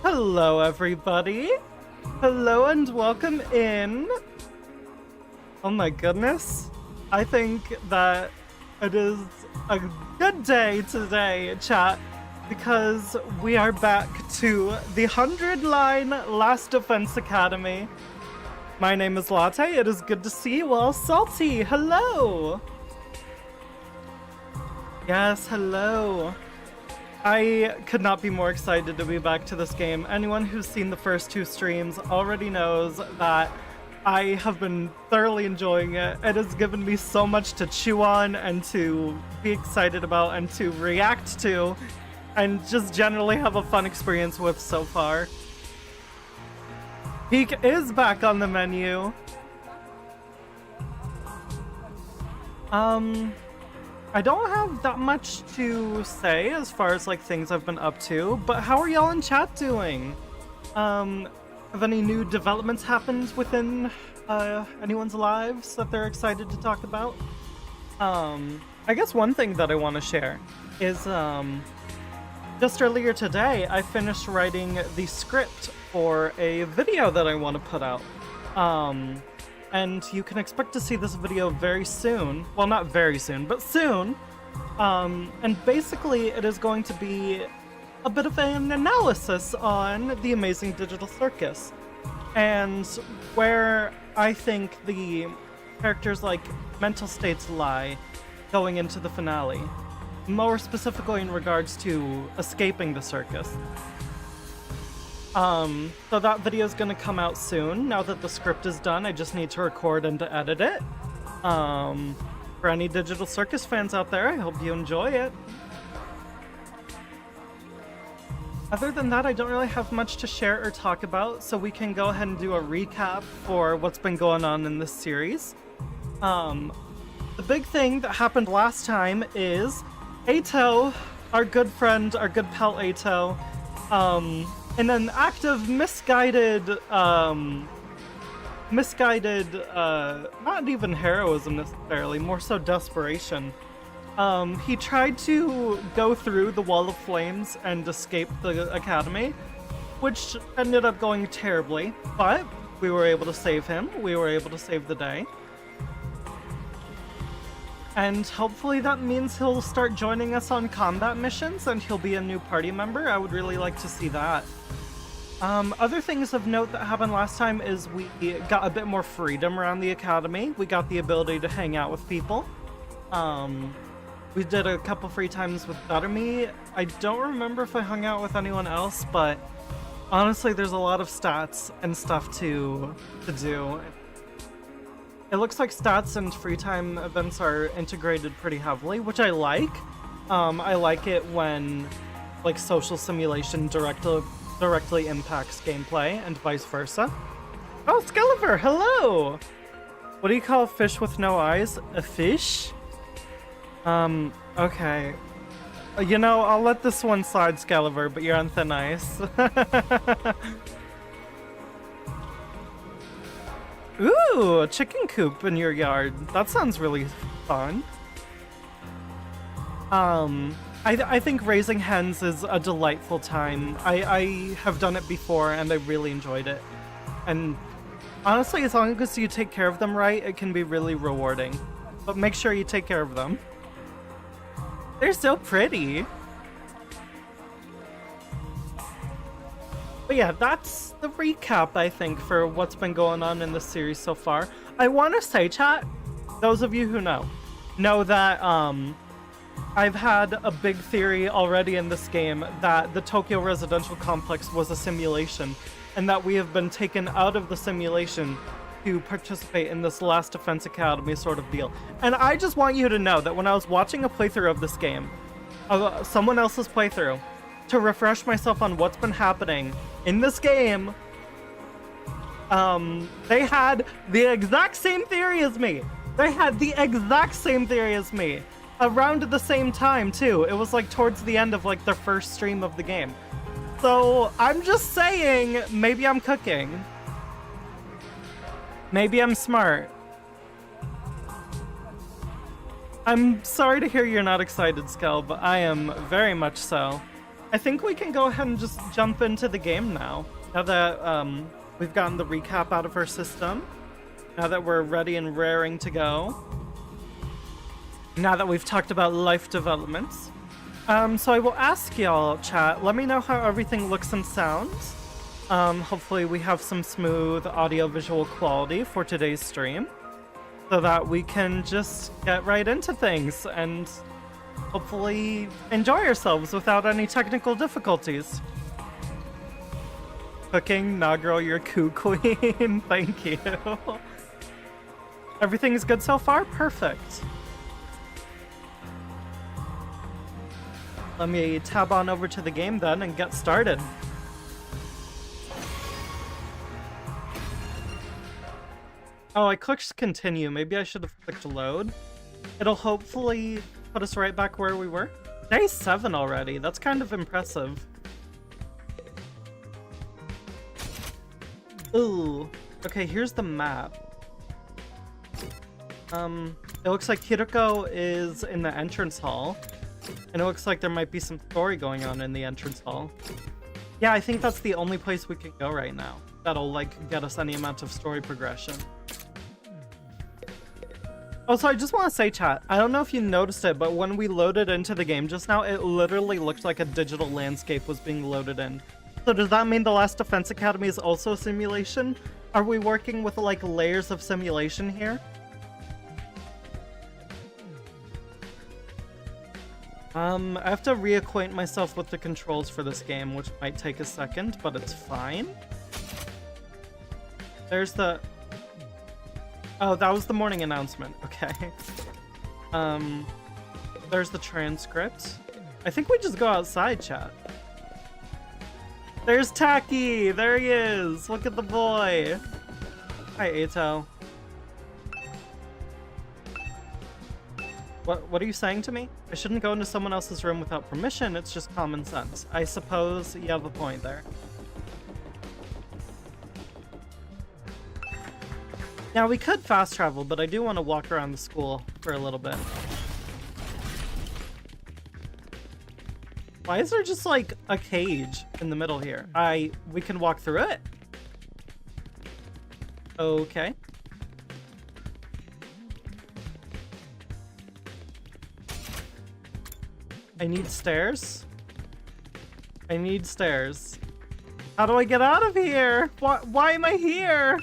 Hello, everybody. Hello and welcome in. Oh my goodness. I think that it is a good day today, chat, because we are back to the 100-line Last Defense Academy. My name is Latte. It is good to see you all. Salty, hello. Yes, hello. I could not be more excited to be back to this game. Anyone who's seen the first two streams already knows that I have been thoroughly enjoying it. It has given me so much to chew on and to be excited about and to react to and just generally have a fun experience with so far. Peak is back on the menu. I don't have that much to say as far as like things I've been up to, but how are y'all in chat doing? Have any new developments happened within anyone's lives that they're excited to talk about? I guess one thing that I want to share is just earlier today I finished writing the script for a video that I want to put out. And you can expect to see this video very soon. Well, not very soon, but soon. And basically, it is going to be a bit of an analysis on the Amazing Digital Circus. And where I think the characters' like mental states lie going into the finale. More specifically in regards to escaping the circus. So that video is gonna come out soon. Now that the script is done, I just need to record and to edit it. For any Digital Circus fans out there, I hope you enjoy it. Other than that, I don't really have much to share or talk about, so we can go ahead and do a recap for what's been going on in this series. The big thing that happened last time is Eito, our good friend, our good pal Eito, in an act of misguided, not even heroism necessarily, more so desperation. He tried to go through the wall of flames and escape the academy, which ended up going terribly, but we were able to save him. We were able to save the day. And hopefully that means he'll start joining us on combat missions and he'll be a new party member. I would really like to see that. Other things of note that happened last time is we got a bit more freedom around the academy. We got the ability to hang out with people. We did a couple free times with Takumi. I don't remember if I hung out with anyone else, but honestly, there's a lot of stats and stuff to do. It looks like stats and free time events are integrated pretty heavily, which I like. I like it when like social simulation directly impacts gameplay and vice versa. Oh, Skelever, hello! What do you call a fish with no eyes? A fish? Okay. You know, I'll let this one slide, Skelever, but you're on thin ice. Ooh, a chicken coop in your yard. That sounds really fun. I think raising hens is a delightful time. I have done it before and I really enjoyed it. And honestly, as long as you take care of them right, it can be really rewarding. But make sure you take care of them. They're so pretty. But yeah, that's the recap, I think, for what's been going on in the series so far. I want to say, chat, those of you who know that I've had a big theory already in this game that the Tokyo residential complex was a simulation, and that we have been taken out of the simulation to participate in this Last Defense Academy sort of deal. And I just want you to know that when I was watching a playthrough of this game, someone else's playthrough, to refresh myself on what's been happening in this game, they had the exact same theory as me. They had the exact same theory as me. Around the same time, too. It was like towards the end of like the first stream of the game. So I'm just saying, maybe I'm cooking. Maybe I'm smart. I'm sorry to hear you're not excited, Skel, but I am very much so. I think we can go ahead and just jump into the game now. Now that we've gotten the recap out of our system. Now that we're ready and raring to go. Now that we've talked about life developments. So I will ask y'all, chat, let me know how everything looks and sounds. Hopefully we have some smooth audio-visual quality for today's stream. So that we can just get right into things and hopefully enjoy ourselves without any technical difficulties. Cooking? Nah, girl, you're a coo queen. Thank you. Everything's good so far? Perfect. Let me tab on over to the game then and get started. Oh, I clicked continue. Maybe I should have clicked load. It'll hopefully put us right back where we were. Day 7 already. That's kind of impressive. Ooh. Okay, here's the map. It looks like Hiroko is in the entrance hall. And it looks like there might be some story going on in the entrance hall. Yeah, I think that's the only place we can go right now. That'll, like, get us any amount of story progression. Also, I just want to say, chat, I don't know if you noticed it, but when we loaded into the game just now, it literally looked like a digital landscape was being loaded in. So does that mean the Last Defense Academy is also a simulation? Are we working with, like, layers of simulation here? I have to reacquaint myself with the controls for this game, which might take a second, but it's fine. There's the... Oh, that was the morning announcement. Okay. There's the transcript. I think we just go outside, chat. There's Taki! There he is! Look at the boy! Hi, Eito. What are you saying to me? I shouldn't go into someone else's room without permission, it's just common sense. I suppose you have a point there. Now, we could fast travel, but I do want to walk around the school for a little bit. Why is there just, like, a cage in the middle here? We can walk through it? Okay. I need stairs. I need stairs. How do I get out of here? Why am I here?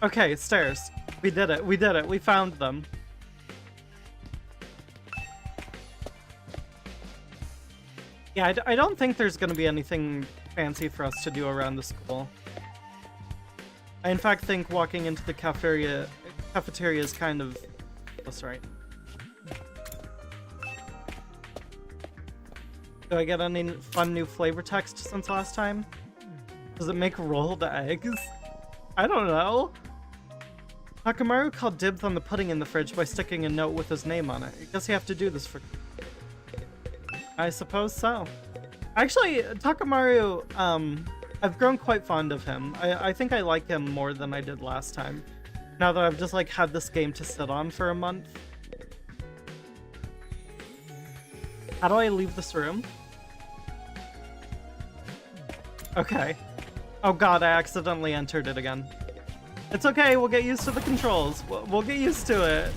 Okay, stairs. We did it. We did it. We found them. Yeah, I don't think there's going to be anything fancy for us to do around the school. I, in fact, think walking into the cafeteria is kind of... That's right. Do I get any fun new flavor text since last time? Does it make rolled eggs? I don't know. Takamaru called dibs on the pudding in the fridge by sticking a note with his name on it. I guess you have to do this for... I suppose so. Actually, Takamaru, I've grown quite fond of him. I think I like him more than I did last time. Now that I've just, like, had this game to sit on for a month. How do I leave this room? Okay. Oh god, I accidentally entered it again. It's okay, we'll get used to the controls. We'll get used to it.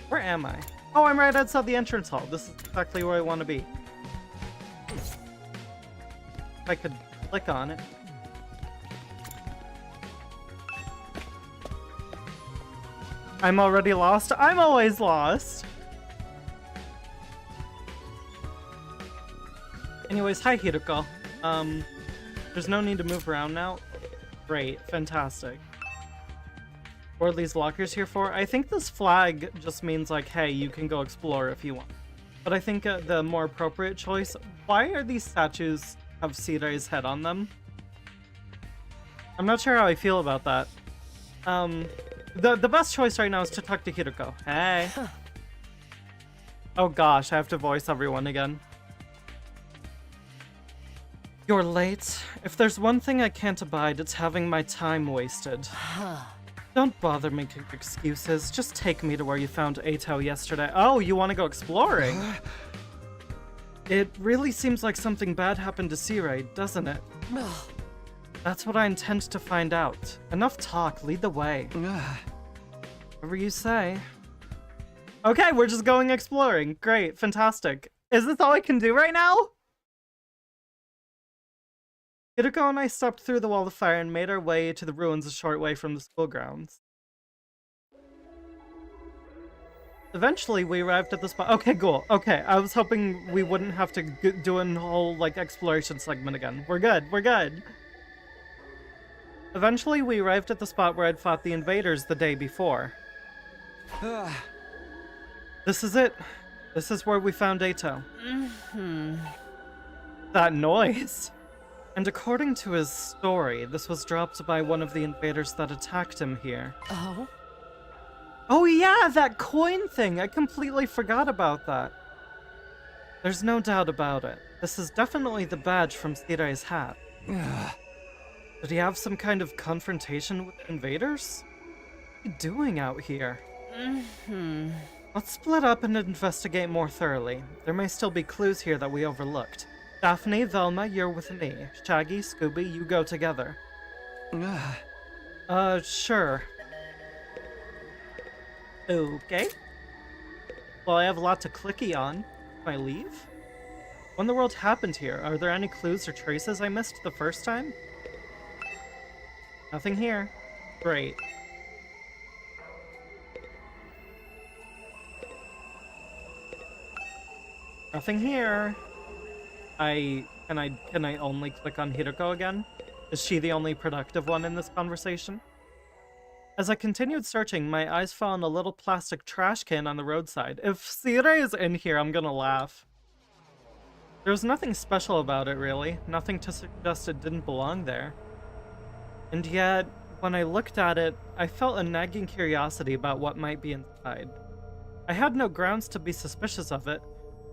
Where am I? Oh, I'm right outside the entrance hall. This is exactly where I want to be. If I could click on it. I'm already lost. I'm always lost. Anyways, hi Hiroko. There's no need to move around now. Great, fantastic. What are these lockers here for? I think this flag just means like, hey, you can go explore if you want. But I think the more appropriate choice, why are these statues have Sirei's head on them? I'm not sure how I feel about that. The best choice right now is to talk to Hiroko. Hey. Oh gosh, I have to voice everyone again. You're late. If there's one thing I can't abide, it's having my time wasted. Don't bother making excuses. Just take me to where you found Eito yesterday. Oh, you want to go exploring? It really seems like something bad happened to Sirei, doesn't it? That's what I intend to find out. Enough talk, lead the way. Whatever you say. Okay, we're just going exploring. Great, fantastic. Is this all I can do right now? Hiroko and I stepped through the wall of fire and made our way to the ruins a short way from the school grounds. Eventually, we arrived at the spot. Okay, cool. Okay, I was hoping we wouldn't have to do a whole, like, exploration segment again. We're good. We're good. Eventually, we arrived at the spot where I'd fought the invaders the day before. This is it. This is where we found Eito. That noise. And according to his story, this was dropped by one of the invaders that attacked him here. Oh? Oh yeah, that coin thing! I completely forgot about that. There's no doubt about it. This is definitely the badge from Sirei's hat. Did he have some kind of confrontation with invaders? What are you doing out here? Let's split up and investigate more thoroughly. There may still be clues here that we overlooked. Daphne, Velma, you're with me. Shaggy, Scooby, you go together. Sure. Okay. Well, I have a lot to clicky on. Can I leave? What in the world happened here? Are there any clues or traces I missed the first time? Nothing here. Great. Nothing here. Can I only click on Hiroko again? Is she the only productive one in this conversation? As I continued searching, my eyes fell on a little plastic trash can on the roadside. If Sirei is in here, I'm gonna laugh. There was nothing special about it, really. Nothing to suggest it didn't belong there. And yet, when I looked at it, I felt a nagging curiosity about what might be inside. I had no grounds to be suspicious of it,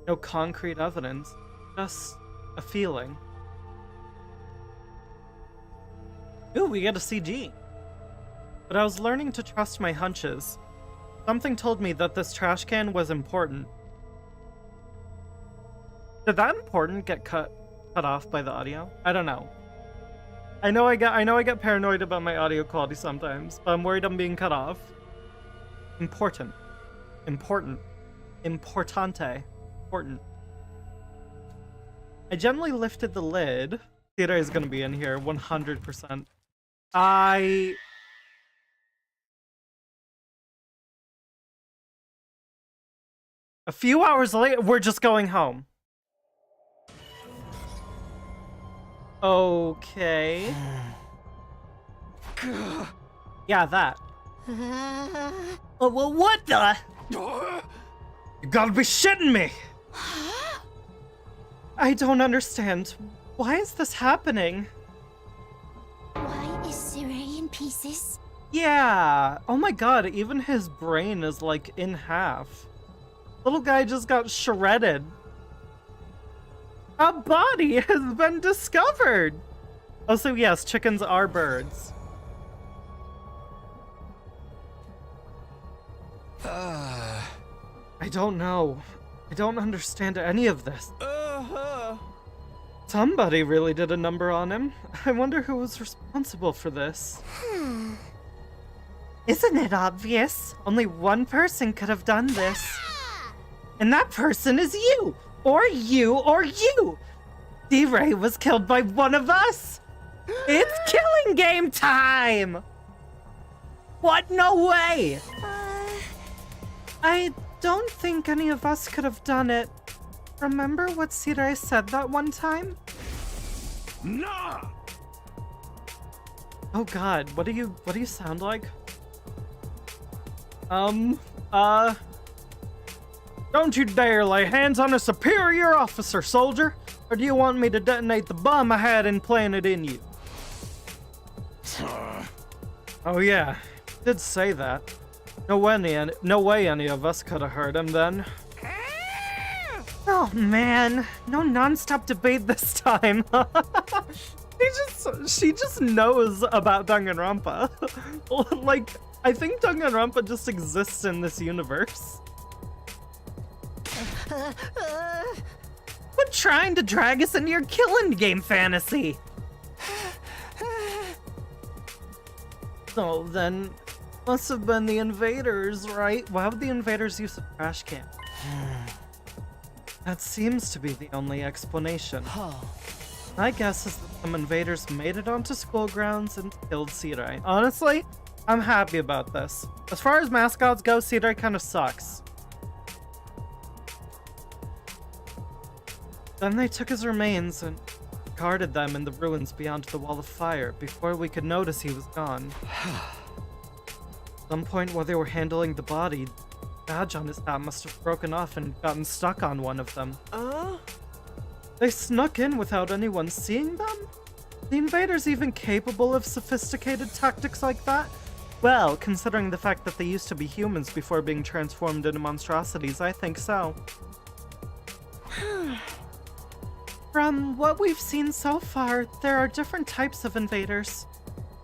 no concrete evidence. Just a feeling. Ooh, we get a CG. But I was learning to trust my hunches. Something told me that this trash can was important. Did that important get cut off by the audio? I don't know. I know I get paranoid about my audio quality sometimes, but I'm worried I'm being cut off. Important. Importante. Important. I gently lifted the lid. Sirei is gonna be in here, 100%. A few hours later, we're just going home. Okay. Yeah, that. Well, what the? You gotta be shitting me! I don't understand. Why is this happening? Why is Sirei in pieces? Yeah. Oh my god, even his brain is like in half. Little guy just got shredded. A body has been discovered! Oh, so yes, chickens are birds. I don't know. I don't understand any of this. Somebody really did a number on him. I wonder who was responsible for this. Isn't it obvious? Only one person could have done this. And that person is you! Or you, or you! Sirei was killed by one of us! It's killing game time! What? No way! I don't think any of us could have done it. Remember what Sirei said that one time? Nah! Oh god, what do you sound like? Don't you dare lay hands on a superior officer, soldier! Or do you want me to detonate the bomb I had implanted in you? Oh yeah, did say that. No way any of us could have heard him then. Oh man, no non-stop debate this time. She just knows about Danganronpa. Like, I think Danganronpa just exists in this universe. Quit trying to drag us into your killing game fantasy. So then, must have been the invaders, right? Why would the invaders use a trash can? That seems to be the only explanation. My guess is that some invaders made it onto school grounds and killed Sirei. Honestly, I'm happy about this. As far as mascots go, Sirei kind of sucks. Then they took his remains and guarded them in the ruins beyond the wall of fire before we could notice he was gone. At some point while they were handling the body, the badge on his hat must have broken off and gotten stuck on one of them. They snuck in without anyone seeing them? The invaders even capable of sophisticated tactics like that? Well, considering the fact that they used to be humans before being transformed into monstrosities, I think so. From what we've seen so far, there are different types of invaders.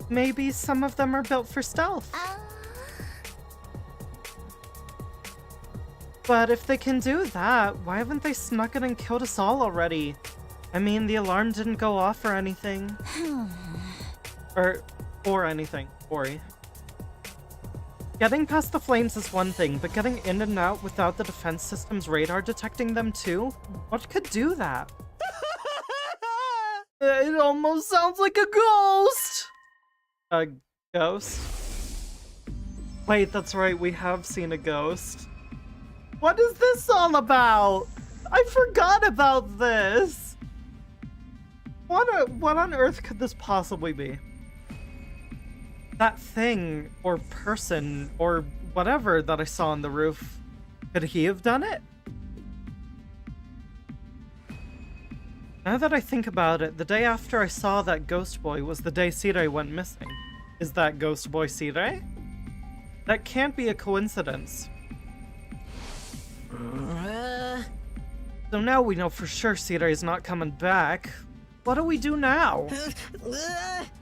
Maybe some of them are built for stealth. But if they can do that, why haven't they snuck in and killed us all already? I mean, the alarm didn't go off or anything. or anything. Ori. Getting past the flames is one thing, but getting in and out without the defense system's radar detecting them too? What could do that? It almost sounds like a ghost! A ghost? Wait, that's right, we have seen a ghost. What is this all about? I forgot about this! What on earth could this possibly be? That thing, or person, or whatever that I saw on the roof, could he have done it? Now that I think about it, the day after I saw that ghost boy was the day Sirei went missing. Is that ghost boy Sirei? That can't be a coincidence. So now we know for sure Sirei's not coming back. What do we do now?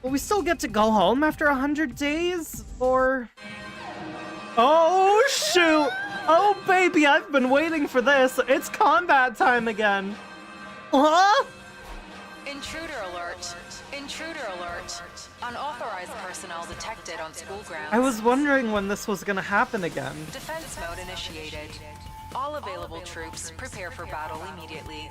Will we still get to go home after 100 days? Or... Oh, shoot! Oh, baby, I've been waiting for this. It's combat time again. Huh? Intruder alert. Intruder alert. Unauthorized personnel detected on school grounds. I was wondering when this was gonna happen again. Defense mode initiated. All available troops prepare for battle immediately.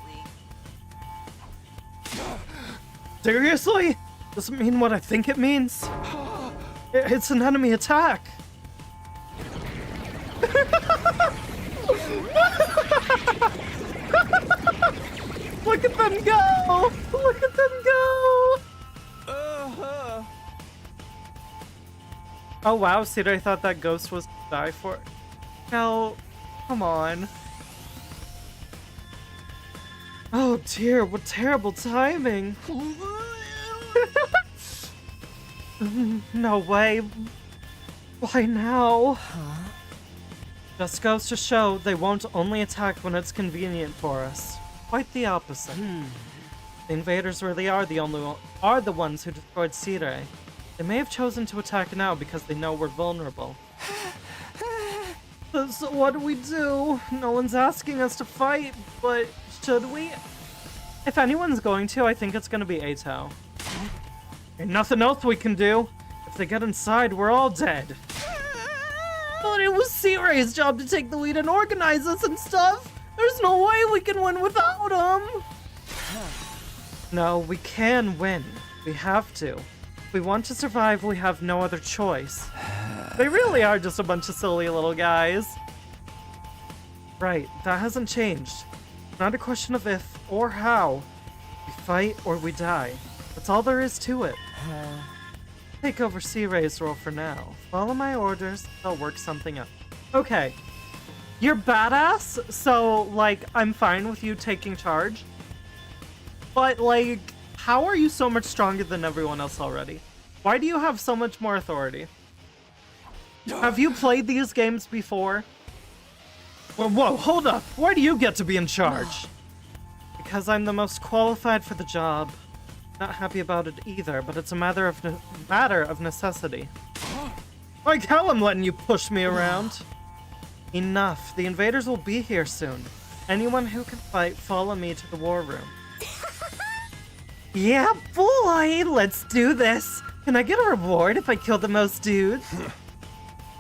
Seriously? Does it mean what I think it means? It's an enemy attack. Look at them go! Look at them go! Oh wow, Sirei thought that ghost was to die for. No, come on. Oh dear, what terrible timing. No way. Why now? Just goes to show they won't only attack when it's convenient for us. Quite the opposite. The invaders really are the ones who destroyed Sirei. They may have chosen to attack now because they know we're vulnerable. So what do we do? No one's asking us to fight, but should we? If anyone's going to, I think it's gonna be Eito. Ain't nothing else we can do. If they get inside, we're all dead. But it was Sirei's job to take the lead and organize us and stuff. There's no way we can win without him. No, we can win. We have to. If we want to survive, we have no other choice. They really are just a bunch of silly little guys. Right, that hasn't changed. It's not a question of if or how. We fight or we die. That's all there is to it. Take over Sirei's role for now. Follow my orders, I'll work something out. Okay. You're badass, so, like, I'm fine with you taking charge. But, like, how are you so much stronger than everyone else already? Why do you have so much more authority? Have you played these games before? Well, whoa, hold up. Why do you get to be in charge? Because I'm the most qualified for the job. Not happy about it either, but it's a matter of necessity. Like hell I'm letting you push me around. Enough. The invaders will be here soon. Anyone who can fight, follow me to the war room. Yeah, boy! Let's do this! Can I get a reward if I kill the most dudes?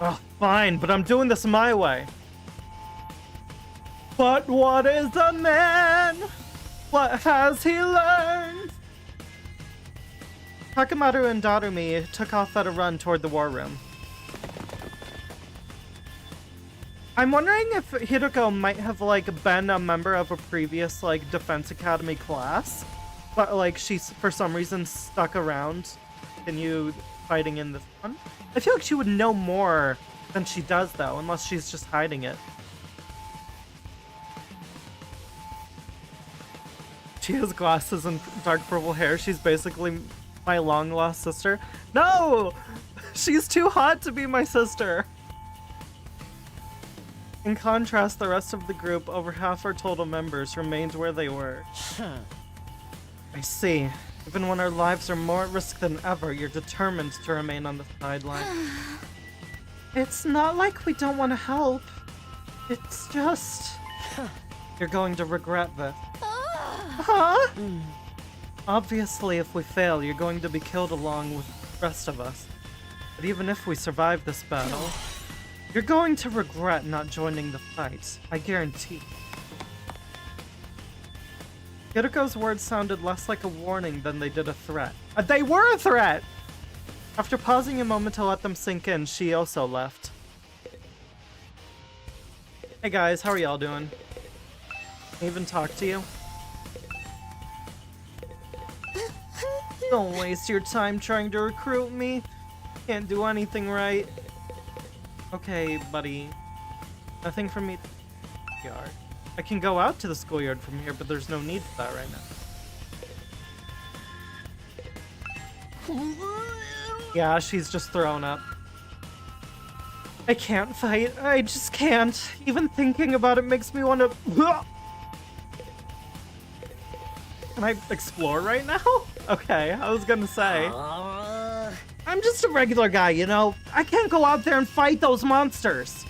Oh, fine, but I'm doing this my way. But what is a man? What has he learned? Takamaru and Darumi took off at a run toward the war room. I'm wondering if Hiroko might have, like, been a member of a previous, like, Defense Academy class, but, like, she's, for some reason, stuck around, continued fighting in this one. I feel like she would know more than she does, though, unless she's just hiding it. She has glasses and dark purple hair. She's basically my long-lost sister. No! She's too hot to be my sister! In contrast, the rest of the group, over half our total members, remained where they were. I see. Even when our lives are more at risk than ever, you're determined to remain on the sideline. It's not like we don't want to help. It's just... You're going to regret this. Huh? Obviously, if we fail, you're going to be killed along with the rest of us. But even if we survive this battle, you're going to regret not joining the fight. I guarantee. Hiroko's words sounded less like a warning than they did a threat. They were a threat! After pausing a moment to let them sink in, she also left. Hey guys, how are y'all doing? Can I even talk to you? Don't waste your time trying to recruit me. Can't do anything right. Okay, buddy. Nothing for me to do. Yard. I can go out to the schoolyard from here, but there's no need for that right now. Yeah, she's just thrown up. I can't fight. I just can't. Even thinking about it makes me want to... Can I explore right now? Okay, I was gonna say. I'm just a regular guy, you know? I can't go out there and fight those monsters.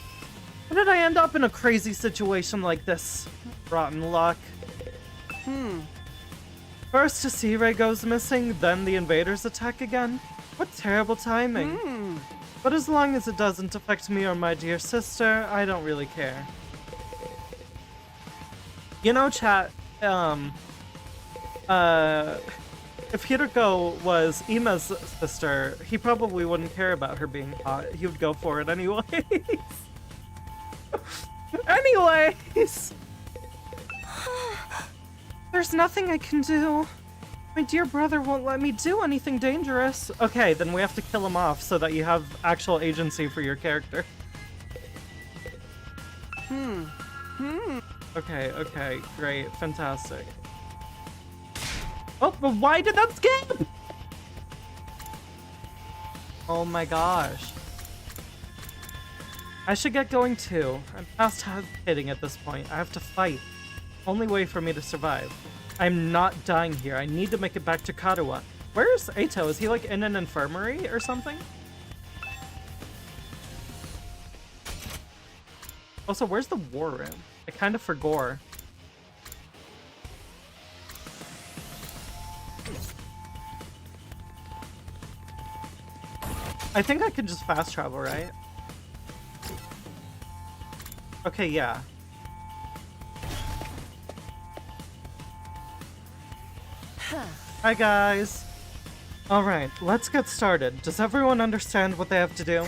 How did I end up in a crazy situation like this? Rotten luck. First, Sirei goes missing, then the invaders attack again. What terrible timing. But as long as it doesn't affect me or my dear sister, I don't really care. You know, chat, if Hiroko was Ima's sister, he probably wouldn't care about her being hot. He would go for it anyways. Anyways! There's nothing I can do. My dear brother won't let me do anything dangerous. Okay, then we have to kill him off so that you have actual agency for your character. Okay, great, fantastic. Oh, but why did that skip? Oh my gosh. I should get going too. I'm past hitting at this point. I have to fight. Only way for me to survive. I'm not dying here. I need to make it back to Karuwa. Where's Eito? Is he like in an infirmary or something? Also, where's the war room? I kind of forgot. I think I can just fast travel, right? Okay, yeah. Hi, guys. Alright, let's get started. Does everyone understand what they have to do?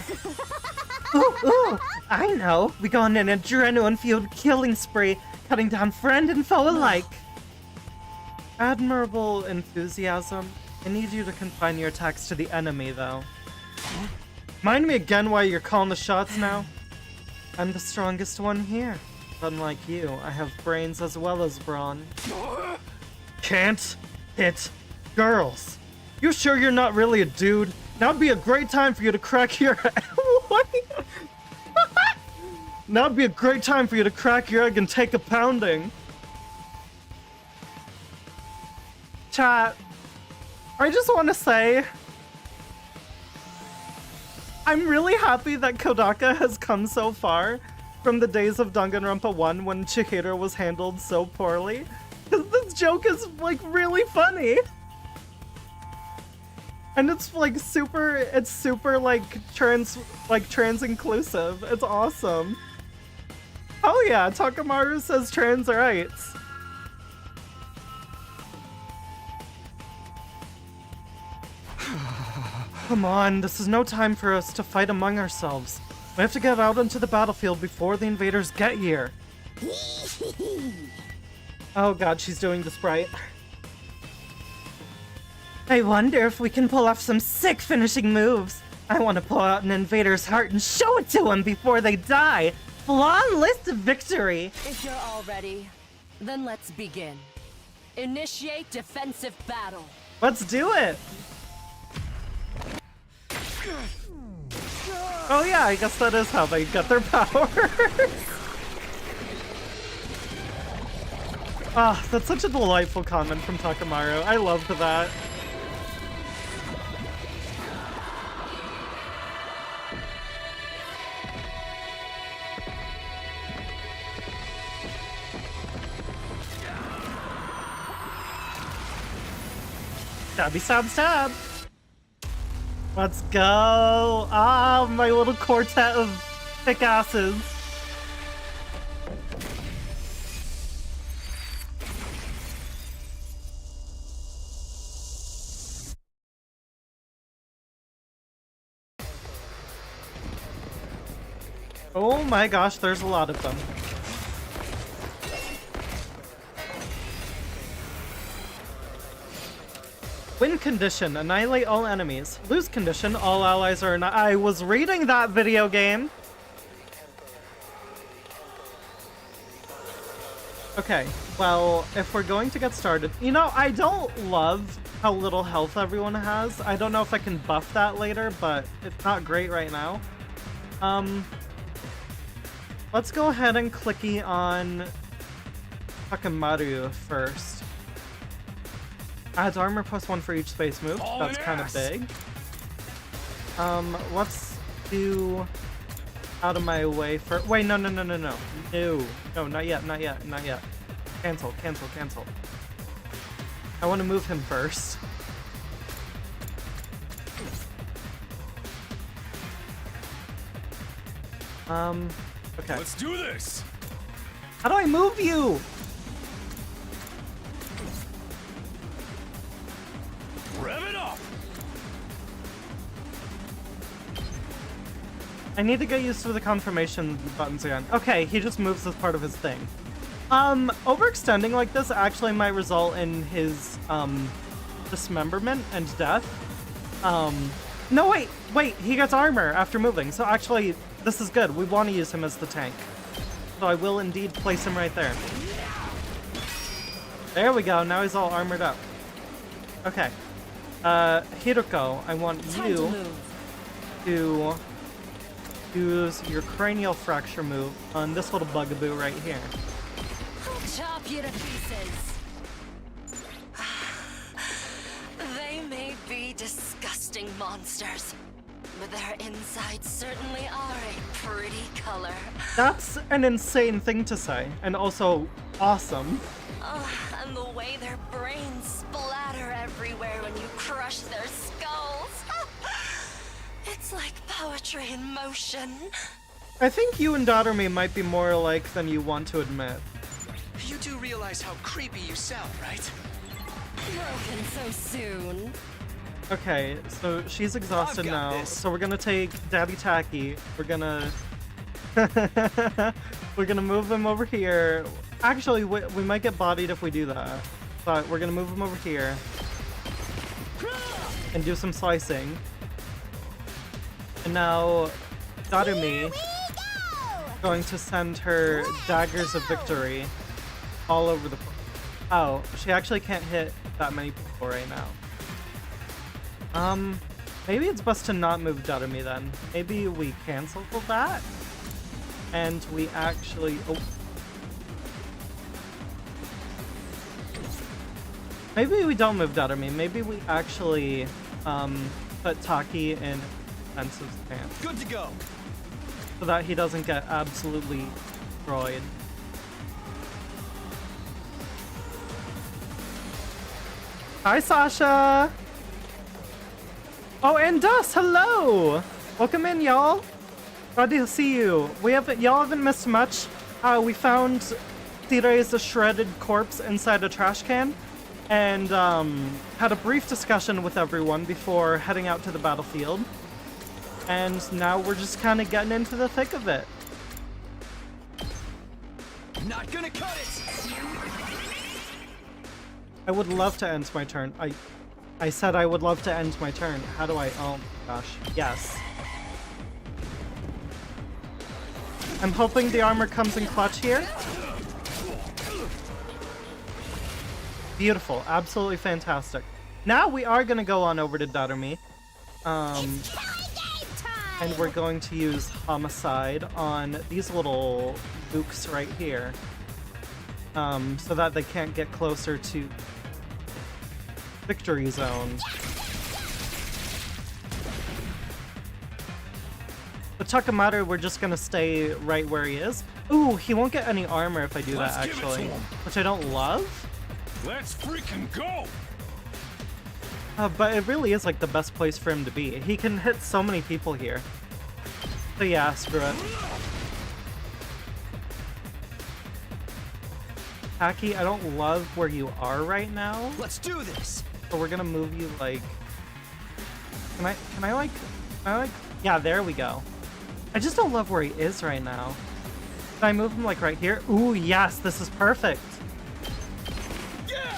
Ooh, I know. We go on an adrenaline-fueled killing spree, cutting down friend and foe alike. Admirable enthusiasm. I need you to confine your attacks to the enemy, though. Mind me again why you're calling the shots now? I'm the strongest one here. Unlike you, I have brains as well as brawn. Can't hit girls. You sure you're not really a dude? Now'd be a great time for you to crack your What? Now'd be a great time for you to crack your egg and take a pounding. Chat, I just want to say I'm really happy that Kodaka has come so far from the days of Danganronpa 1 when Chihiro was handled so poorly. Because this joke is, like, really funny. And it's, like, super, like, trans inclusive. It's awesome. Oh yeah, Takamaru says trans rights. Come on, this is no time for us to fight among ourselves. We have to get out into the battlefield before the invaders get here. Oh god, she's doing the sprite. I wonder if we can pull off some sick finishing moves. I want to pull out an invader's heart and show it to them before they die. Flawless victory. If you're all ready, then let's begin. Initiate defensive battle. Let's do it. Oh yeah, I guess that is how they get their powers. Ah, that's such a delightful comment from Takamaru. I loved that. Stabby stab stab! Let's go! Ah, my little quartet of thick asses. Oh my gosh, there's a lot of them. Win condition, annihilate all enemies. Lose condition, all allies are I was reading that video game! Okay, well, if we're going to get started... You know, I don't love how little health everyone has. I don't know if I can buff that later, but it's not great right now. Let's go ahead and clicky on Takamaru first. Adds armor +1 for each space move. That's kind of big. Let's do out of my way for. Wait, no, no, no, no, no, no, no, not yet, not yet, not yet. Cancel, cancel, cancel. I want to move him first. Okay. Let's do this. How do I move you? Rev it up. I need to get used to the confirmation buttons again. Okay, he just moves as part of his thing. Overextending like this actually might result in his, dismemberment and death. No, wait, he gets armor after moving, so actually, this is good. We want to use him as the tank. So I will indeed place him right there. There we go, now he's all armored up. Okay. Hiroko, I want you to use your cranial fracture move on this little bugaboo right here. I'll chop you to pieces. They may be disgusting monsters, but their insides certainly are a pretty color. That's an insane thing to say, and also awesome. And the way their brains splatter everywhere when you crush their skulls. It's like poetry in motion. I think you and Daughter-Me might be more alike than you want to admit. You do realize how creepy you sound, right? Broken so soon. Okay, so she's exhausted I've got now, this. so we're gonna take Daddy Tacky. We're gonna... we're gonna move him over here. Actually, we might get bodied if we do that. But we're gonna move him over here. And do some slicing. And now, Daughter-Me going to send her daggers of victory all over the place. Oh, she actually can't hit that many people right now. Maybe it's best to not move Daughter-Me then. Maybe we cancel that, and we actually... Oh. Maybe we don't move Daughter-Me. Maybe we actually put Taki in defensive stance. Good to go. So that he doesn't get absolutely destroyed. Hi, Sasha! Oh, and Dust, hello! Welcome in, y'all! Glad to see you. Y'all haven't missed much. We found Sirei's shredded corpse inside a trash can, and had a brief discussion with everyone before heading out to the battlefield. And now we're just kind of getting into the thick of it. Not gonna cut it. I would love to end my turn. I said I would love to end my turn. How do I? Oh gosh. Yes. I'm hoping the armor comes in clutch here. Beautiful. Absolutely fantastic. Now we are going to go on over to Daughter-Me. And we're going to use Homicide on these little books right here. So that they can't get closer to Victory Zone. The Takamaru, we're just gonna stay right where he is. Ooh, he won't get any armor if I do that, actually. Which I don't love. Let's freaking go. But it really is like the best place for him to be. He can hit so many people here. So yeah, screw it. Taki, I don't love where you are right now. Let's do this. So we're gonna move you like... Can I yeah, there we go. I just don't love where he is right now. Can I move him like right here? Ooh, yes, this is perfect. Yeah.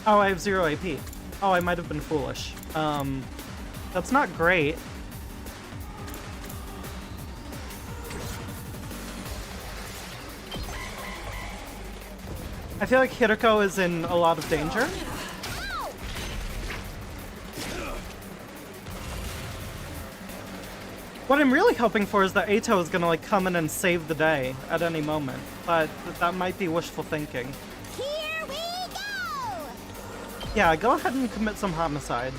Oh, I have 0 AP. Oh, I might have been foolish. That's not great. I feel like Hiroko is in a lot of danger. What I'm really hoping for is that Eito is gonna like come in and save the day at any moment, but that might be wishful thinking. Here we go! Yeah, go ahead and commit some homicide.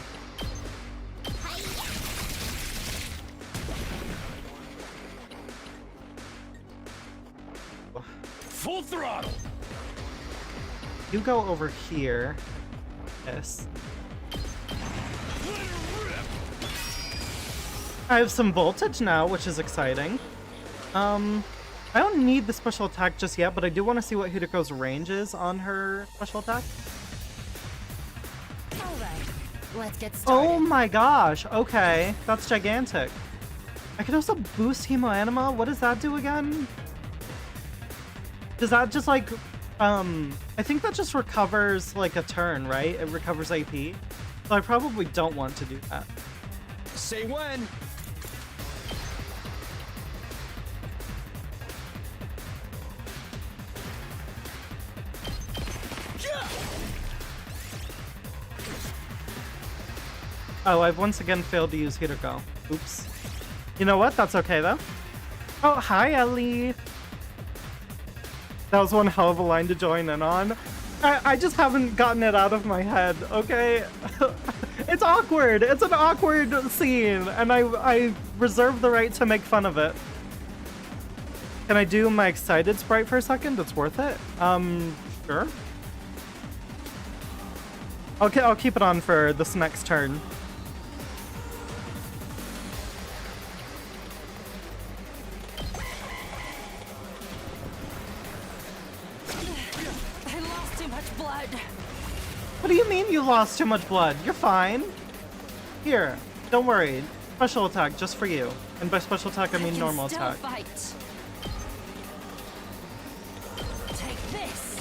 Full throttle. You go over here. Yes. Let her rip. I have some voltage now, which is exciting. I don't need the special attack just yet, but I do want to see what Hideko's range is on her special attack. Alright, let's get started. Oh my gosh, okay. That's gigantic. I can also boost Hemo Anima. What does that do again? Does that just like, I think that just recovers like a turn, right? It recovers AP. So I probably don't want to do that. Say when. Oh, I've once again failed to use Hideko. Oops. You know what? That's okay though. Oh, hi Ellie. That was one hell of a line to join in on. I just haven't gotten it out of my head, okay? It's awkward. It's an awkward scene, and I reserve the right to make fun of it. Can I do my excited sprite for a second? It's worth it. Sure. Okay, I'll keep it on for this next turn. I lost too much blood. What do you mean you lost too much blood? You're fine. Here, don't worry. Special attack just for you. And by special attack, I mean normal still attack. Fight. Take this.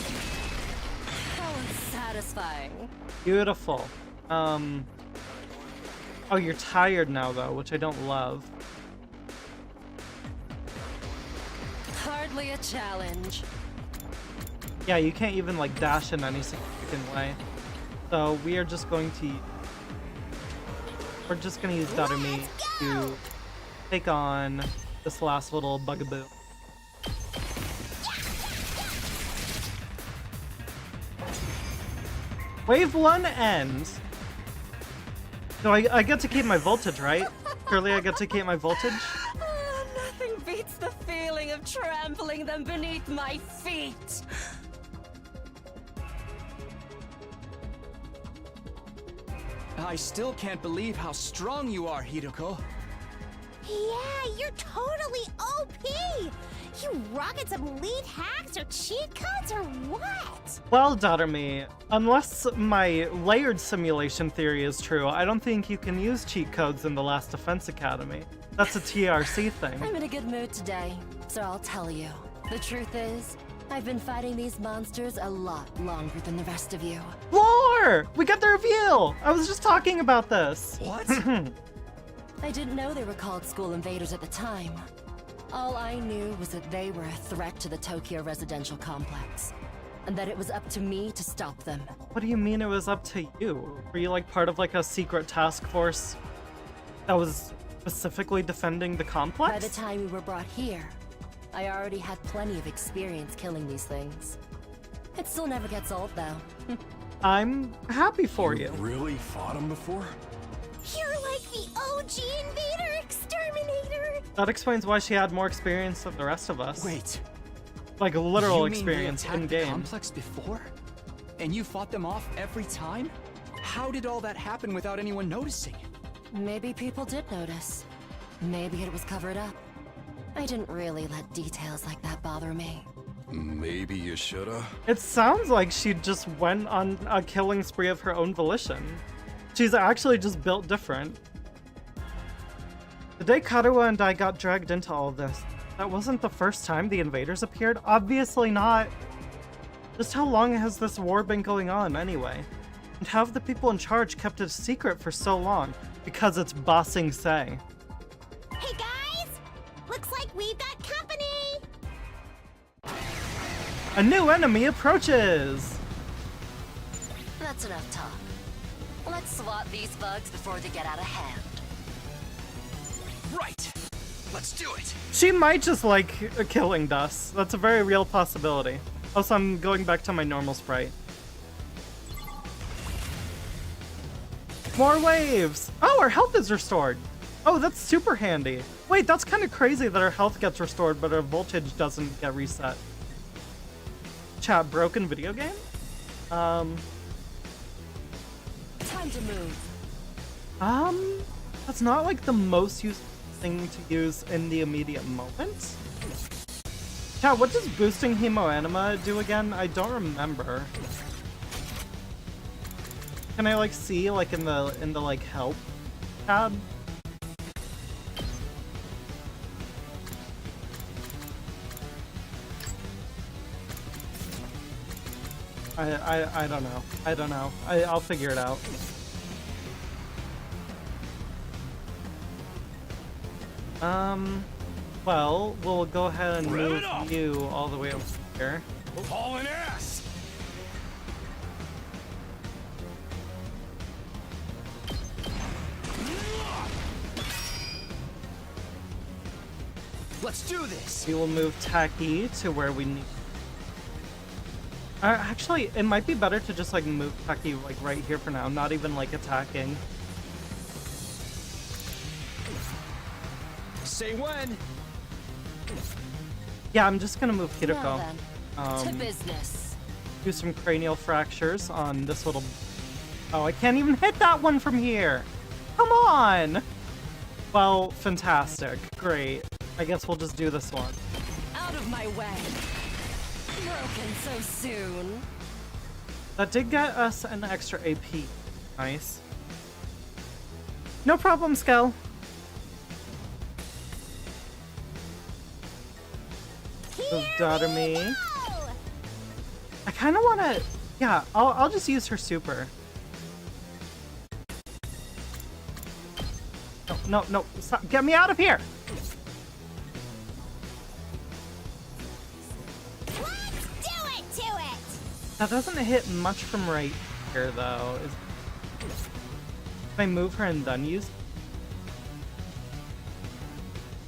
How unsatisfying. Beautiful. Oh, you're tired now though, which I don't love. Hardly a challenge. Yeah, you can't even like dash in any significant way. So we are just going to... We're just gonna use Darumi to take on this last little bugaboo. Wave 1 ends. So I get to keep my voltage, right? Surely I get to keep my voltage? Nothing beats the feeling of trampling them beneath my feet. I still can't believe how strong you are, Hideko. Yeah, you're totally OP! You rocket some lead hacks or cheat codes or what? Well, Darumi, unless my layered simulation theory is true, I don't think you can use cheat codes in the Last Defense Academy. That's a TRC thing. I'm in a good mood today, so I'll tell you. The truth is, I've been fighting these monsters a lot longer than the rest of you. Lore! We got the reveal! I was just talking about this. What? I didn't know they were called school invaders at the time. All I knew was that they were a threat to the Tokyo residential complex, and that it was up to me to stop them. What do you mean it was up to you? Were you like part of like a secret task force that was specifically defending the complex? By the time we were brought here, I already had plenty of experience killing these things. It still never gets old, though. I'm happy for you. Really fought him before? You're like the OG invader exterminator! That explains why she had more experience than the rest of us. Wait. Like literal You mean experience they attacked in the game. complex before? And you fought them off every time? How did all that happen without anyone noticing? Maybe people did notice. Maybe it was covered up. I didn't really let details like that bother me. Maybe you shoulda. It sounds like she just went on a killing spree of her own volition. She's actually just built different. The day Karuwa and I got dragged into all of this, that wasn't the first time the invaders appeared? Obviously not. Just how long has this war been going on anyway? And how have the people in charge kept it a secret for so long? Because it's Bossing Say. Hey guys! Looks like we've got company! A new enemy approaches! That's enough talk. Let's swat these bugs before they get out of hand. Right. Let's do it. She might just like killing Dust. That's a very real possibility. Also, I'm going back to my normal sprite. More waves! Oh, our health is restored! Oh, that's super handy. Wait, that's kind of crazy that our health gets restored, but our voltage doesn't get reset. Chat, broken video game? Time to move. That's not like the most useful thing to use in the immediate moment. Chat, what does boosting Hemoanima do again? I don't remember. Can I like see like in the like help tab? I don't know. I don't know. I'll figure it out. Well, we'll go ahead and move you all the way over here. Hauling ass! Let's do this! We will move Taki to where we need. Actually, it might be better to just like move Taki like right here for now, not even like attacking. Say when! Yeah, I'm just gonna move Kiriko. Now then, to business. Do some cranial fractures on this little. Oh, I can't even hit that one from here. Come on. Well, fantastic. Great. I guess we'll just do this one. Out of my way. Broken so soon. That did get us an extra AP. Nice. No problem, Skell. Daughter me. I kind of want to. Yeah, I'll just use her super. No, stop. Get me out of here. Let's do it to it! That doesn't hit much from right here, though. If I move her and then use.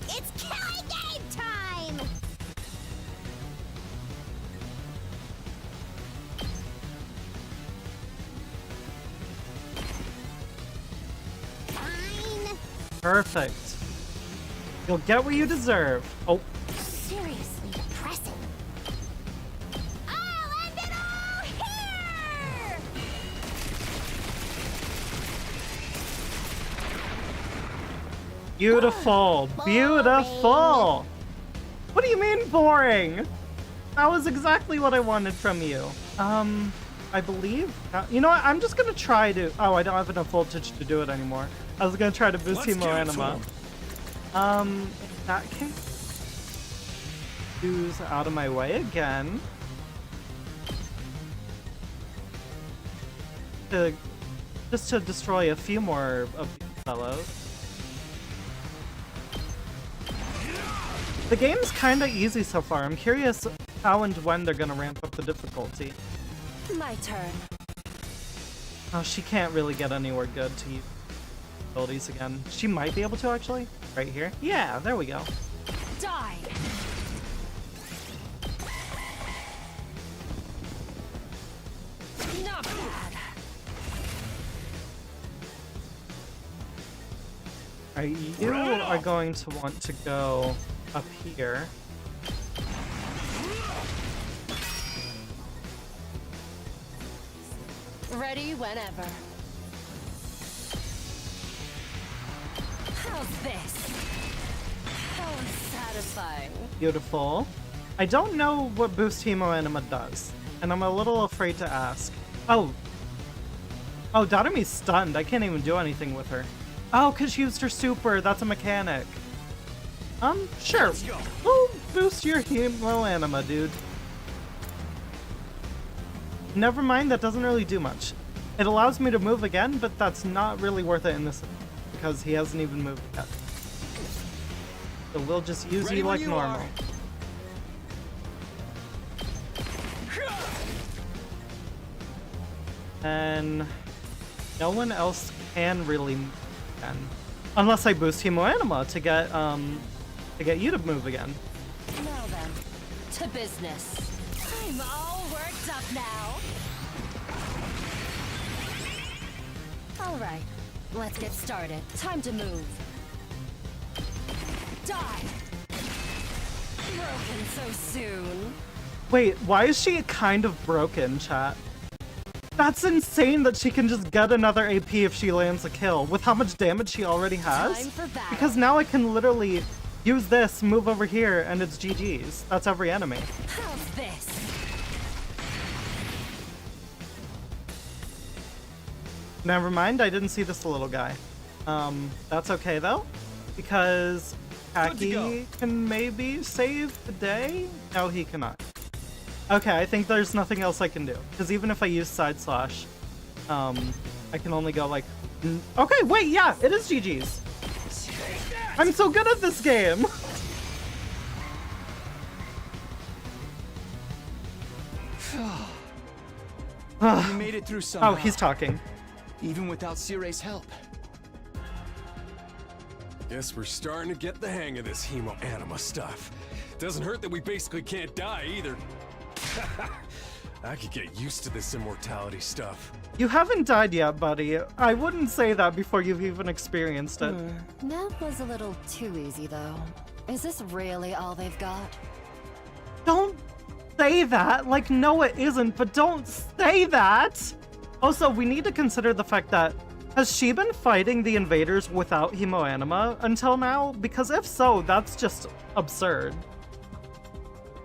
It's killing game time! Fine. Perfect. You'll get what you deserve. Oh, Seriously depressing. I'll end it all here! beautiful. Beautiful. What do you mean boring? That was exactly what I wanted from you. I believe. You know what? I'm just gonna try to. Oh, I don't have enough voltage to do it anymore. I was gonna try to boost Let's give it to Hemoanima. him. In that case, who's out of my way again? Just to destroy a few more of these fellows. The game's kind of easy so far. I'm curious how and when they're gonna ramp up the difficulty. My turn. Oh, she can't really get anywhere good to use abilities again. She might be able to, actually. Right here. Yeah, there we go. Die. Not bad. Alright, you are going to want to go up here. Ready whenever. How's this? How satisfying. Beautiful. I don't know what boost Hemoanima does, and I'm a little afraid to ask. Oh, Darumi's stunned. I can't even do anything with her. Oh, because she used her super. That's a mechanic. Sure. We'll boost your Hemoanima, dude. Never mind, that doesn't really do much. It allows me to move again, but that's not really worth it in this because he hasn't even moved yet. So we'll just use Ready you when like you normal. are. And no one else can really move again. Unless I boost Hemoanima to get you to move again. Now then, to business. I'm all worked up now. All right, let's get started. Time to move. Die. Broken so soon. Wait, why is she kind of broken, chat? That's insane that she can just get another AP if she lands a kill with how much damage she already has. Time for battle. Because now I can literally use this, move over here, and it's GG's. That's every enemy. How's this? Never mind, I didn't see this little guy. That's okay though, because Taki can maybe save the day? No, he cannot. Okay, I think there's nothing else I can do, because even if I use side slash, I can only go like... Okay, wait, yeah, it is GG's. I'm so good at this game! You made it through somehow. Oh, he's talking. Even without Sirei's help. Guess we're starting to get the hang of this hemo-anima stuff. Doesn't hurt that we basically can't die either. I could get used to this immortality stuff. You haven't died yet, buddy. I wouldn't say that before you've even experienced it. That was a little too easy, though. Is this really all they've got? Don't say that. Like, no, it isn't, but don't say that. Also, we need to consider the fact that has she been fighting the invaders without Hemoanima until now? Because if so, that's just absurd.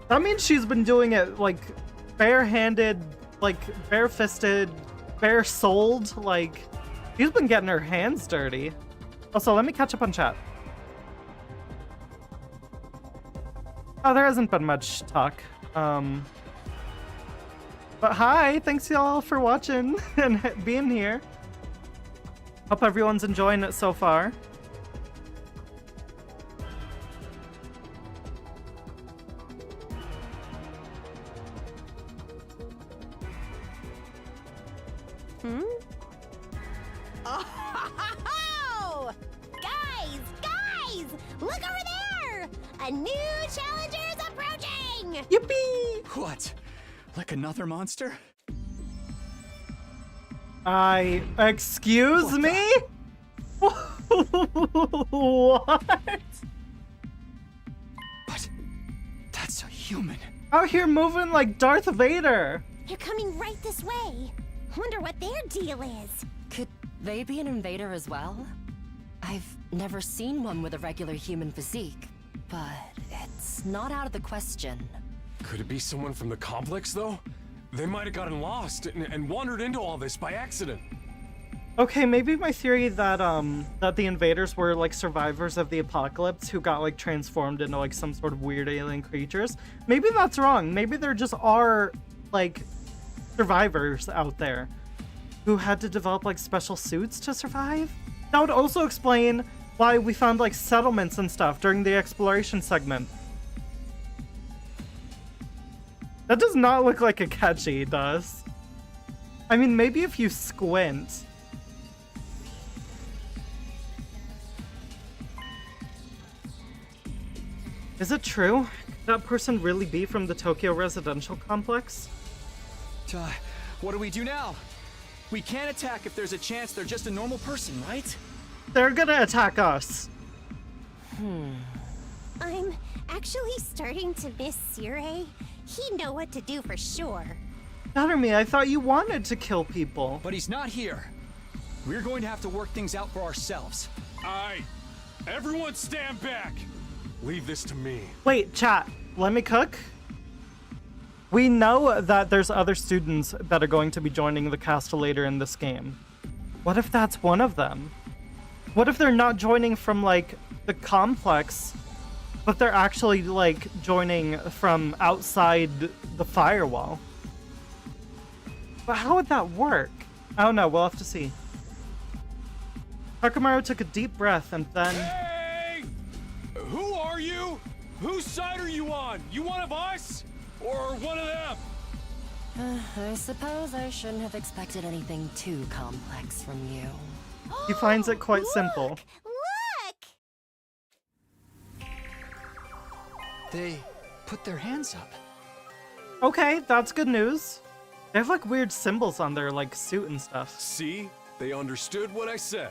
That means she's been doing it, like, barehanded, like, bare-fisted, bare-souled, like, she's been getting her hands dirty. Also, let me catch up on chat. Oh, there hasn't been much talk. But hi, thanks y'all for watching and being here. Hope everyone's enjoying it so far. Oh! Guys! Look over there! A new challenger's approaching! Yippee! What? Like another monster? Excuse me? What? But that's a human. Out here moving like Darth Vader. They're coming right this way. Wonder what their deal is. Could they be an invader as well? I've never seen one with a regular human physique, but it's not out of the question. Could it be someone from the complex, though? They might have gotten lost and wandered into all this by accident. Okay, maybe my theory that that the invaders were like survivors of the apocalypse who got like transformed into like some sort of weird alien creatures. Maybe that's wrong. Maybe there just are like survivors out there who had to develop like special suits to survive. That would also explain why we found like settlements and stuff during the exploration segment. That does not look like a Akechi does. I mean, maybe if you squint. Is it true? Could that person really be from the Tokyo residential complex? What do we do now? We can't attack if there's a chance they're just a normal person, right? They're gonna attack us. I'm actually starting to miss Sirei. He'd know what to do for sure. Narume, I thought you wanted to kill people. But he's not here. We're going to have to work things out for ourselves. Aye. Everyone stand back. Leave this to me. Wait, chat, let me cook. We know that there's other students that are going to be joining the cast later in this game. What if that's one of them? What if they're not joining from, like, the complex, but they're actually, like, joining from outside the firewall? But how would that work? I don't know, we'll have to see. Takumaru took a deep breath and then... Hey! Who are you? Whose side are you on? You one of us? Or one of them? I suppose I shouldn't have expected anything too complex from you. He finds it quite simple. Look! They put their hands up. Okay, that's good news. They have like weird symbols on their like suit and stuff. See? They understood what I said.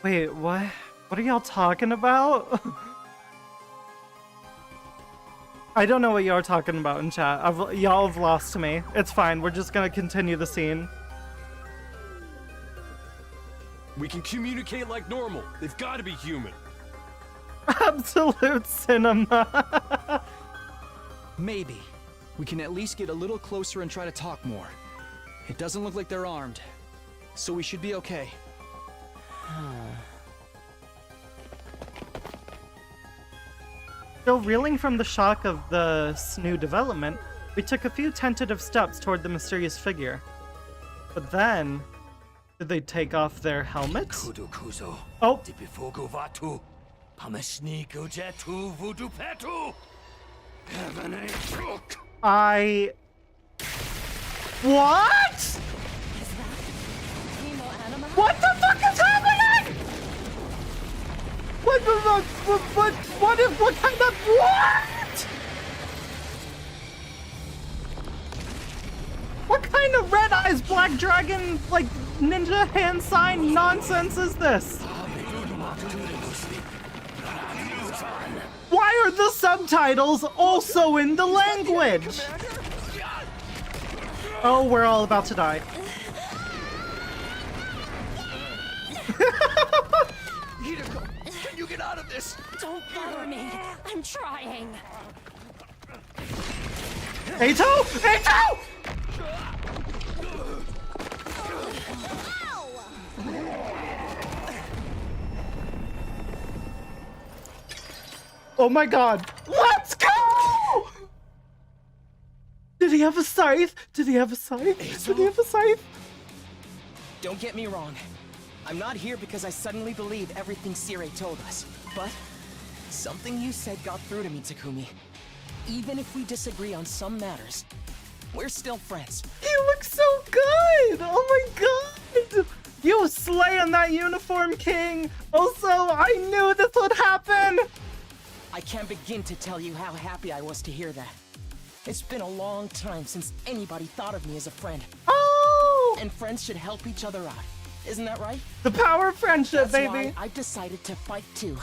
Wait, what? What are y'all talking about? I don't know what y'all are talking about in chat. Y'all have lost me. It's fine. We're just gonna continue the scene. We can communicate like normal. They've got to be human. Absolute cinema. Maybe. We can at least get a little closer and try to talk more. It doesn't look like they're armed, so we should be okay. Still reeling from the shock of this new development, we took a few tentative steps toward the mysterious figure. But then, did they take off their helmets? Oh! What? What the fuck is happening? What kind of, what? What kind of red eyes, black dragon, like, ninja hand sign nonsense is this? Why are the subtitles also in the language? Oh, we're all about to die. Can you get out of this? Don't bother me. I'm trying. Eito! Eito! Oh my god! Let's go! Did he have a scythe? Did he have a scythe? Did he have a scythe? Don't get me wrong. I'm not here because I suddenly believe everything Sirei told us. But something you said got through to me, Takumi. Even if we disagree on some matters, we're still friends. You look so good! Oh my god! You slay in that uniform, King! Also, I knew this would happen! I can't begin to tell you how happy I was to hear that. It's been a long time since anybody thought of me as a friend. Oh! And friends should help each other out. Isn't that right? The power of friendship, That's baby! why I've decided to fight too.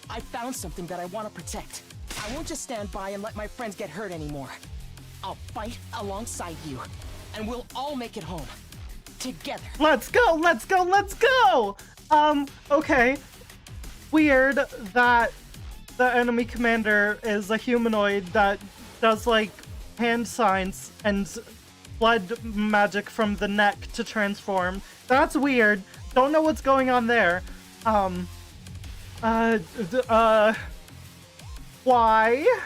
I found something that I want to protect. I won't just stand by and let my friends get hurt anymore. I'll fight alongside you, and we'll all make it home. Together. Let's go, let's go, let's go! Okay. Weird that the enemy commander is a humanoid that does, like, hand signs and blood magic from the neck to transform. That's weird. Don't know what's going on there. Why?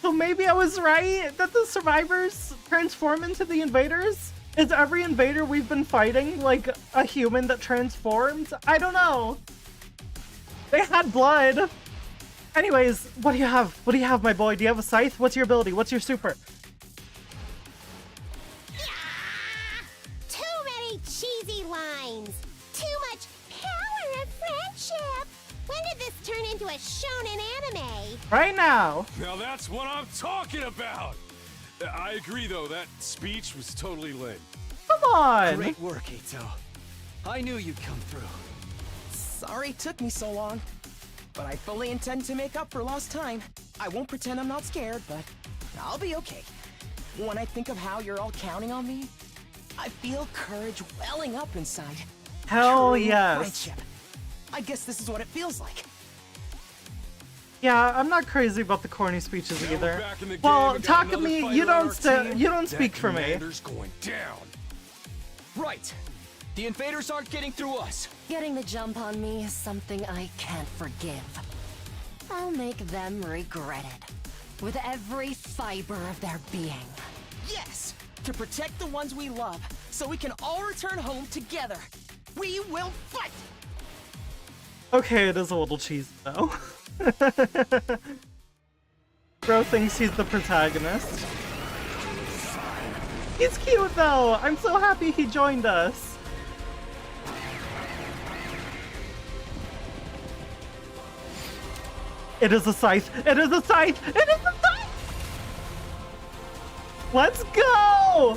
So maybe I was right that the survivors transform into the invaders? Is every invader we've been fighting like a human that transforms? I don't know. They had blood. Anyways, what do you have? What do you have, my boy? Do you have a scythe? What's your ability? What's your super? Too many cheesy lines. Too much power of friendship. When did this turn into a shonen anime? Right now. Now that's what I'm talking about! I agree, though. That speech was totally lame. Come on. Great work, Eito. I knew you'd come through. Sorry it took me so long, but I fully intend to make up for lost time. I won't pretend I'm not scared, but I'll be okay. When I think of how you're all counting on me, I feel courage welling up inside. Hell True yes. friendship. I guess this is what it feels like. Yeah, I'm not crazy about the corny speeches Now we're either. back in the game Well, and got another Takumi, fighter you on don't our team. you don't That speak for me. commander's going down. Right. The invaders aren't getting through us. Getting the jump on me is something I can't forgive. I'll make them regret it. With every fiber of their being. Yes! To protect the ones we love, so we can all return home together. We will fight! Okay, it is a little cheesy though. Bro thinks he's the protagonist. He's cute though! I'm so happy he joined us. It is a scythe! It is a scythe! It is a scythe! Let's go!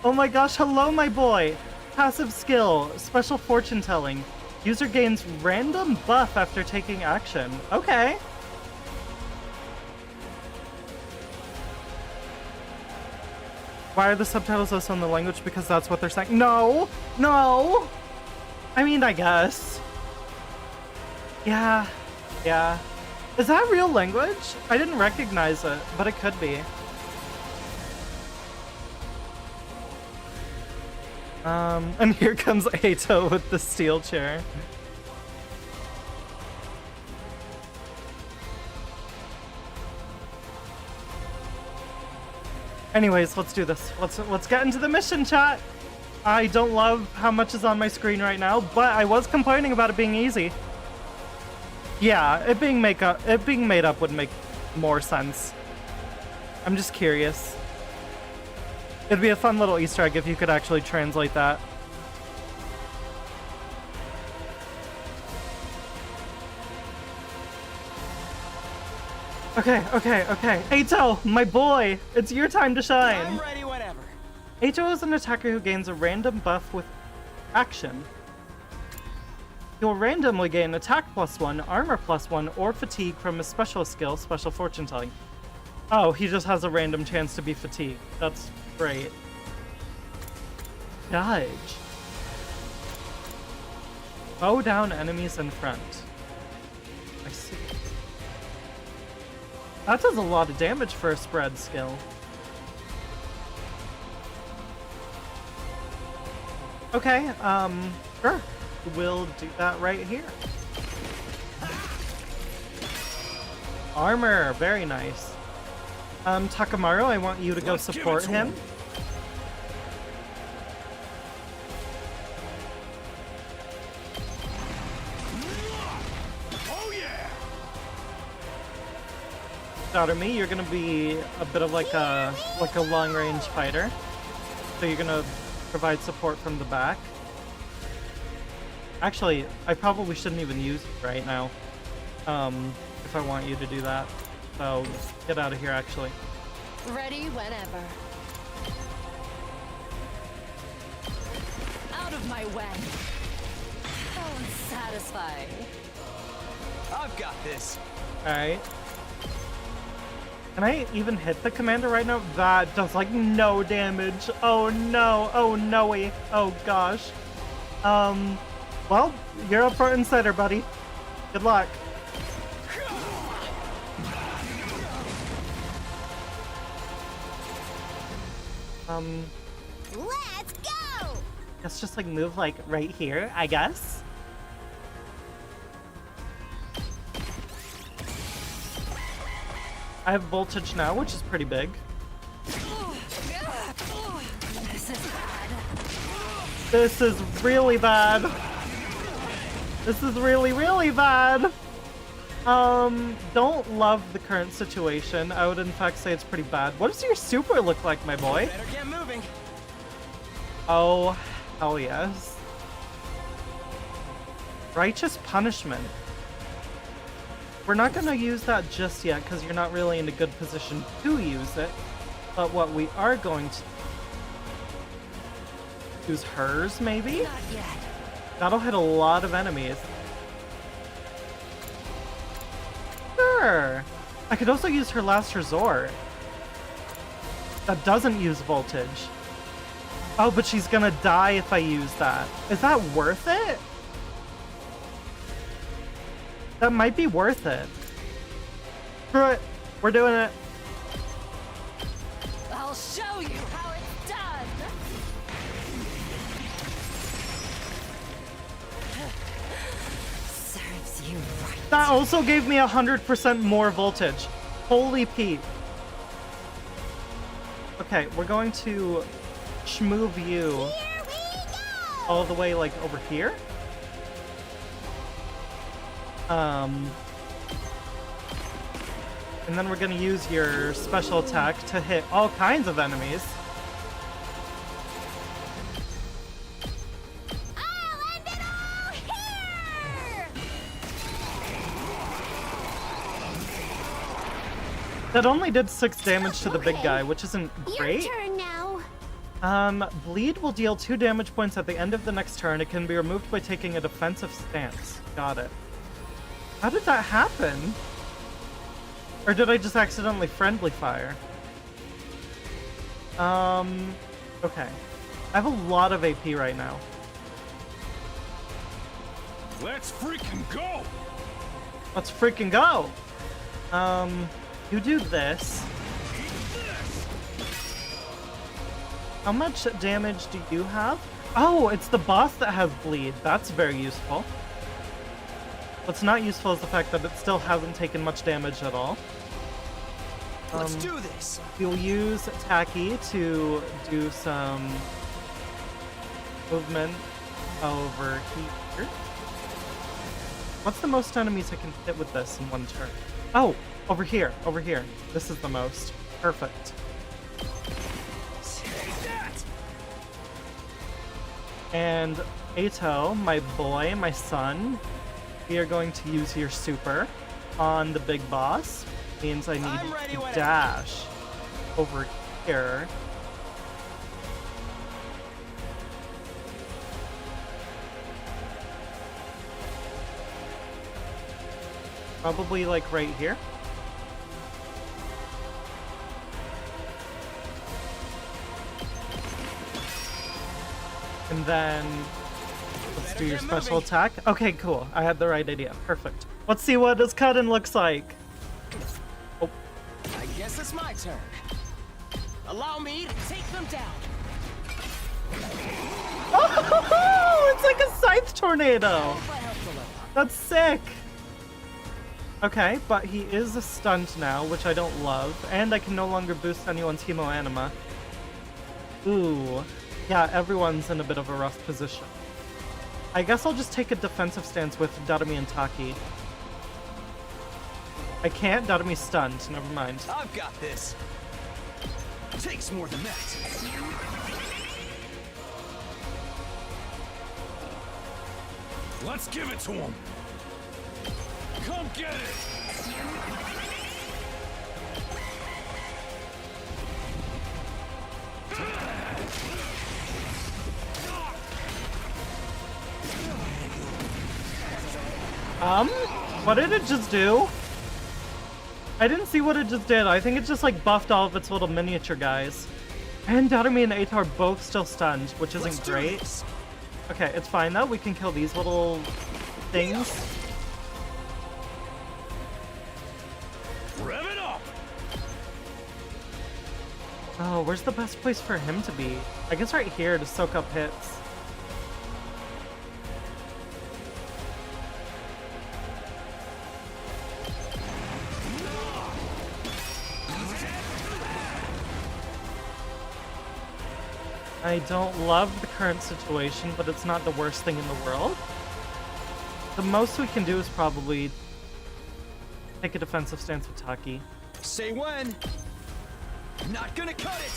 Oh my gosh, hello my boy! Passive skill, special fortune telling. User gains random buff after taking action. Okay. Why are the subtitles also in the language? Because that's what they're saying. No! No! I mean, I guess. Yeah. Yeah. Is that real language? I didn't recognize it, but it could be. And here comes Eito with the steel chair. Anyways, let's do this. Let's get into the mission, chat. I don't love how much is on my screen right now, but I was complaining about it being easy. Yeah, it being made up would make more sense. I'm just curious. It'd be a fun little Easter egg if you could actually translate that. Okay. Eito, my boy, it's your time to shine. I'm ready whenever. Eito is an attacker who gains a random buff with action. You'll randomly gain attack +1, armor +1, or fatigue from his special skill, Special Fortune Telling. Oh, he just has a random chance to be fatigued. That's great. Dodge. Bow down enemies in front. I see. That does a lot of damage for a spread skill. Okay, sure. We'll do that right here. Armor, very nice. Takamaru, I want you to go support him. Oh yeah! Takumi, you're gonna be a bit of like a long-range fighter. So you're gonna provide support from the back. Actually, I probably shouldn't even use it right now. If I want you to do that. So get out of here, actually. Ready whenever. Out of my way. Oh, satisfying. I've got this. Alright. Can I even hit the commander right now? That does like no damage. Oh no. Oh no-y. Oh gosh. Well, you're up front and center, buddy. Good luck. Let's go! Let's just like move like right here, I guess. I have voltage now, which is pretty big. This is bad. This is really bad. This is really, really bad. Don't love the current situation. I would in fact say it's pretty bad. What does your super look like, my boy? Better get moving. Oh, hell yes. Righteous punishment. We're not gonna use that just yet because you're not really in a good position to use it. But what we are going to use hers, maybe? Not yet. That'll hit a lot of enemies. Sure. I could also use her last resort. That doesn't use voltage. Oh, but she's gonna die if I use that. Is that worth it? That might be worth it. Screw it. We're doing it. I'll show you how it's done. Serves you right. That also gave me 100% more voltage. Holy Pete. Okay, we're going to schmoove you Here we go! all the way like over here. And then we're gonna use your special attack to hit all kinds of enemies. I'll end it all here! That only did 6 damage to the big guy, which isn't Your great. turn now. Bleed will deal 2 damage points at the end of the next turn. It can be removed by taking a defensive stance. Got it. How did that happen? Or did I just accidentally friendly fire? Okay. I have a lot of AP right now. Let's freaking go! Let's freaking go! You do this. How much damage do you have? Oh, it's the boss that has bleed. That's very useful. What's not useful is the fact that it still hasn't taken much damage at all. Let's do this. You'll use Taki to do some movement over here. What's the most enemies I can hit with this in one turn? Oh, over here, over here. This is the most. Perfect. And Eito, my boy, my son, we are going to use your super on the big boss. Means I need to dash over here. Probably like right here. And then let's do your special attack. Okay, cool. I had the right idea. Perfect. Let's see what this cut-in looks like. Oh. I guess it's my turn. Allow me to take them down. Oh, it's like a scythe tornado. That's sick. Okay, but he is stunned now, which I don't love, and I can no longer boost anyone's hemoanima. Ooh. Yeah, everyone's in a bit of a rough position. I guess I'll just take a defensive stance with Darumi and Taki. I can't? Darumi's stunned. Never mind. I've got this. Takes more than that. Let's give it to him. Come get it. What did it just do? I didn't see what it just did. I think it just like buffed all of its little miniature guys. And Darumi and Eito are both still stunned, which isn't great. Okay, it's fine though. We can kill these little things. Rev it up. Oh, where's the best place for him to be? I guess right here to soak up hits. I don't love the current situation, but it's not the worst thing in the world. The most we can do is probably take a defensive stance with Taki. Say when. Not gonna cut it.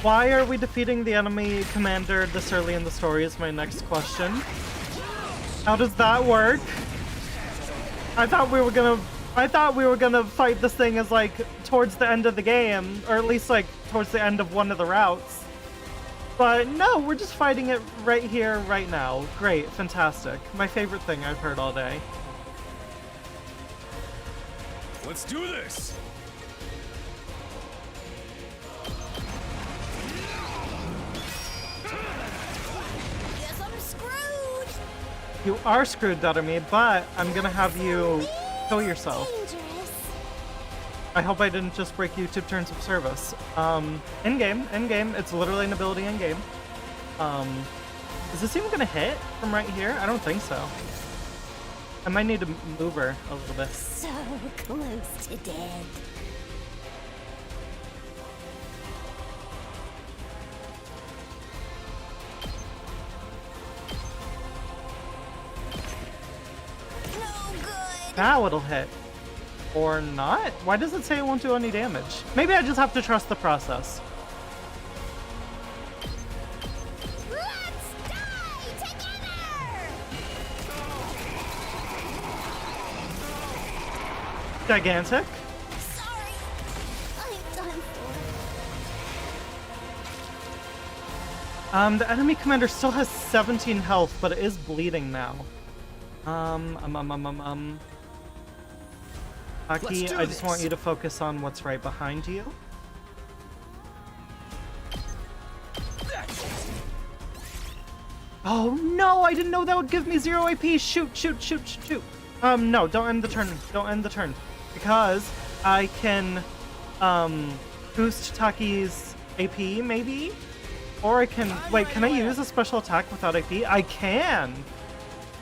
Why are we defeating the enemy commander this early in the story is my next question. How does that work? I thought we were gonna fight this thing as like towards the end of the game, or at least like towards the end of one of the routes. But no, we're just fighting it right here, right now. Great, fantastic. My favorite thing I've heard all day. Let's do this. Guess I'm screwed. You are screwed, Darumi, but I'm gonna have you kill yourself. Dangerous. I hope I didn't just break YouTube terms of service. In-game, it's literally an ability in-game. Is this even gonna hit from right here? I don't think so. I might need to move her a little bit. So close to dead. No good. Now it'll hit. Or not? Why does it say it won't do any damage? Maybe I just have to trust the process. Let's die together. Gigantic. Sorry. I'm done for. The enemy commander still has 17 health, but it is bleeding now. Aki, I just want you to focus on what's right behind you. Oh no, I didn't know that would give me 0 AP. Shoot. No, don't end the turn. Don't end the turn. Because I can, boost Taki's AP, maybe? Or I can, wait, can I use a special attack without AP? I can!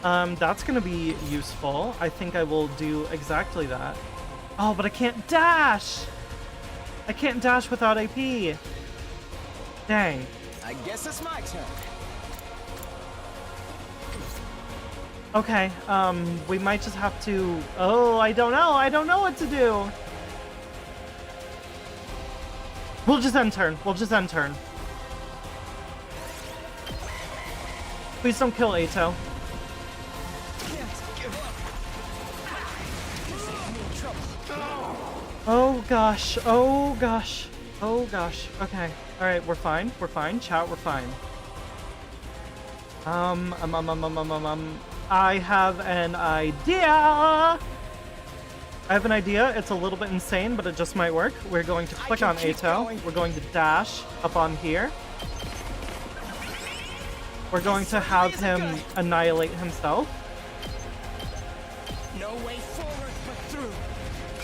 That's gonna be useful. I think I will do exactly that. Oh, but I can't dash! I can't dash without AP. Dang. I guess it's my turn. Okay, we might just have to... Oh, I don't know what to do! We'll just end turn. Please don't kill Eito. Oh gosh. Okay. Alright, we're fine. Chat, we're fine. I have an idea! It's a little bit insane, but it just might work. We're going to click on Eito. We're going to dash up on here. We're going to have him annihilate himself. No way forward but through.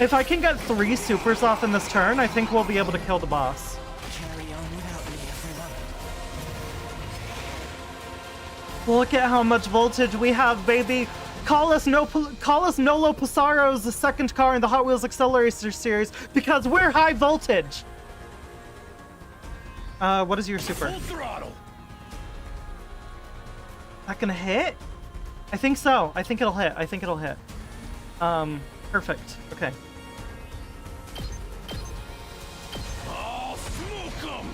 If I can get 3 supers off in this turn, I think we'll be able to kill the boss. Carry on without me, everyone. Look at how much voltage we have, baby! Call us Nolo Pisaro's second car in the Hot Wheels Accelerator series because we're high voltage! What is your super? Full throttle. That gonna hit? I think so. I think it'll hit. Perfect. Okay. I'll smoke 'em.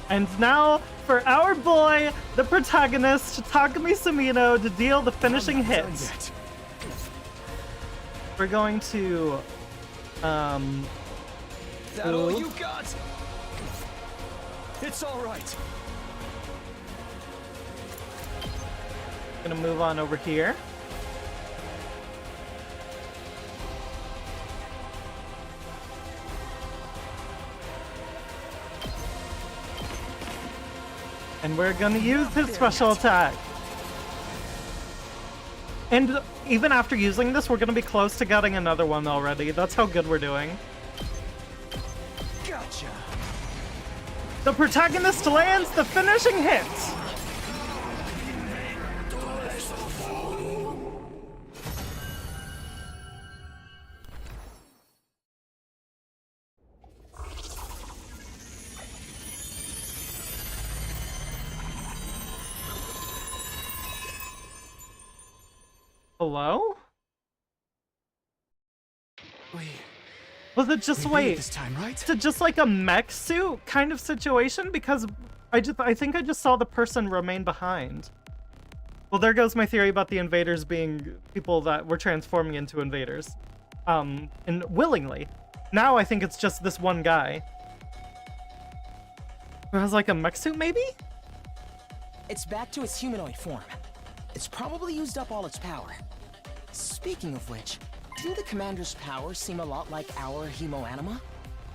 And now for our boy, the protagonist, Takumi Sumino, to deal the finishing hits. We're going to, Is that all you got? It's all right. Gonna move on over here. And we're gonna use his special attack. And even after using this, we're gonna be close to getting another one already. That's how good we're doing. Gotcha. The protagonist lands the finishing hit! Hello? Was it just We beat it this time, right? Is it just like a mech suit kind of situation? Because I think I just saw the person remain behind. Well, there goes my theory about the invaders being people that were transforming into invaders. And willingly. Now I think it's just this one guy. Who has like a mech suit, maybe? It's back to its humanoid form. It's probably used up all its power. Speaking of which, didn't the commander's powers seem a lot like our hemo-anima?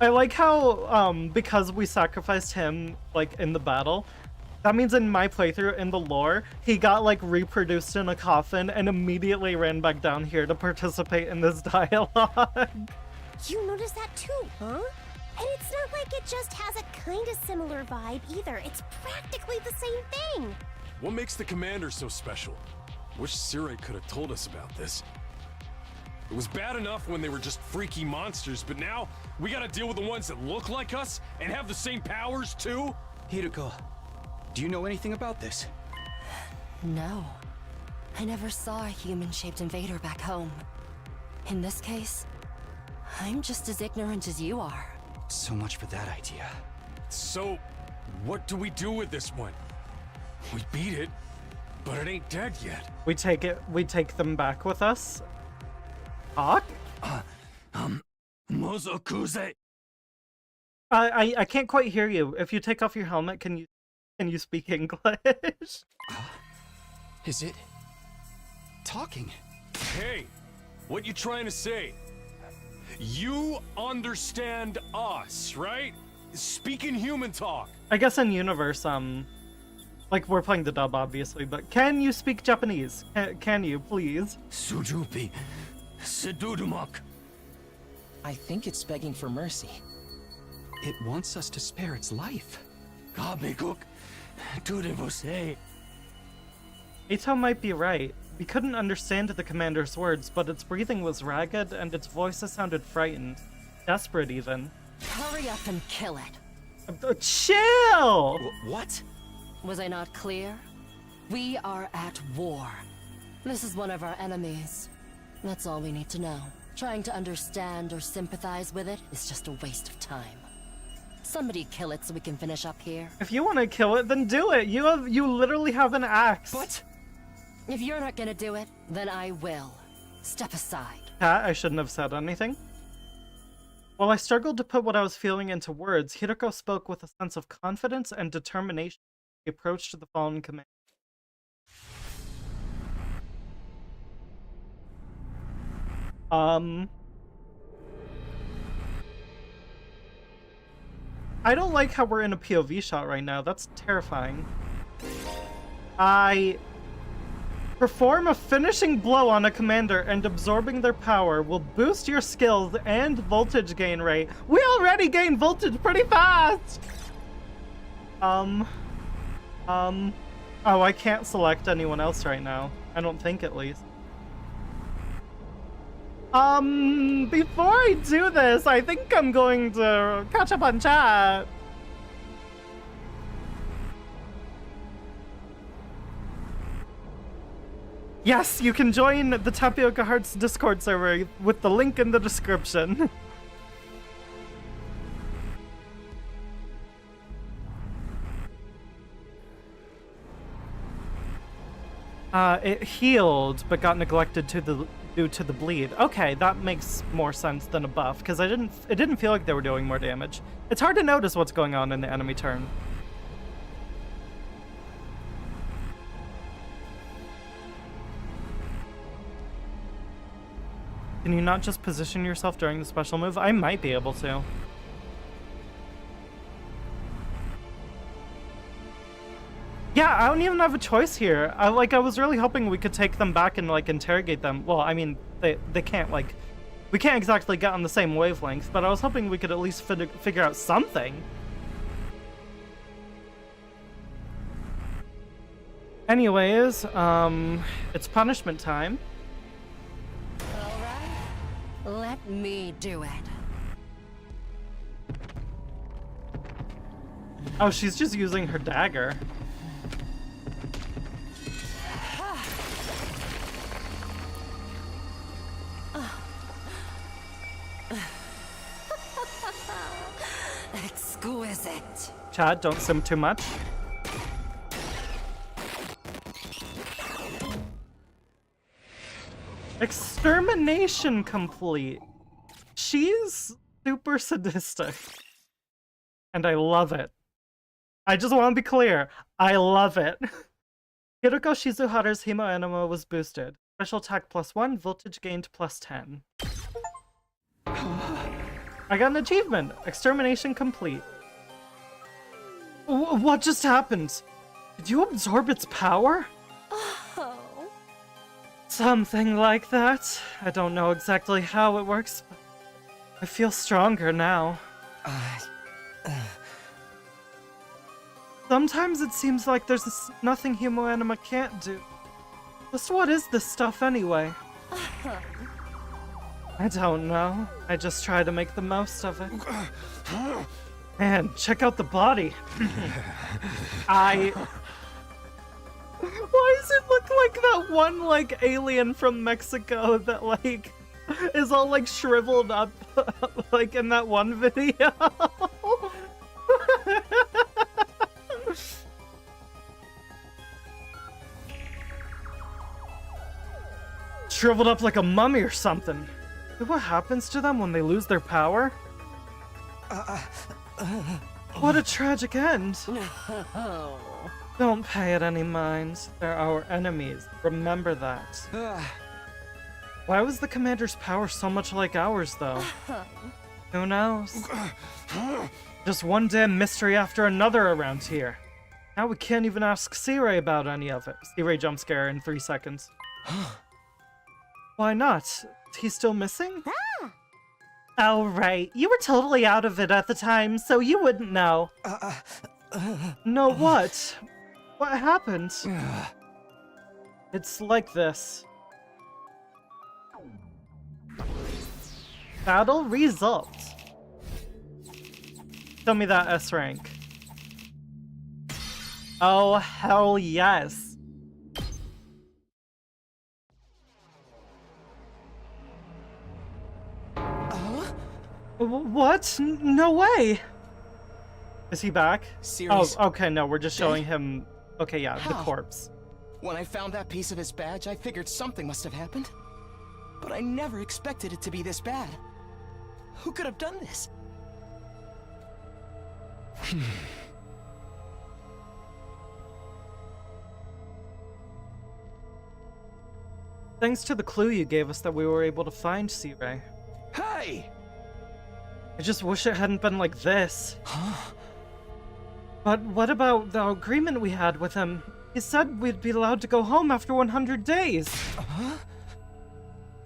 I like how, because we sacrificed him, like, in the battle, that means in my playthrough, in the lore, he got, like, reproduced in a coffin and immediately ran back down here to participate in this dialogue. You noticed that too, huh? And it's not like it just has a kind of similar vibe either. It's practically the same thing. What makes the commander so special? Wish Sirei could have told us about this. It was bad enough when they were just freaky monsters, but now we gotta deal with the ones that look like us and have the same powers too? Hiruko, do you know anything about this? No. I never saw a human-shaped invader back home. In this case, I'm just as ignorant as you are. So much for that idea. So, what do we do with this one? We beat it, but it ain't dead yet. We take them back with us? Talk? Mozokuze. I can't quite hear you. If you take off your helmet, can you speak English? Is it talking? Hey, what you trying to say? You understand us, right? Speaking human talk. I guess in universe, like we're playing the dub obviously, but can you speak Japanese? Can you please? Sujupi. Sedudumak. I think it's begging for mercy. It wants us to spare its life. Gabekuk. Tudevose. Eito might be right. We couldn't understand the commander's words, but its breathing was ragged and its voices sounded frightened. Desperate even. Hurry up and kill it. Chill! What? Was I not clear? We are at war. This is one of our enemies. That's all we need to know. Trying to understand or sympathize with it is just a waste of time. Somebody kill it so we can finish up here. If you want to kill it, then do it. You literally have an axe. But If you're not gonna do it, then I will. Step aside. Cat, I shouldn't have said anything. While I struggled to put what I was feeling into words, Hiroko spoke with a sense of confidence and determination as he approached the fallen commander. I don't like how we're in a POV shot right now. That's terrifying. Perform a finishing blow on a commander and absorbing their power will boost your skills and voltage gain rate. We already gain voltage pretty fast! Oh, I can't select anyone else right now. I don't think, at least. Before I do this, I think I'm going to catch up on chat. Yes, you can join the Tapioca Hearts Discord server with the link in the description. It healed, but got neglected due to the bleed. Okay, that makes more sense than a buff, because it didn't feel like they were doing more damage. It's hard to notice what's going on in the enemy turn. Can you not just position yourself during the special move? I might be able to. Yeah, I don't even have a choice here. I was really hoping we could take them back and like interrogate them. Well, I mean, they can't like, we can't exactly get on the same wavelength, but I was hoping we could at least figure out something. Anyways, it's punishment time. Let me do it. Oh, she's just using her dagger. Exquisite. Chad, don't sim too much. Extermination complete. She's super sadistic. And I love it. I just want to be clear. I love it. Hiroko Shizuhara's Himo Anima was boosted. Special attack +1, voltage gained +10. I got an achievement. Extermination complete. What just happened? Did you absorb its power? Oh. Something like that. I don't know exactly how it works, but I feel stronger now. Sometimes it seems like there's nothing Himo Anima can't do. Just what is this stuff anyway? I don't know. I just try to make the most of it. Man, check out the body. Why does it look like that one, like, alien from Mexico that, like, is all, like, shriveled up, like, in that one video? shriveled up like a mummy or something. What happens to them when they lose their power? What a tragic end. Don't pay it any mind. They're our enemies. Remember that. Why was the commander's power so much like ours, though? Who knows? Just one damn mystery after another around here. Now we can't even ask Sirei about any of it. Sirei jump scare in 3 seconds. Why not? Is he still missing? Oh, right. You were totally out of it at the time, so you wouldn't know. No, what? What happened? It's like this. Battle results. Show me that S rank. Oh, hell yes. What? No way! Is he back? Serious? Oh, okay, no, we're just showing him... Okay, yeah, the How? corpse. When I found that piece of his badge, I figured something must have happened. But I never expected it to be this bad. Who could have done this? Thanks to the clue you gave us that we were able to find Sirei. Hey! I just wish it hadn't been like this. But what about the agreement we had with him? He said we'd be allowed to go home after 100 days.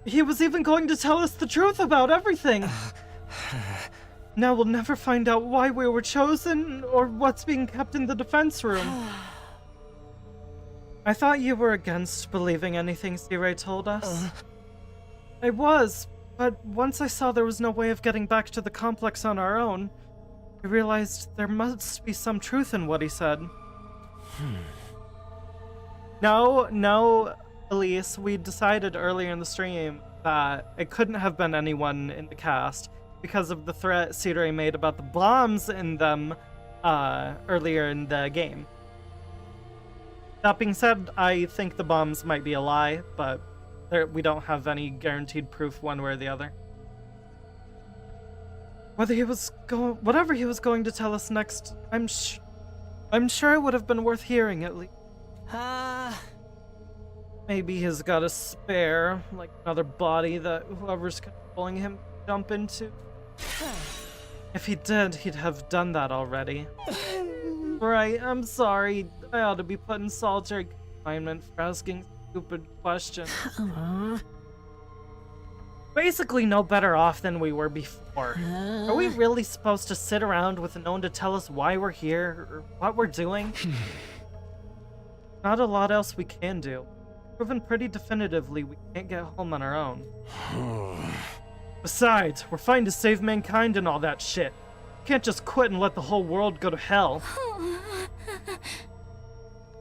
He was even going to tell us the truth about everything. Now we'll never find out why we were chosen or what's being kept in the defense room. I thought you were against believing anything Sirei told us. I was, but once I saw there was no way of getting back to the complex on our own, I realized there must be some truth in what he said. No, Elise, we decided earlier in the stream that it couldn't have been anyone in the cast because of the threat Sirei made about the bombs in them earlier in the game. That being said, I think the bombs might be a lie, but we don't have any guaranteed proof one way or the other. Whatever he was going to tell us next, I'm sure it would have been worth hearing at least. Maybe he's got a spare, like another body that whoever's controlling him jump into. If he did, he'd have done that already. Right, I'm sorry. I ought to be put in solitary confinement for asking stupid questions. Basically no better off than we were before. Are we really supposed to sit around with no one to tell us why we're here or what we're doing? Not a lot else we can do. Proven pretty definitively we can't get home on our own. Besides, we're fighting to save mankind and all that shit. Can't just quit and let the whole world go to hell.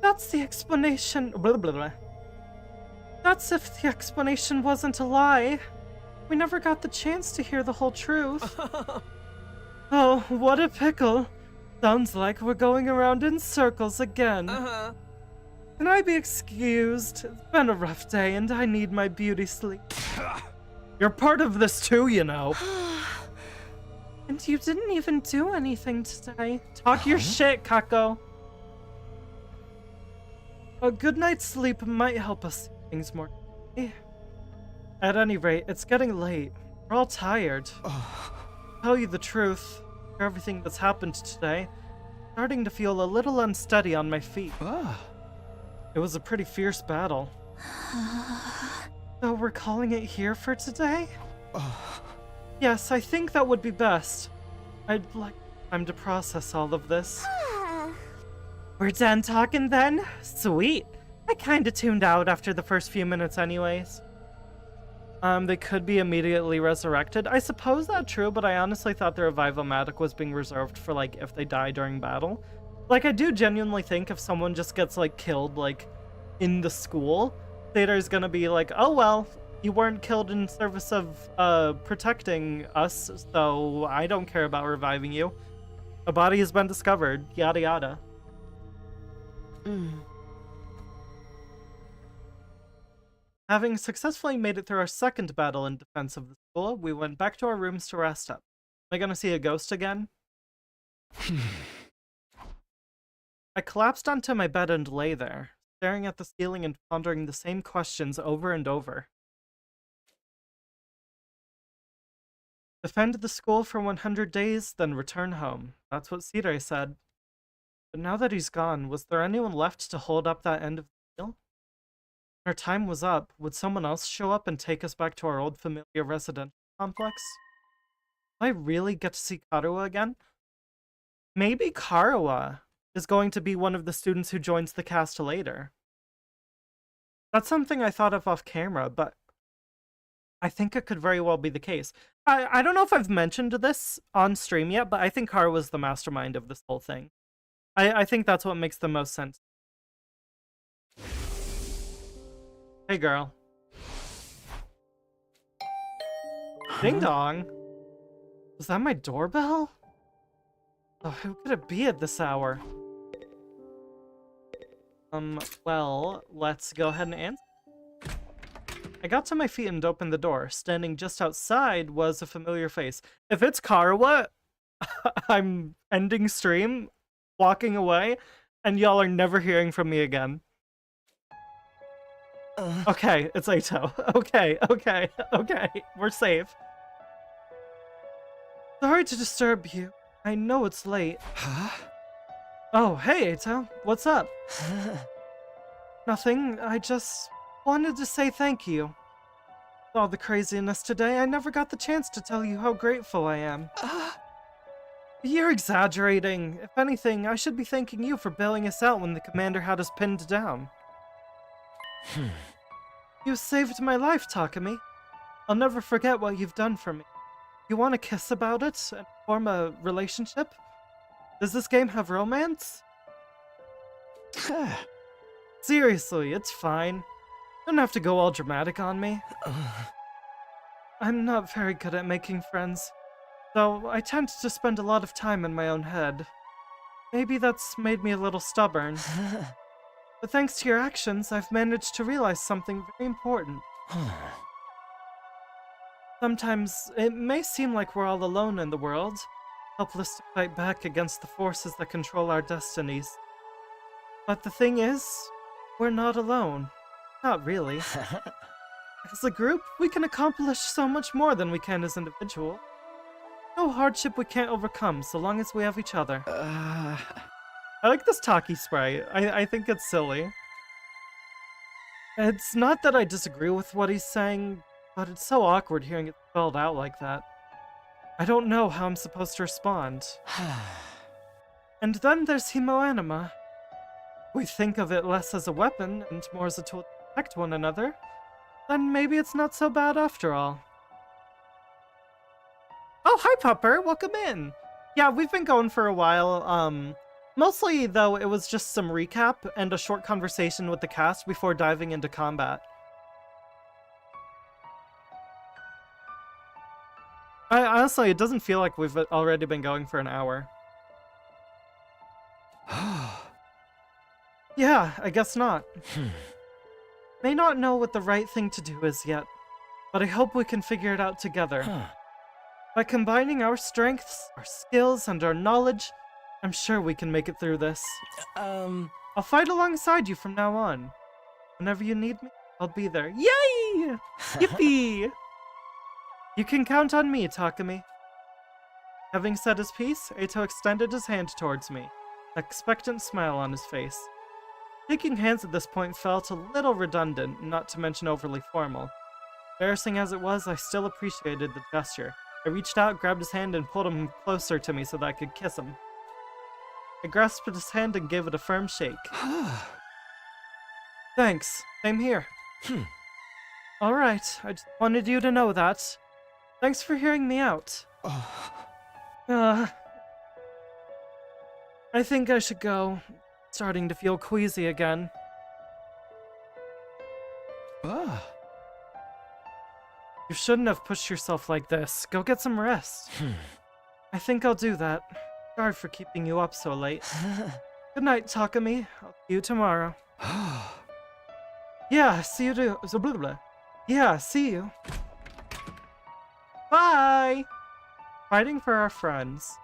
That's the explanation. Blah, blah, blah. That's if the explanation wasn't a lie. We never got the chance to hear the whole truth. Oh, what a pickle. Sounds like we're going around in circles again. Can I be excused? It's been a rough day and I need my beauty sleep. You're part of this too, you know. And you didn't even do anything today. Talk your shit, Kako. A good night's sleep might help us see things more clearly. At any rate, it's getting late. We're all tired. Tell you the truth, after everything that's happened today, I'm starting to feel a little unsteady on my feet. It was a pretty fierce battle. So we're calling it here for today? Yes, I think that would be best. I'd like time to process all of this. We're done talking then? Sweet. I kinda tuned out after the first few minutes anyways. They could be immediately resurrected. I suppose that's true, but I honestly thought the revival-matic was being reserved for, like, if they die during battle. Like, I do genuinely think if someone just gets, like, killed, like, in the school, Theater's gonna be like, oh well, you weren't killed in service of, protecting us, so I don't care about reviving you. A body has been discovered, yada yada. Having successfully made it through our second battle in defense of the school, we went back to our rooms to rest up. Am I gonna see a ghost again? I collapsed onto my bed and lay there, staring at the ceiling and pondering the same questions over and over. Defend the school for 100 days, then return home. That's what Sirei said. But now that he's gone, was there anyone left to hold up that end of the deal? When our time was up, would someone else show up and take us back to our old familiar residential complex? Will I really get to see Karuha again? Maybe Karuha is going to be one of the students who joins the cast later. That's something I thought of off camera, but I think it could very well be the case. I don't know if I've mentioned this on stream yet, but I think Karuha was the mastermind of this whole thing. I think that's what makes the most sense. Hey, girl. Ding dong. Was that my doorbell? Oh, who could it be at this hour? Well, let's go ahead and answer. I got to my feet and opened the door. Standing just outside was a familiar face. If it's Karuha, I'm ending stream, walking away, and y'all are never hearing from me again. Okay, it's Eito. Okay, we're safe. Sorry to disturb you. I know it's late. Huh? Oh, hey Eito, what's up? Nothing, I just wanted to say thank you. With all the craziness today, I never got the chance to tell you how grateful I am. You're exaggerating. If anything, I should be thanking you for bailing us out when the commander had us pinned down. You saved my life, Takumi. I'll never forget what you've done for me. You want to kiss about it and form a relationship? Does this game have romance? Seriously, it's fine. Don't have to go all dramatic on me. I'm not very good at making friends, though I tend to spend a lot of time in my own head. Maybe that's made me a little stubborn. But thanks to your actions, I've managed to realize something very important. Sometimes it may seem like we're all alone in the world, helpless to fight back against the forces that control our destinies. But the thing is, we're not alone. Not really. As a group, we can accomplish so much more than we can as individuals. No hardship we can't overcome so long as we have each other. I like this Taki sprite. I think it's silly. It's not that I disagree with what he's saying, but it's so awkward hearing it spelled out like that. I don't know how I'm supposed to respond. And then there's Himoanima. We think of it less as a weapon and more as a tool to protect one another. Then maybe it's not so bad after all. Oh, hi Pupper, welcome in. Yeah, we've been going for a while. Mostly, though, it was just some recap and a short conversation with the cast before diving into combat. Honestly, it doesn't feel like we've already been going for an hour. Yeah, I guess not. May not know what the right thing to do is yet, but I hope we can figure it out together. By combining our strengths, our skills, and our knowledge, I'm sure we can make it through this. I'll fight alongside you from now on. Whenever you need me, I'll be there. Yay! Yippee! You can count on me, Takumi. Having said his piece, Eito extended his hand towards me, an expectant smile on his face. Shaking hands at this point felt a little redundant, not to mention overly formal. Embarrassing as it was, I still appreciated the gesture. I reached out, grabbed his hand, and pulled him closer to me so that I could kiss him. I grasped his hand and gave it a firm shake. Thanks. Same here. Alright, I just wanted you to know that. Thanks for hearing me out. I think I should go. Starting to feel queasy again. You shouldn't have pushed yourself like this. Go get some rest. I think I'll do that. Sorry for keeping you up so late. Good night, Takumi. I'll see you tomorrow. Yeah, see you too. So blah, blah, blah. Yeah, see you. Bye! Fighting for our friends.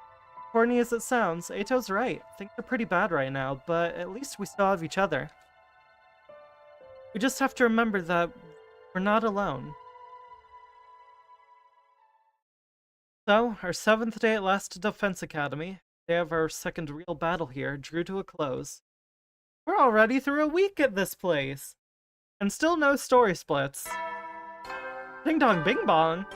Corny as it sounds, Eito's right. Things are pretty bad right now, but at least we still have each other. We just have to remember that we're not alone. So, our 7th day at Last Defense Academy, day of our second real battle here, drew to a close. We're already through a week at this place! And still no story splits. Ding dong bing bong!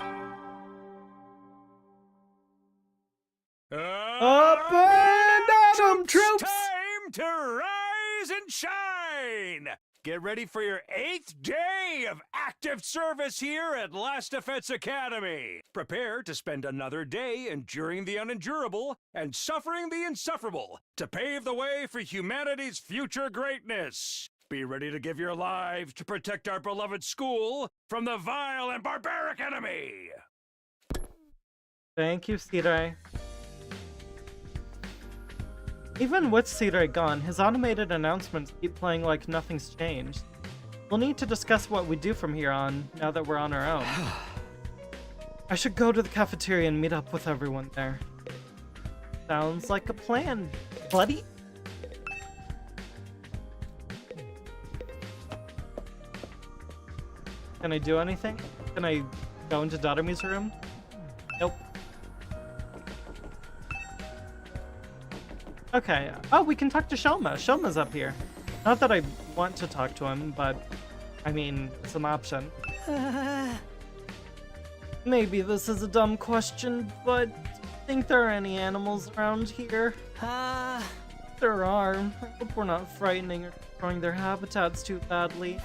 Up and atom troops! Time to rise and shine! Get ready for your 8th day of active service here at Last Defense Academy. Prepare to spend another day enduring the unendurable and suffering the insufferable to pave the way for humanity's future greatness. Be ready to give your lives to protect our beloved school from the vile and barbaric enemy. Thank you, Sirei. Even with Sirei gone, his automated announcements keep playing like nothing's changed. We'll need to discuss what we do from here on, now that we're on our own. I should go to the cafeteria and meet up with everyone there. Sounds like a plan, buddy. Can I do anything? Can I go into Darumi's room? Nope. Okay. Oh, we can talk to Shoma. Shoma's up here. Not that I want to talk to him, but I mean, it's an option. Maybe this is a dumb question, but do you think there are any animals around here? There are. I hope we're not frightening or destroying their habitats too badly.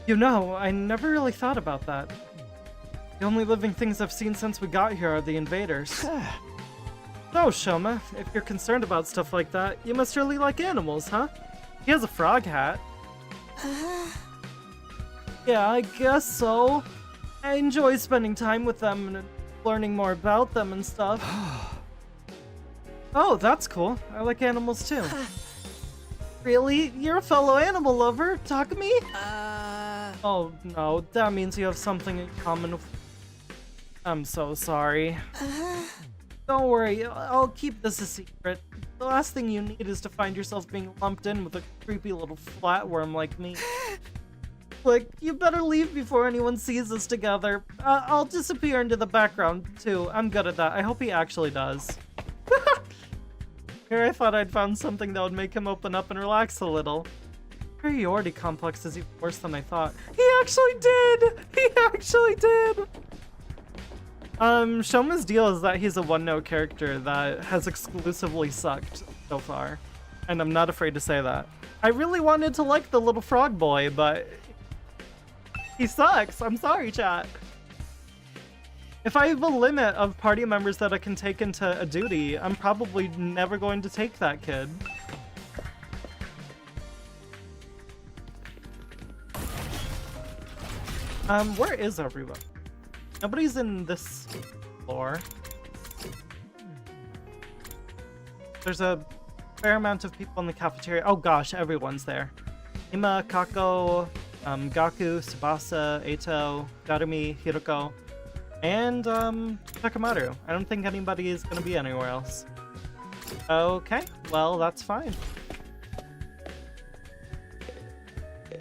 You know, I never really thought about that. The only living things I've seen since we got here are the invaders. So, Shoma, if you're concerned about stuff like that, you must really like animals, huh? He has a frog hat. Yeah, I guess so. I enjoy spending time with them and learning more about them and stuff. Oh, that's cool. I like animals too. Really? You're a fellow animal lover, Takumi? Oh no, that means you have something in common with... I'm so sorry. Don't worry, I'll keep this a secret. The last thing you need is to find yourself being lumped in with a creepy little flatworm like me. Like, you better leave before anyone sees us together. I'll disappear into the background, too. I'm good at that. I hope he actually does. Here I thought I'd found something that would make him open up and relax a little. Superiority complex is even worse than I thought. He actually did! He actually did! Shoma's deal is that he's a one-note character that has exclusively sucked so far. And I'm not afraid to say that. I really wanted to like the little frog boy, but... he sucks! I'm sorry, chat. If I have a limit of party members that I can take into a duty, I'm probably never going to take that kid. Where is everyone? Nobody's in this floor. There's a fair amount of people in the cafeteria. Oh gosh, everyone's there. Ima, Kako, Gaku, Tsubasa, Eito, Darumi, Hiroko, and Takamaru. I don't think anybody is going to be anywhere else. Okay, well that's fine.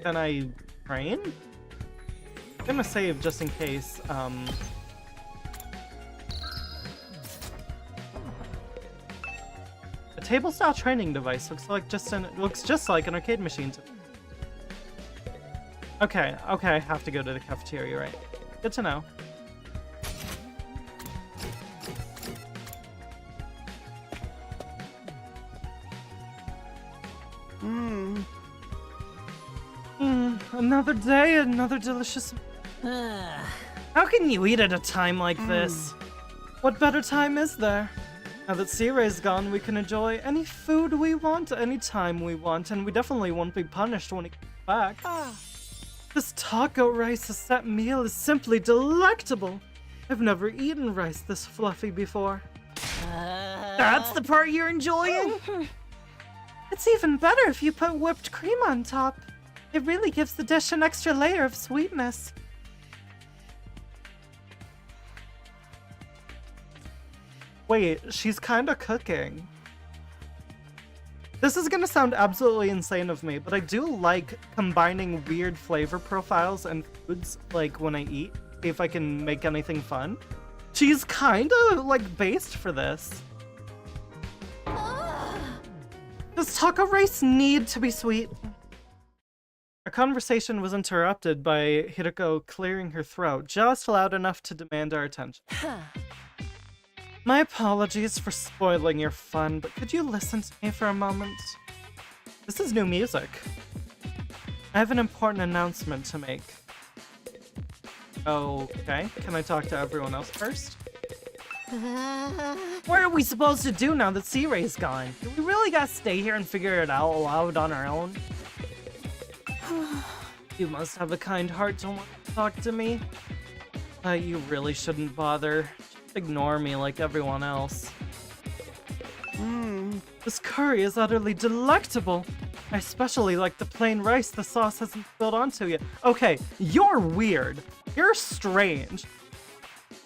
Can I train? I'm gonna save just in case. A table-style training device looks just like an arcade machine to me. Okay, I have to go to the cafeteria, right? Good to know. Another day, another delicious... How can you eat at a time like this? What better time is there? Now that Sirei's gone, we can enjoy any food we want, any time we want, and we definitely won't be punished when he comes back. This taco rice, a set meal, is simply delectable. I've never eaten rice this fluffy before. That's the part you're enjoying? It's even better if you put whipped cream on top. It really gives the dish an extra layer of sweetness. Wait, she's kinda cooking. This is gonna sound absolutely insane of me, but I do like combining weird flavor profiles and foods, like when I eat, see if I can make anything fun. She's kinda like based for this. Does taco rice need to be sweet? Our conversation was interrupted by Hiroko clearing her throat just loud enough to demand our attention. My apologies for spoiling your fun, but could you listen to me for a moment? This is new music. I have an important announcement to make. Okay, can I talk to everyone else first? What are we supposed to do now that Sirei's gone? Do we really gotta stay here and figure it out loud on our own? You must have a kind heart to want to talk to me. You really shouldn't bother. Ignore me like everyone else. This curry is utterly delectable. I especially like the plain rice the sauce hasn't spilled onto yet. Okay, you're weird. You're strange.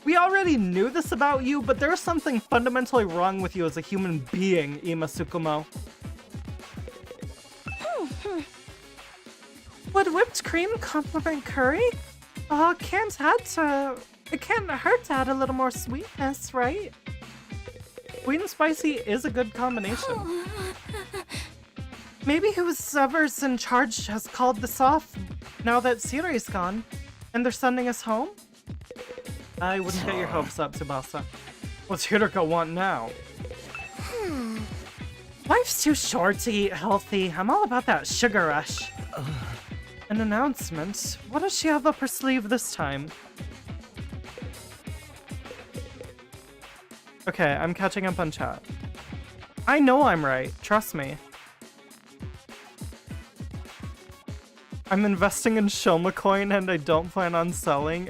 We already knew this about you, but there's something fundamentally wrong with you as a human being, Ima Tsukumo. Would whipped cream complement curry? It can't hurt to add a little more sweetness, right? Sweet and spicy is a good combination. Maybe whoever's in charge has called this off now that Sirei's gone, and they're sending us home? I wouldn't get your hopes up, Tsubasa. What's Hiroko want now? Life's too short to eat healthy. I'm all about that sugar rush. An announcement? What does she have up her sleeve this time? Okay, I'm catching up on chat. I know I'm right, trust me. I'm investing in Shoma coin and I don't plan on selling.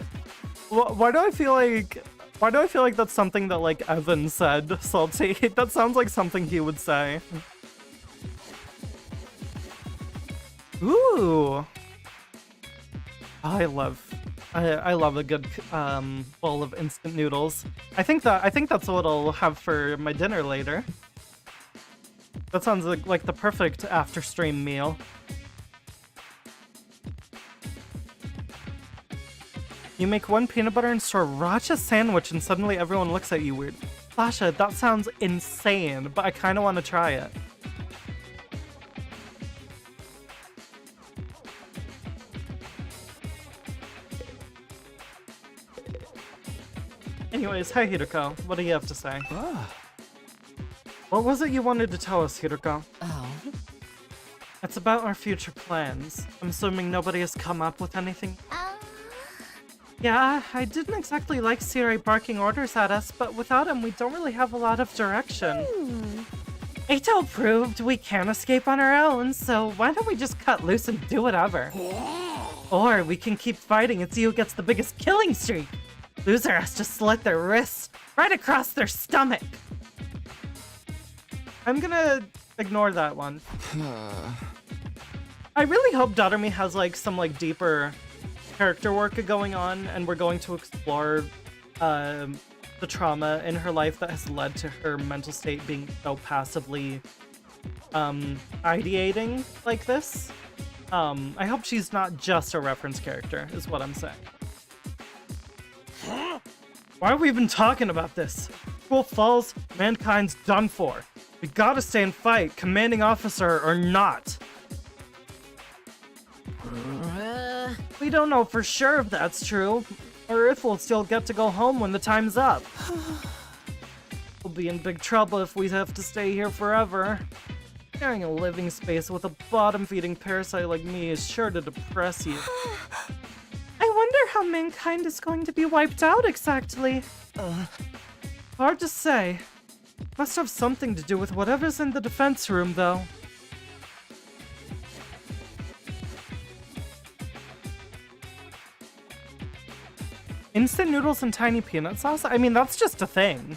Why do I feel like that's something that like Evan said, Salty? That sounds like something he would say. Ooh. I love a good bowl of instant noodles. I think that's what I'll have for my dinner later. That sounds like the perfect after stream meal. You make one peanut butter and sriracha sandwich and suddenly everyone looks at you weird. Sasha, that sounds insane, but I kind of want to try it. Anyways, hi Hiroko. What do you have to say? What was it you wanted to tell us, Hiroko? Oh. It's about our future plans. I'm assuming nobody has come up with anything. Yeah, I didn't exactly like Sirei barking orders at us, but without him we don't really have a lot of direction. Eito proved we can't escape on our own, so why don't we just cut loose and do whatever? Or we can keep fighting and see who gets the biggest killing streak. Loser has to slit their wrists right across their stomach. I'm gonna ignore that one. I really hope Doremi has like some like deeper character work going on, and we're going to explore the trauma in her life that has led to her mental state being so passively ideating like this. I hope she's not just a reference character, is what I'm saying. Why are we even talking about this? School falls, mankind's done for. We gotta stay and fight, commanding officer or not. We don't know for sure if that's true, or if we'll still get to go home when the time's up. We'll be in big trouble if we have to stay here forever. Sharing a living space with a bottom-feeding parasite like me is sure to depress you. I wonder how mankind is going to be wiped out exactly. Hard to say. Must have something to do with whatever's in the defense room, though. Instant noodles and tiny peanut sauce? I mean, that's just a thing.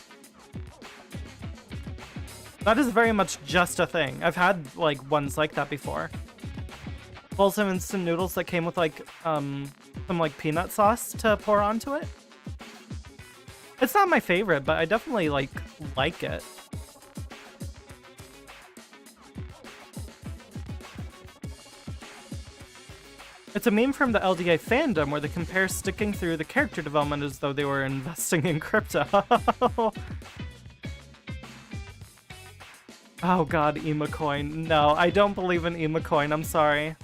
That is very much just a thing. I've had, like, ones like that before. bowls of instant noodles that came with like some like peanut sauce to pour onto it. It's not my favorite, but I definitely like it. It's a meme from the LDA fandom where they compare sticking through the character development as though they were investing in crypto. Oh god, Emocoin. No, I don't believe in Emocoin, I'm sorry.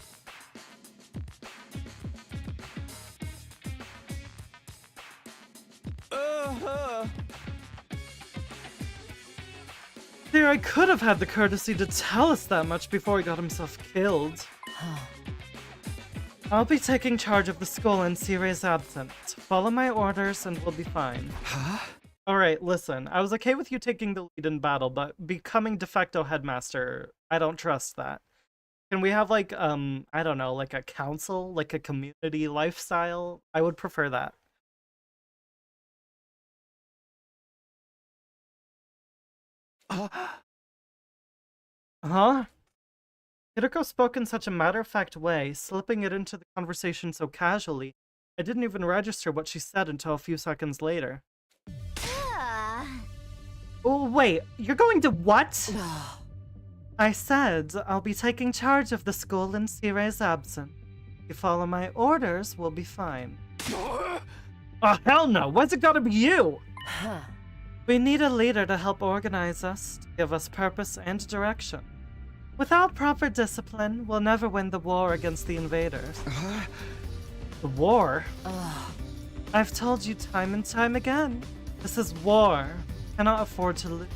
There, I could have had the courtesy to tell us that much before he got himself killed. I'll be taking charge of the school in Sirei's absence. Follow my orders and we'll be fine. Huh? Alright, listen. I was okay with you taking the lead in battle, but becoming de facto headmaster, I don't trust that. Can we have like, I don't know, like a council? Like a community lifestyle? I would prefer that. Huh? Hideko spoke in such a matter-of-fact way, slipping it into the conversation so casually, I didn't even register what she said until a few seconds later. Oh, wait, you're going to what? I said I'll be taking charge of the school in Sirei's absence. If you follow my orders, we'll be fine. Oh, hell no! Why's it gotta be you? We need a leader to help organize us, to give us purpose and direction. Without proper discipline, we'll never win the war against the invaders. The war? I've told you time and time again. This is war. Cannot afford to lose.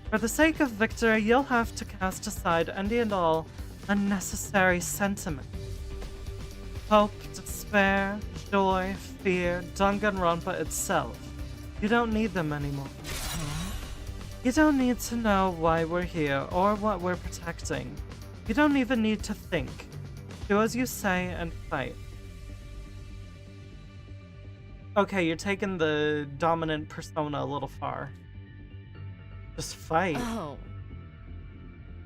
For the sake of victory, you'll have to cast aside any and all unnecessary sentiment. Hope, despair, joy, fear, Danganronpa itself. You don't need them anymore. You don't need to know why we're here or what we're protecting. You don't even need to think. Do as you say and fight. Okay, you're taking the dominant persona a little far. Just fight. Oh.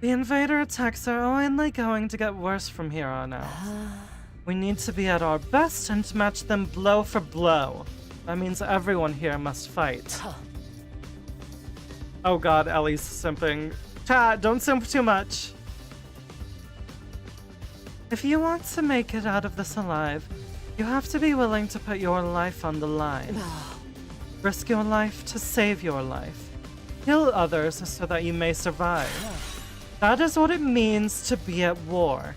The invader attacks are only going to get worse from here on out. We need to be at our best and match them blow for blow. That means everyone here must fight. Oh god, Ellie's simping. Chat, don't simp too much. If you want to make it out of this alive, you have to be willing to put your life on the line. Risk your life to save your life. Kill others so that you may survive. That is what it means to be at war.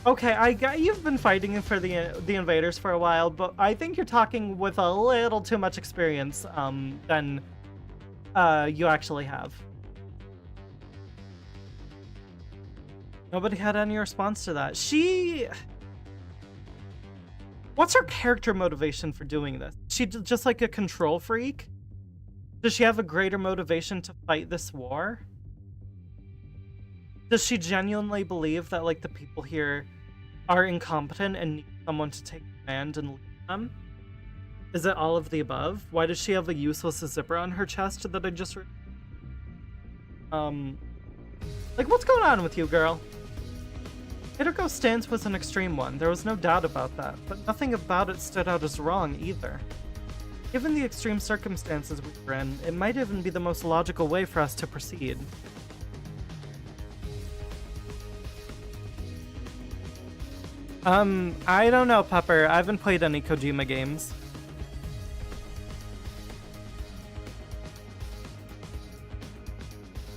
Okay, I got you've been fighting for the invaders for a while, but I think you're talking with a little too much experience than you actually have. Nobody had any response to that. What's her character motivation for doing this? She just like a control freak? Does she have a greater motivation to fight this war? Does she genuinely believe that like the people here are incompetent and need someone to take command and lead them? Is it all of the above? Why does she have a useless zipper on her chest that I just like what's going on with you, girl? Hideko's stance was an extreme one, there was no doubt about that, but nothing about it stood out as wrong either. Given the extreme circumstances we were in, it might even be the most logical way for us to proceed. I don't know, Pepper. I haven't played any Kojima games.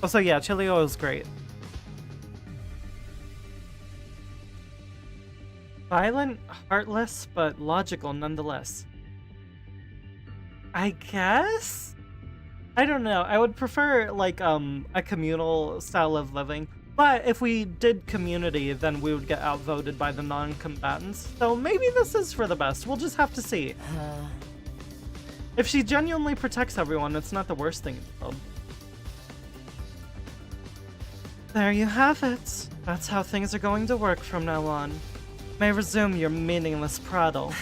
Also, yeah, Chilio is great. Violent, heartless, but logical nonetheless. I guess? I don't know. I would prefer, like, a communal style of living. But if we did community, then we would get outvoted by the non-combatants. So maybe this is for the best. We'll just have to see. If she genuinely protects everyone, it's not the worst thing in the world. There you have it. That's how things are going to work from now on. May resume your meaningless prattle.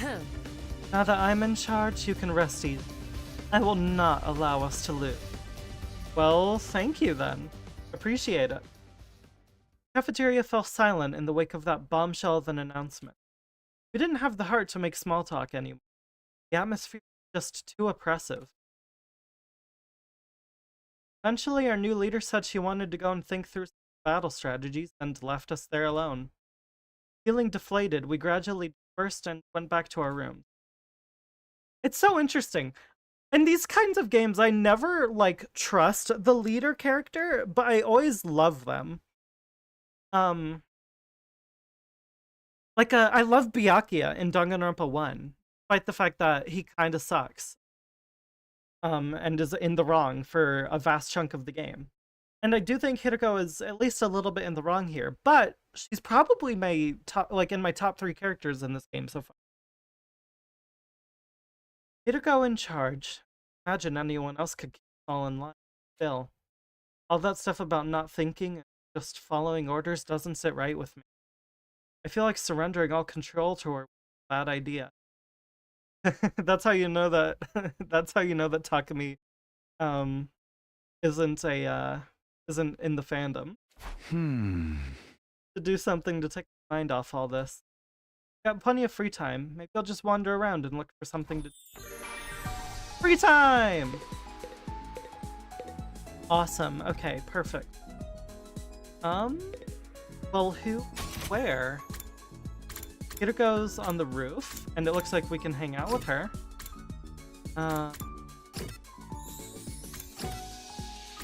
Now that I'm in charge, you can rest easy. I will not allow us to lose. Well, thank you then. Appreciate it. Cafeteria fell silent in the wake of that bombshell of an announcement. We didn't have the heart to make small talk anymore. The atmosphere was just too oppressive. Eventually, our new leader said she wanted to go and think through some battle strategies and left us there alone. Feeling deflated, we gradually dispersed and went back to our rooms. It's so interesting. In these kinds of games, I never, like, trust the leader character, but I always love them. I love Byakuya in Danganronpa 1, despite the fact that he kind of sucks. And is in the wrong for a vast chunk of the game. And I do think Hideko is at least a little bit in the wrong here, but she's probably my top, in my top 3 characters in this game so far. Hideko in charge. Imagine anyone else could fall in line. Still, all that stuff about not thinking and just following orders doesn't sit right with me. I feel like surrendering all control to her was a bad idea. That's how you know that. That's how you know that Takumi, isn't in the fandom. To do something to take my mind off all this. Got plenty of free time. Maybe I'll just wander around and look for something to do. Free time! Awesome. Okay, perfect. Well, where? Hideko's on the roof, and it looks like we can hang out with her.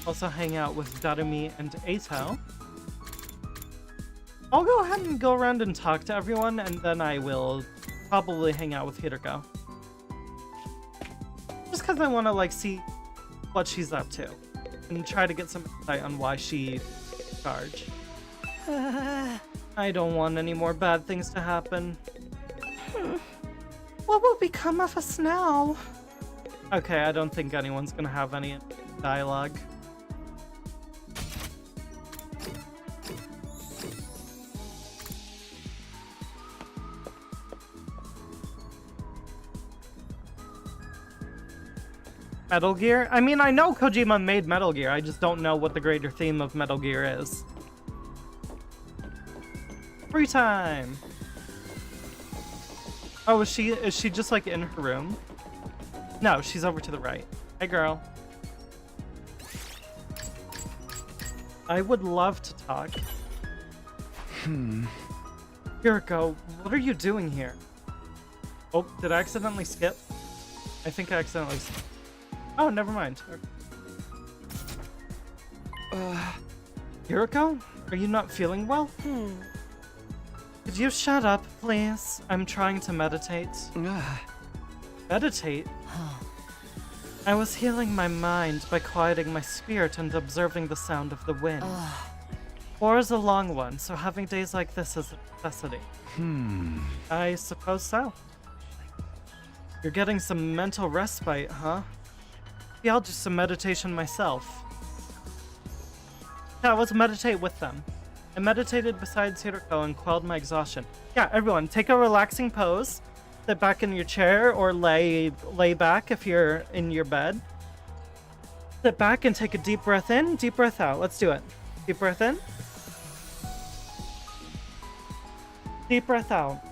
Also hang out with Darumi and Eito. I'll go ahead and go around and talk to everyone, and then I will probably hang out with Hideko. Just because I want to, like, see what she's up to, and try to get some insight on why she charged. I don't want any more bad things to happen. What will become of us now? Okay, I don't think anyone's gonna have any dialogue. Metal Gear? I mean, I know Kojima made Metal Gear, I just don't know what the greater theme of Metal Gear is. Free time! Oh, is she just like in her room? No, she's over to the right. Hey girl. I would love to talk. Hideko, what are you doing here? Oh, did I accidentally skip? I think I accidentally skipped. Oh, never mind. Hideko? Are you not feeling well? Could you shut up, please? I'm trying to meditate. Meditate? I was healing my mind by quieting my spirit and observing the sound of the wind. War is a long one, so having days like this is a necessity. I suppose so. You're getting some mental respite, huh? Yeah, I'll do some meditation myself. Yeah, let's meditate with them. I meditated beside Hideko and quelled my exhaustion. Yeah, everyone, take a relaxing pose. Sit back in your chair or lay back if you're in your bed. Sit back and take a deep breath in, deep breath out. Let's do it. Deep breath in. Deep breath out.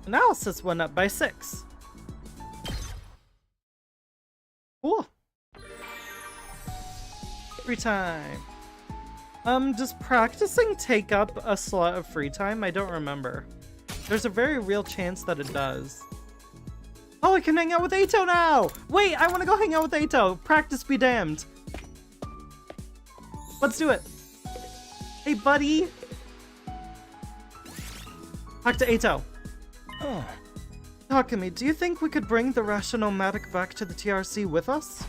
Analysis went up by 6. Cool. Free time. Does practicing take up a slot of free time? I don't remember. There's a very real chance that it does. Oh, I can hang out with Eito now! Wait, I want to go hang out with Eito! Practice be damned. Let's do it. Hey, buddy. Talk to Eito. Takumi, do you think we could bring the Rationomatic back to the TRC with us?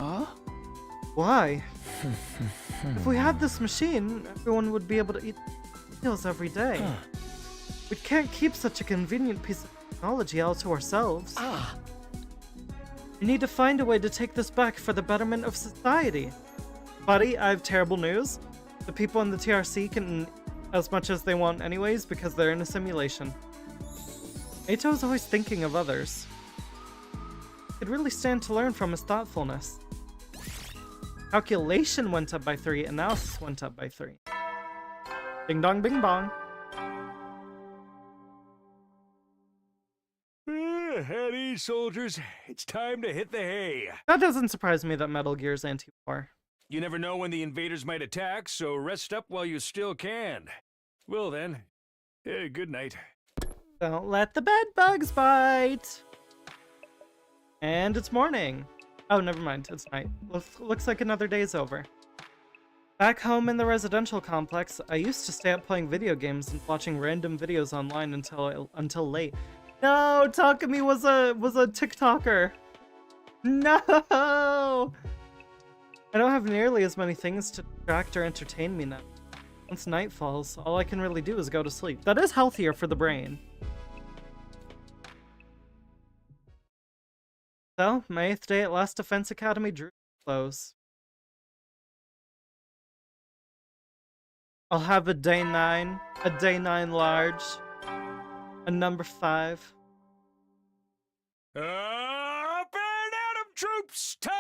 Why? If we had this machine, everyone would be able to eat meals every day. We can't keep such a convenient piece of technology all to ourselves. We need to find a way to take this back for the betterment of society. Buddy, I have terrible news. The people in the TRC can eat as much as they want anyways because they're in a simulation. Eito is always thinking of others. Could really stand to learn from his thoughtfulness. Calculation went up by 3, analysis went up by 3. Ding dong bing bong. At ease, soldiers. It's time to hit the hay. That doesn't surprise me that Metal Gear's anti-war. You never know when the invaders might attack, so rest up while you still can. Well then, good night. Don't let the bed bugs bite. And it's morning. Oh, never mind. It's night. Looks like another day's over. Back home in the residential complex, I used to stay up playing video games and watching random videos online until late. No, Takumi was a TikToker. No. I don't have nearly as many things to distract or entertain me now. Once night falls, all I can really do is go to sleep. That is healthier for the brain. So, my 8th day at Last Defense Academy drew to a close. I'll have a day 9 large, a number 5. Up and out of troops! Time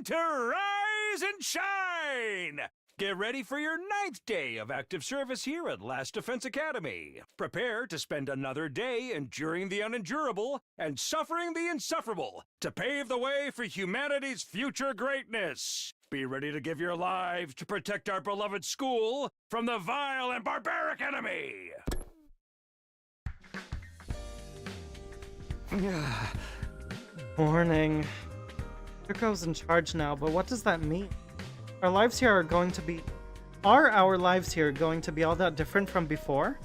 to rise and shine! Get ready for your 9th day of active service here at Last Defense Academy. Prepare to spend another day enduring the unendurable and suffering the insufferable to pave the way for humanity's future greatness. Be ready to give your lives to protect our beloved school from the vile and barbaric enemy! Morning. Kirko's in charge now, but what does that mean? Our lives here are going to be... Are our lives here going to be all that different from before?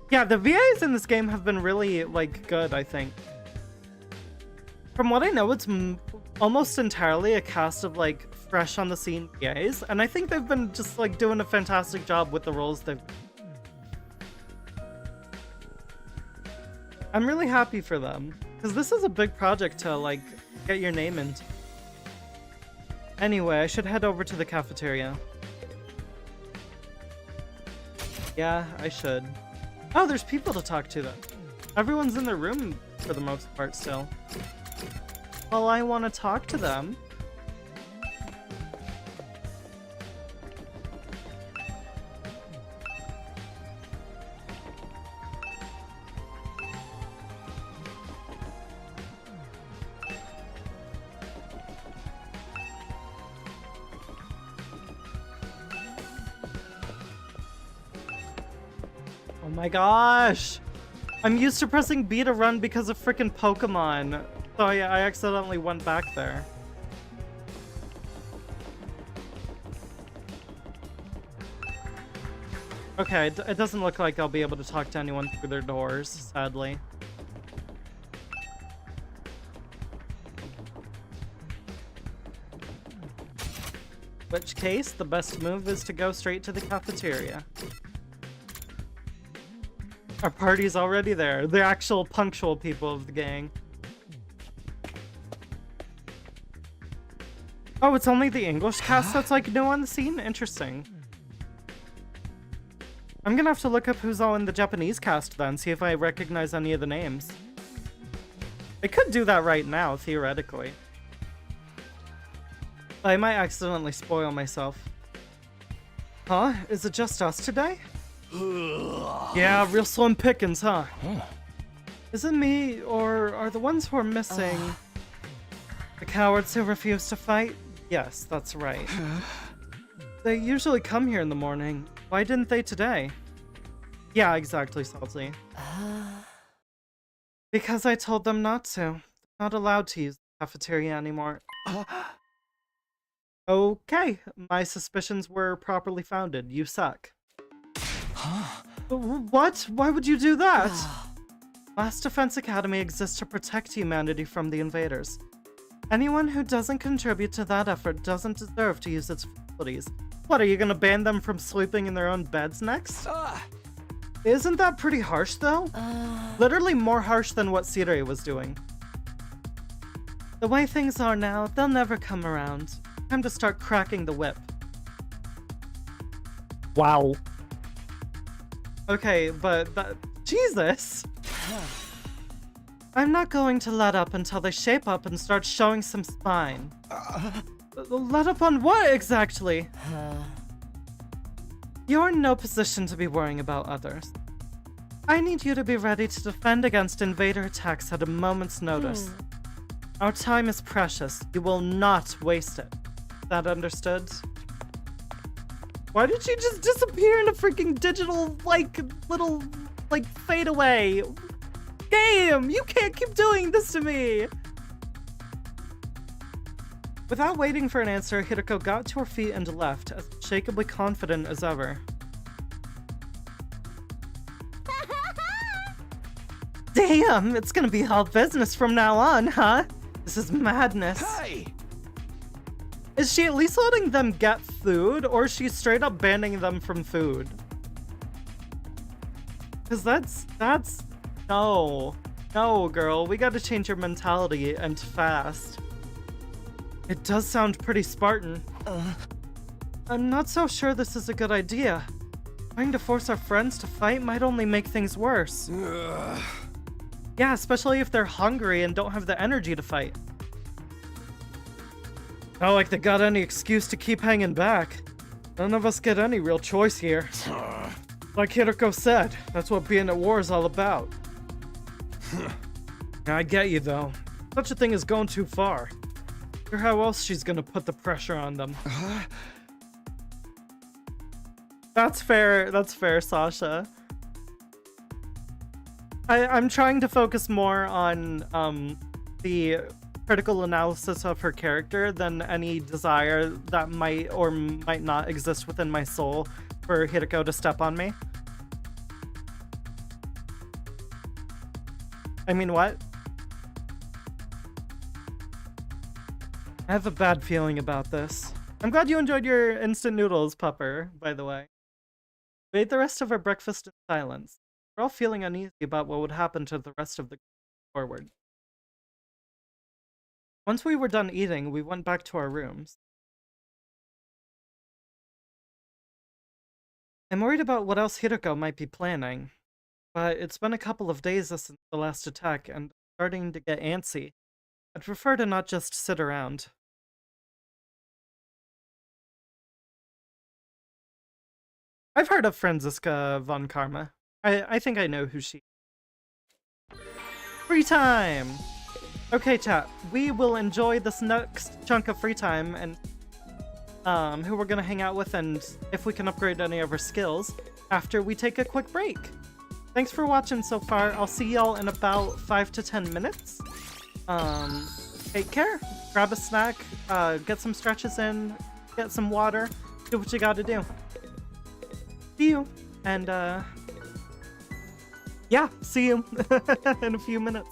Yeah, the VAs in this game have been really, like, good, I think. From what I know, it's almost entirely a cast of, like, fresh-on-the-scene VAs, and I think they've been just, like, doing a fantastic job with the roles they've... I'm really happy for them, because this is a big project to, like, get your name into. Anyway, I should head over to the cafeteria. Yeah, I should. Oh, there's people to talk to, though. Everyone's in their room, for the most part, still. Well, I want to talk to them. Oh my gosh! I'm used to pressing B to run because of frickin' Pokemon. So I accidentally went back there. Okay, it doesn't look like I'll be able to talk to anyone through their doors, sadly. In which case, the best move is to go straight to the cafeteria. Our party's already there. The actual punctual people of the gang. Oh, it's only the English cast that's like new on the scene? Interesting. I'm gonna have to look up who's all in the Japanese cast then, see if I recognize any of the names. I could do that right now, theoretically. But I might accidentally spoil myself. Huh? Is it just us today? Yeah, real slim pickings, huh? Is it me, or are the ones who are missing the cowards who refuse to fight? Yes, that's right. They usually come here in the morning. Why didn't they today? Yeah, exactly, Salty. Because I told them not to. They're not allowed to use the cafeteria anymore. Okay, my suspicions were properly founded. You suck. What? Why would you do that? Last Defense Academy exists to protect humanity from the invaders. Anyone who doesn't contribute to that effort doesn't deserve to use its facilities. What, are you gonna ban them from sleeping in their own beds next? Isn't that pretty harsh, though? Literally more harsh than what Sirei was doing. The way things are now, they'll never come around. Time to start cracking the whip. Wow. Okay, but Jesus! I'm not going to let up until they shape up and start showing some spine. Let up on what exactly? You're in no position to be worrying about others. I need you to be ready to defend against invader attacks at a moment's notice. Our time is precious. You will not waste it. That understood? Why did she just disappear in a freaking digital, like, little, like, fade away? Game! You can't keep doing this to me! Without waiting for an answer, Hideko got to her feet and left, as unshakably confident as ever. Damn, it's gonna be all business from now on, huh? This is madness. Hey! Is she at least letting them get food, or is she straight up banning them from food? Cause that's, no, girl, we gotta change your mentality, and fast. It does sound pretty Spartan. I'm not so sure this is a good idea. Trying to force our friends to fight might only make things worse. Yeah, especially if they're hungry and don't have the energy to fight. Not like they got any excuse to keep hanging back. None of us get any real choice here. Like Hideko said, that's what being at war is all about. I get you though. Such a thing is going too far. Or how else she's gonna put the pressure on them. That's fair, Sasha. I'm trying to focus more on the critical analysis of her character than any desire that might or might not exist within my soul for Hideko to step on me. I mean, what? I have a bad feeling about this. I'm glad you enjoyed your instant noodles, Pupper, by the way. We ate the rest of our breakfast in silence. We're all feeling uneasy about what would happen to the rest of the forward. Once we were done eating, we went back to our rooms. I'm worried about what else Hideko might be planning, but it's been a couple of days since the last attack, and I'm starting to get antsy. I'd prefer to not just sit around. I've heard of Franziska von Karma. I think I know who she is. Free time! Okay, chat. We will enjoy this next chunk of free time and who we're gonna hang out with and if we can upgrade any of our skills after we take a quick break. Thanks for watching so far. I'll see y'all in about 5 to 10 minutes. Take care. Grab a snack, get some stretches in, get some water, do what you gotta do. See you. And yeah, see you in a few minutes.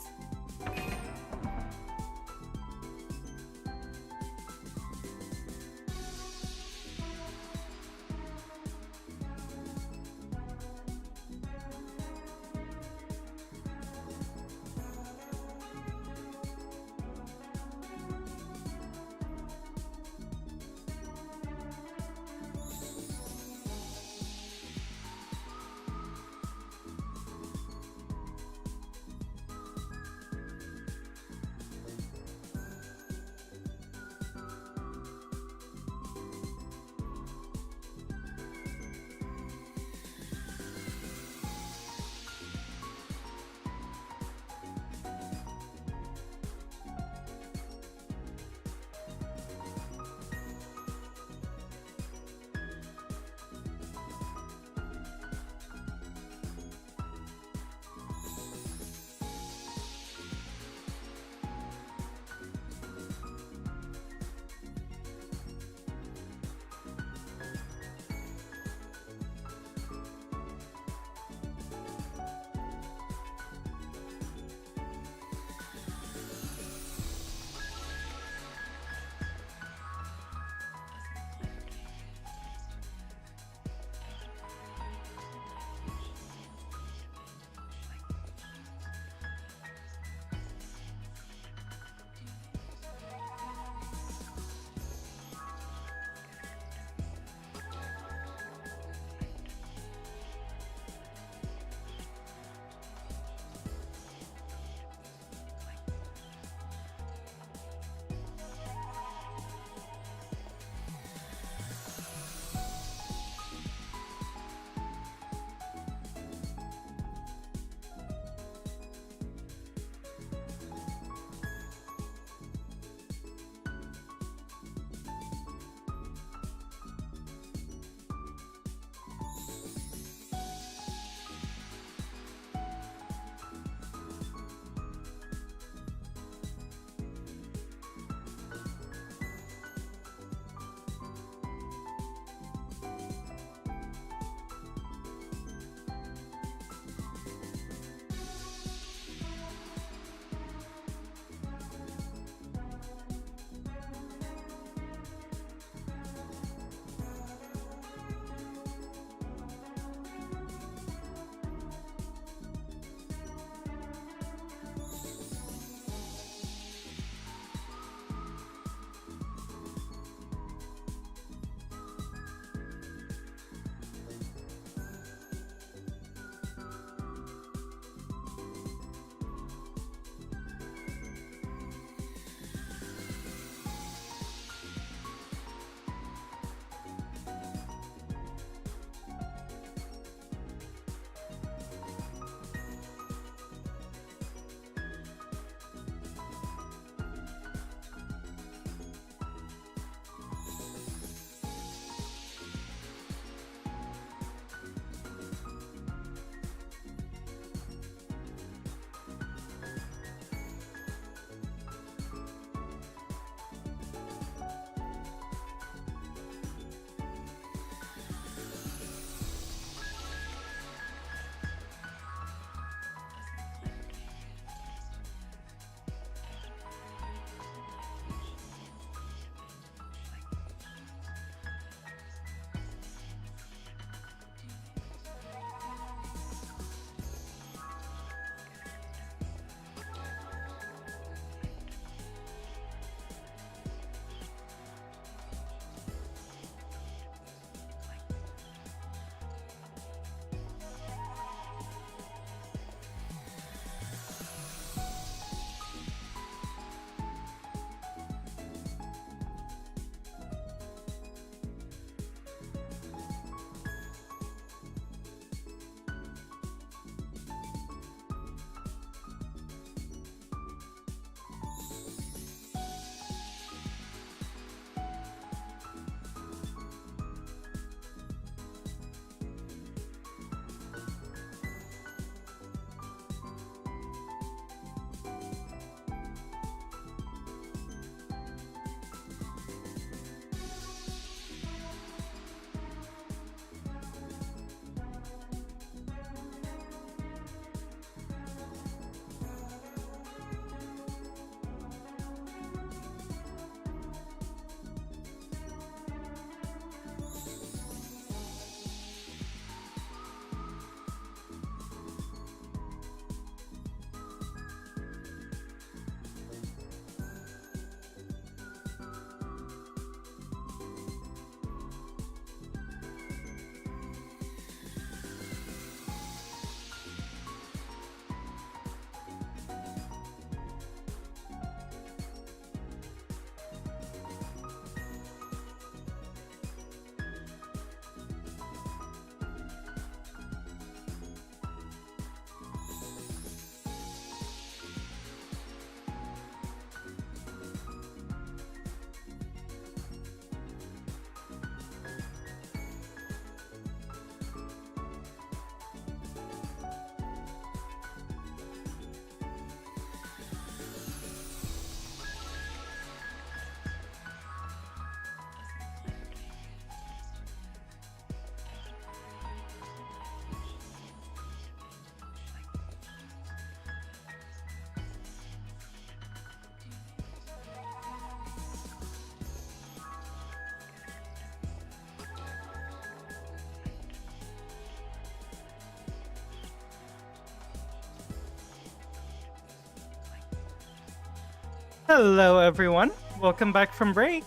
Hello, everyone. Welcome back from break.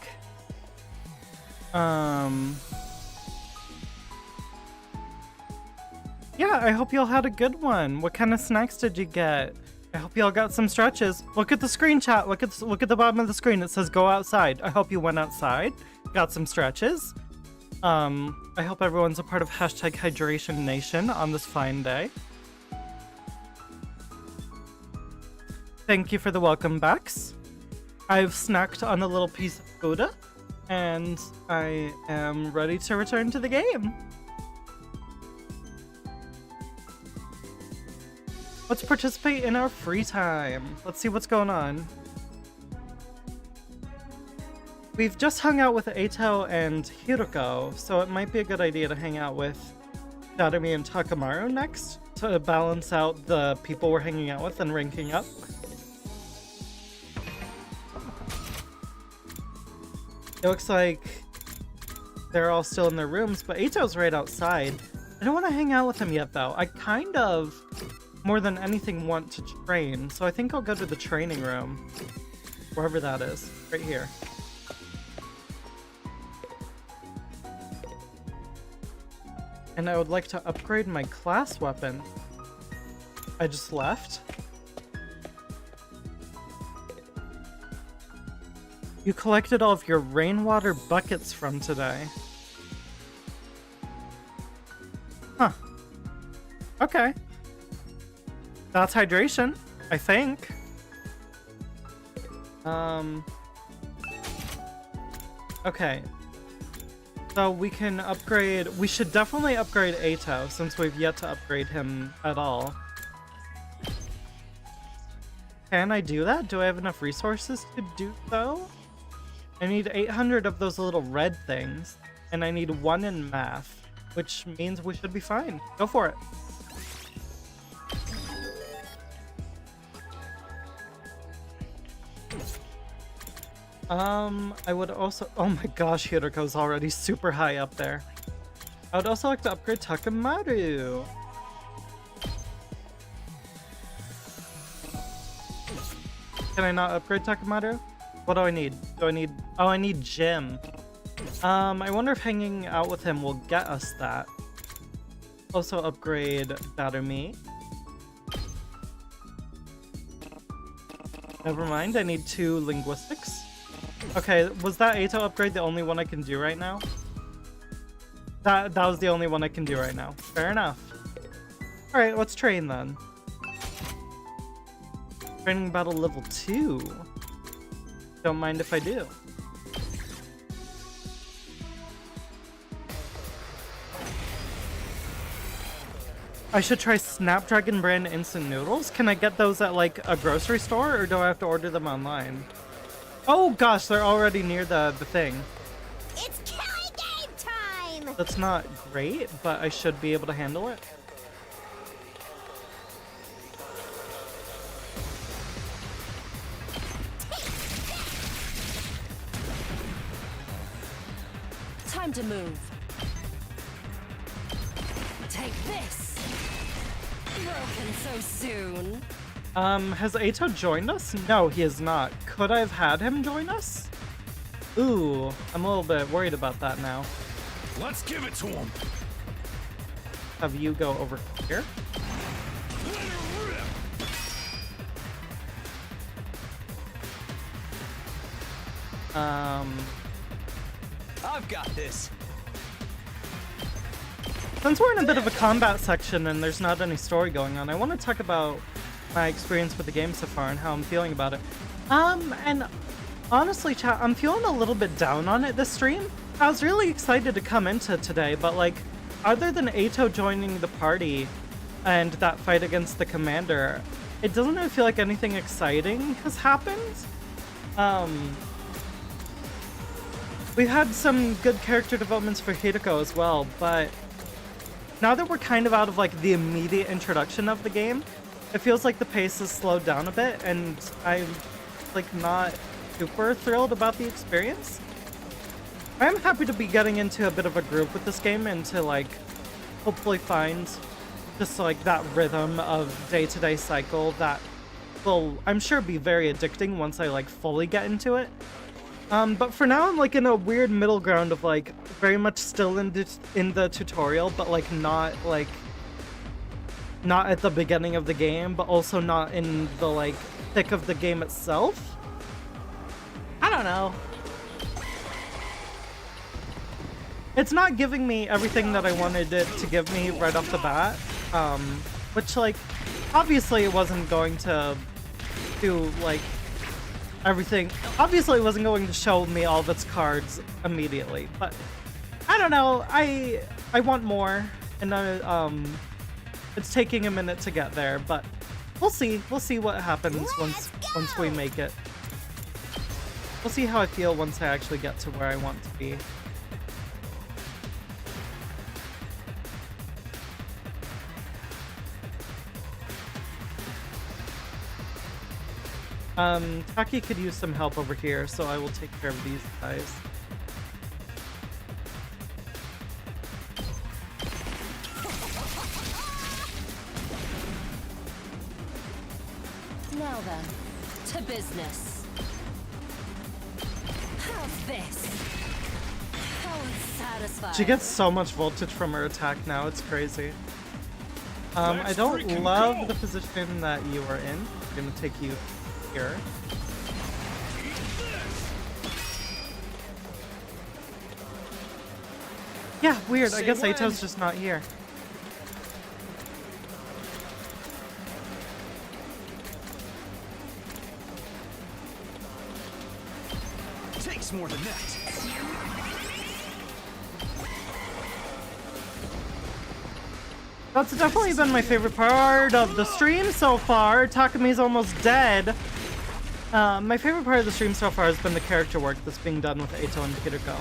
Yeah, I hope y'all had a good one. What kind of snacks did you get? I hope y'all got some stretches. Look at the screen, chat. Look at the bottom of the screen. It says go outside. I hope you went outside, got some stretches. I hope everyone's a part of hashtag Hydration Nation on this fine day. Thank you for the welcome backs. I've snacked on a little piece of Gouda, and I am ready to return to the game. Let's participate in our free time. Let's see what's going on. We've just hung out with Eito and Hiruko, so it might be a good idea to hang out with Takumi and Takamaru next to balance out the people we're hanging out with and ranking up. It looks like they're all still in their rooms, but Eito's right outside. I don't want to hang out with him yet, though. I kind of, more than anything, want to train, so I think I'll go to the training room. Wherever that is. Right here. And I would like to upgrade my class weapon. I just left. You collected all of your rainwater buckets from today. Huh. Okay. That's hydration, I think. Okay. So we can upgrade... We should definitely upgrade Eito, since we've yet to upgrade him at all. Can I do that? Do I have enough resources to do so? I need 800 of those little red things, and I need 1 in math, which means we should be fine. Go for it. I would also... Oh my gosh, Hiruko's already super high up there. I would also like to upgrade Takamaru. Can I not upgrade Takamaru? What do I need? Do I need... Oh, I need Jim. I wonder if hanging out with him will get us that. Also upgrade Takumi. Never mind, I need 2 linguistics. Okay, was that Eito upgrade the only one I can do right now? That was the only one I can do right now. Fair enough. Alright, let's train then. Training battle level 2. Don't mind if I do. I should try Snapdragon brand instant noodles. Can I get those at like a grocery store, or do I have to order them online? Oh gosh, they're already near the thing. It's killing game time! That's not great, but I should be able to handle it. Time to move. Take this! Broken so soon. Has Eito joined us? No, he is not. Could I have had him join us? Ooh, I'm a little bit worried about that now. Let's give it to him. Have you go over here? I've got this. Since we're in a bit of a combat section and there's not any story going on, I want to talk about my experience with the game so far and how I'm feeling about it. And honestly, chat, I'm feeling a little bit down on it this stream. I was really excited to come into today, but like, other than Eito joining the party and that fight against the commander, it doesn't really feel like anything exciting has happened. We've had some good character developments for Hiruko as well, but now that we're kind of out of like the immediate introduction of the game, it feels like the pace has slowed down a bit, and I'm like not super thrilled about the experience. I'm happy to be getting into a bit of a groove with this game and to like hopefully find just like that rhythm of day-to-day cycle that will, I'm sure, be very addicting once I like fully get into it. But for now, I'm like in a weird middle ground of like very much still in the tutorial, but like not at the beginning of the game, but also not in the like thick of the game itself. I don't know. It's not giving me everything that I wanted it to give me right off the bat, which like obviously it wasn't going to do like everything. Obviously it wasn't going to show me all of its cards immediately, but I don't know. I want more, and it's taking a minute to get there, but we'll see. We'll see what happens once we make it. We'll see how I feel once I actually get to where I want to be. Taki could use some help over here, so I will take care of these guys. Now then, to business. How's this? How unsatisfying. She gets so much voltage from her attack now, it's crazy. I don't love the position that you are in. I'm gonna take you here. Yeah, weird. I guess Eito's just not here. Takes more than that. That's definitely been my favorite part of the stream so far. Takumi's almost dead. My favorite part of the stream so far has been the character work that's being done with Eito and Kiruko.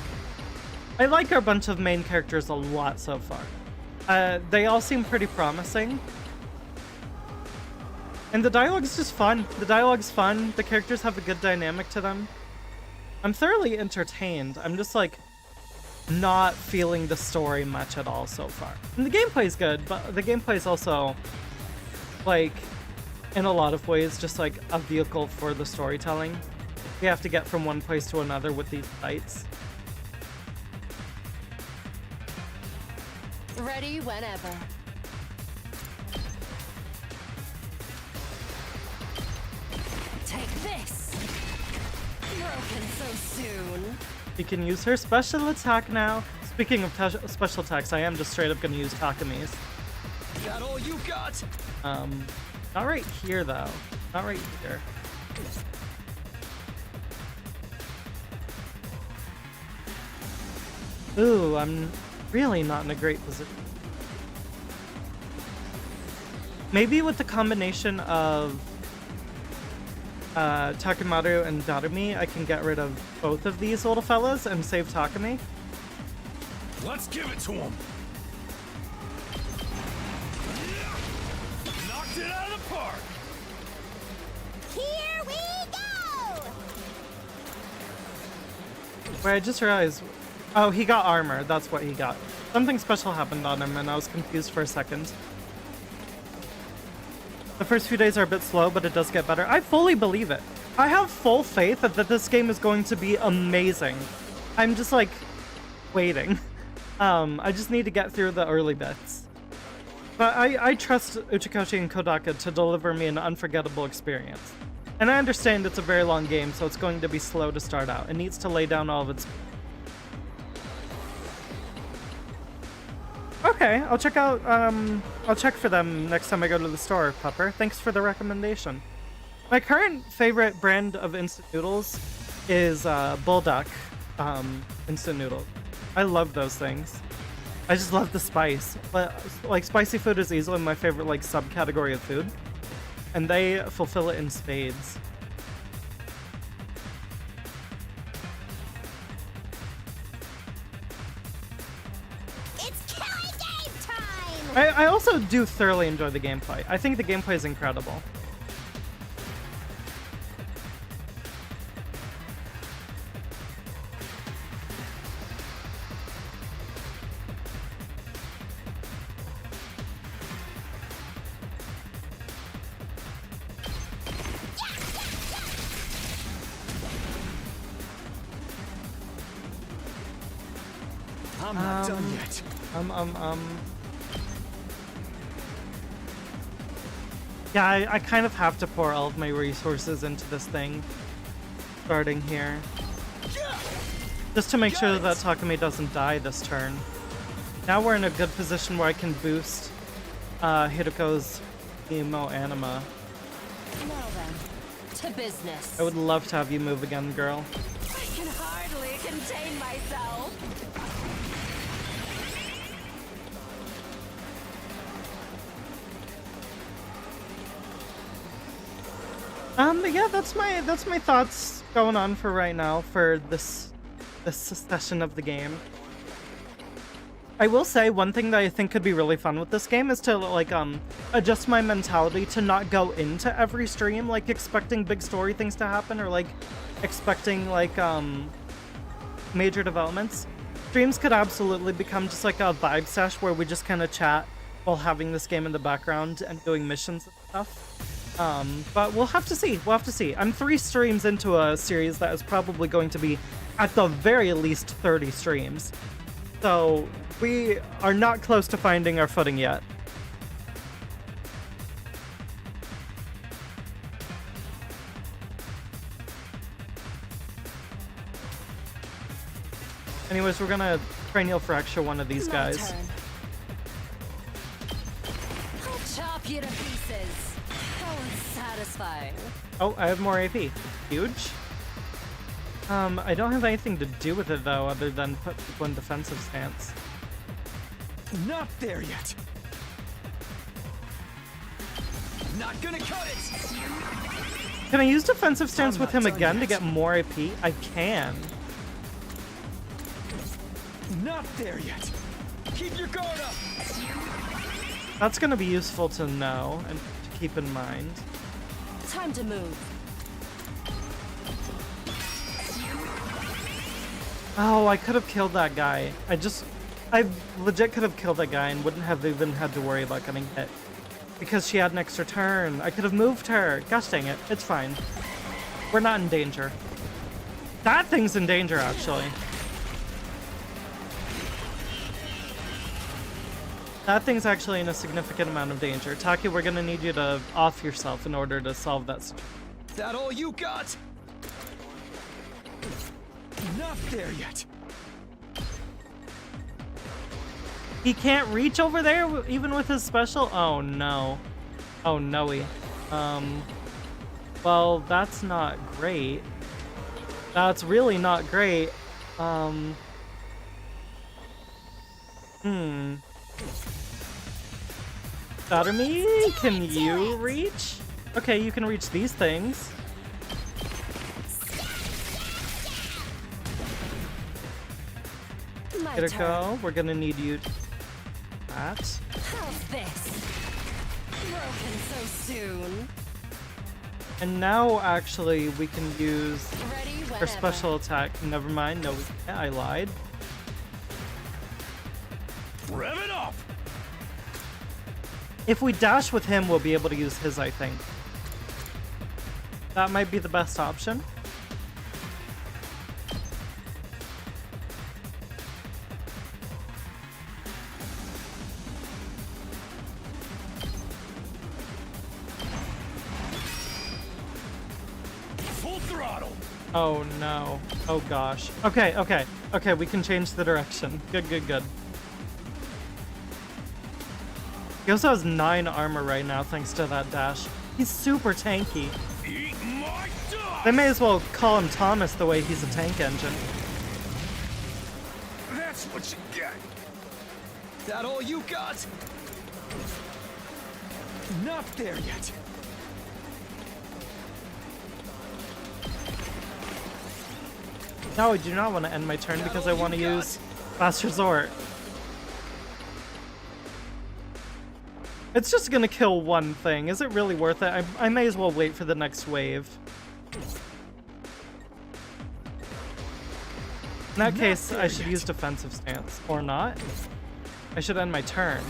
I like our bunch of main characters a lot so far. They all seem pretty promising. And the dialogue's just fun. The dialogue's fun. The characters have a good dynamic to them. I'm thoroughly entertained. I'm just like not feeling the story much at all so far. And the gameplay's good, but the gameplay's also like in a lot of ways just like a vehicle for the storytelling. We have to get from one place to another with these fights. Ready whenever. Take this. Broken so soon. You can use her special attack now. Speaking of special attacks, I am just straight up gonna use Takumi's. Got all you got. Not right here though. Not right here. Ooh, I'm really not in a great position. Maybe with the combination of Takumaru and Darumi, I can get rid of both of these little fellas and save Takumi. Let's give it to him. Knocked it out of the park. Here we go! Wait, I just realized. Oh, he got armor. That's what he got. Something special happened on him, and I was confused for a second. The first few days are a bit slow, but it does get better. I fully believe it. I have full faith that this game is going to be amazing. I'm just like waiting. I just need to get through the early bits. But I trust Uchikoshi and Kodaka to deliver me an unforgettable experience. And I understand it's a very long game, so it's going to be slow to start out. It needs to lay down all of its... Okay, I'll check out, I'll check for them next time I go to the store, Pepper. Thanks for the recommendation. My current favorite brand of instant noodles is Bulldog instant noodles. I love those things. I just love the spice. But like spicy food is easily my favorite like subcategory of food, and they fulfill it in spades. It's killing game time! I also do thoroughly enjoy the gameplay. I think the gameplay is incredible. I'm not done yet. Yeah, I kind of have to pour all of my resources into this thing. Starting here. Just to make sure that Takumi doesn't die this turn. Now we're in a good position where I can boost Hideko's emo anima. Now then, to business. I would love to have you move again, girl. I can hardly contain myself. But yeah, that's my thoughts going on for right now for this session of the game. I will say one thing that I think could be really fun with this game is to like adjust my mentality to not go into every stream like expecting big story things to happen or like expecting like major developments. Streams could absolutely become just like a vibe sesh where we just kind of chat while having this game in the background and doing missions and stuff. But we'll have to see. We'll have to see. I'm 3 streams into a series that is probably going to be at the very least 30 streams. So we are not close to finding our footing yet. Anyways, we're gonna cranial fracture one of these guys. Turn. I'll chop you to pieces. How unsatisfying. Oh, I have more AP. Huge. I don't have anything to do with it though, other than put people in defensive stance. Not there yet. Not gonna cut it. Can I use defensive stance I'm with not him done again to yet. get more AP? I can. Not there yet. Keep your guard up. That's gonna be useful to know and to keep in mind. Time to move. Oh, I could have killed that guy. I legit could have killed that guy and wouldn't have even had to worry about getting hit. Because she had an extra turn. I could have moved her. Gosh dang it. It's fine. We're not in danger. That thing's in danger, actually. That thing's actually in a significant amount of danger. Taki, we're gonna need you to off yourself in order to solve that situation. That all you got? Not there yet. He can't reach over there even with his special? Oh no. Oh no-y. Well, that's not great. That's really not great. Takumi, can you reach? Okay, you can reach these things. My Here to turn. go. We're gonna need you. That. How's this? Broken so soon. And now, actually, we can use Ready whenever. our special attack. Never mind. No, we can't. I lied. Rev it up! If we dash with him, we'll be able to use his, I think. That might be the best option. Full throttle! Oh no. Oh gosh. Okay, okay. Okay, we can change the direction. Good, good, good. He also has 9 armor right now thanks to that dash. He's super tanky. Eat my dust! They may as well call him Thomas the way he's a tank engine. That's what you get! That all you got? Not there yet. No, I do not want to end my turn because I want to use Last Resort. It's just gonna kill one thing. Is it really worth it? I may as well wait for the next wave. In that case, I should use defensive stance. Or not. I should end my turn.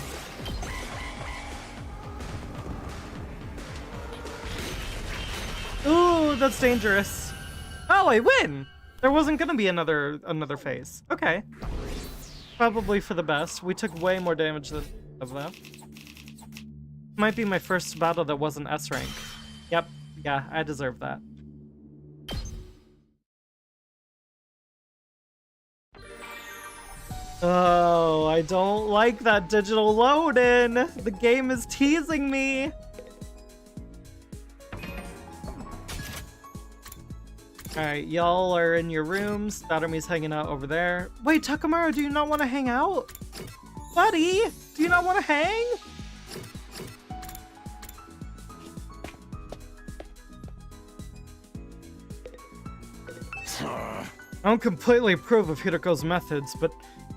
Ooh, that's dangerous. Oh, I win! There wasn't gonna be another phase. Okay. Probably for the best. We took way more damage than of that. Might be my first battle that wasn't S rank. Yep, yeah, I deserve that. Oh, I don't like that digital load-in. The game is teasing me. Alright, y'all are in your rooms. Batomi's hanging out over there. Wait, Takamaru, do you not want to hang out? Buddy, do you not want to hang? I don't completely approve of Hiroko's methods, but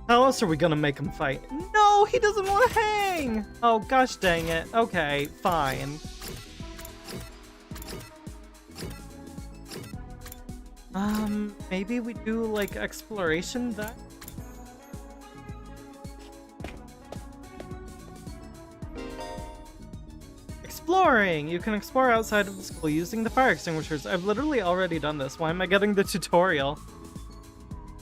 how else are we gonna make him fight? No, he doesn't want to hang! Oh, gosh dang it. Okay, fine. Maybe we do, like, exploration then? Exploring! You can explore outside of the school using the fire extinguishers. I've literally already done this. Why am I getting the tutorial?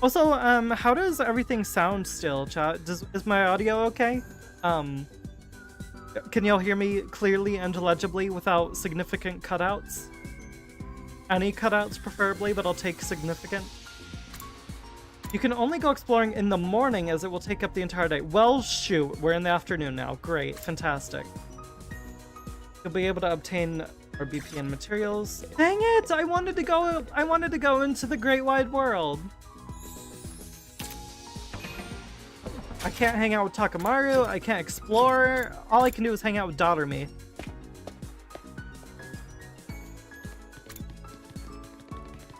Also, how does everything sound still, chat? Is my audio okay? Can y'all hear me clearly and legibly without significant cutouts? Any cutouts preferably, but I'll take significant. You can only go exploring in the morning as it will take up the entire day. Well, shoot, we're in the afternoon now. Great, fantastic. You'll be able to obtain our BPN materials. Dang it! I wanted to go into the great wide world. I can't hang out with Takamaru, I can't explore. All I can do is hang out with Daughter-me.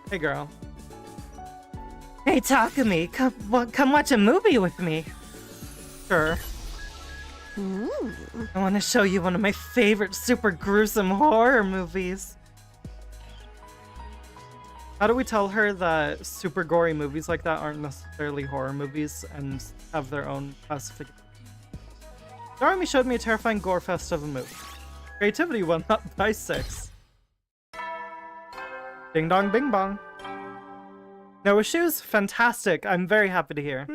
Hey girl. Hey Takumi, come watch a movie with me. Sure. I want to show you one of my favorite super gruesome horror movies. How do we tell her that super gory movies like that aren't necessarily horror movies and have their own classification? Doremi showed me a terrifying gore fest of a movie. Creativity went up by 6. Ding dong bing bong. No issues? Fantastic. I'm very happy to hear.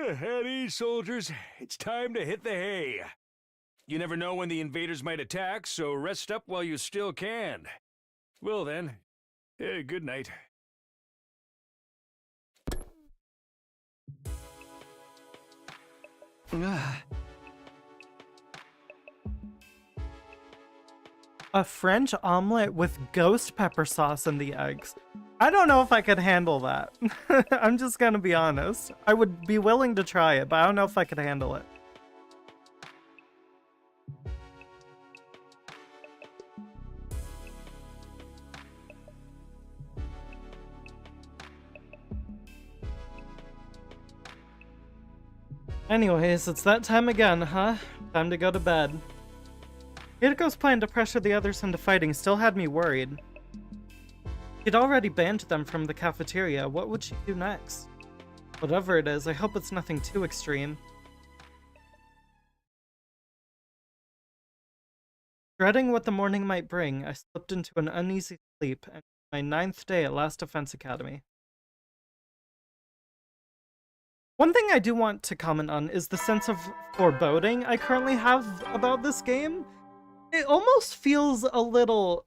At ease, soldiers. It's time to hit the hay. You never know when the invaders might attack, so rest up while you still can. Well then, good night. A French omelet with ghost pepper sauce in the eggs. I don't know if I could handle that. I'm just gonna be honest. I would be willing to try it, but I don't know if I could handle it. Anyways, it's that time again, huh? Time to go to bed. Hiriko's plan to pressure the others into fighting still had me worried. She'd already banned them from the cafeteria. What would she do next? Whatever it is, I hope it's nothing too extreme. Dreading what the morning might bring, I slipped into an uneasy sleep and my 9th day at Last Defense Academy. One thing I do want to comment on is the sense of foreboding I currently have about this game. It almost feels a little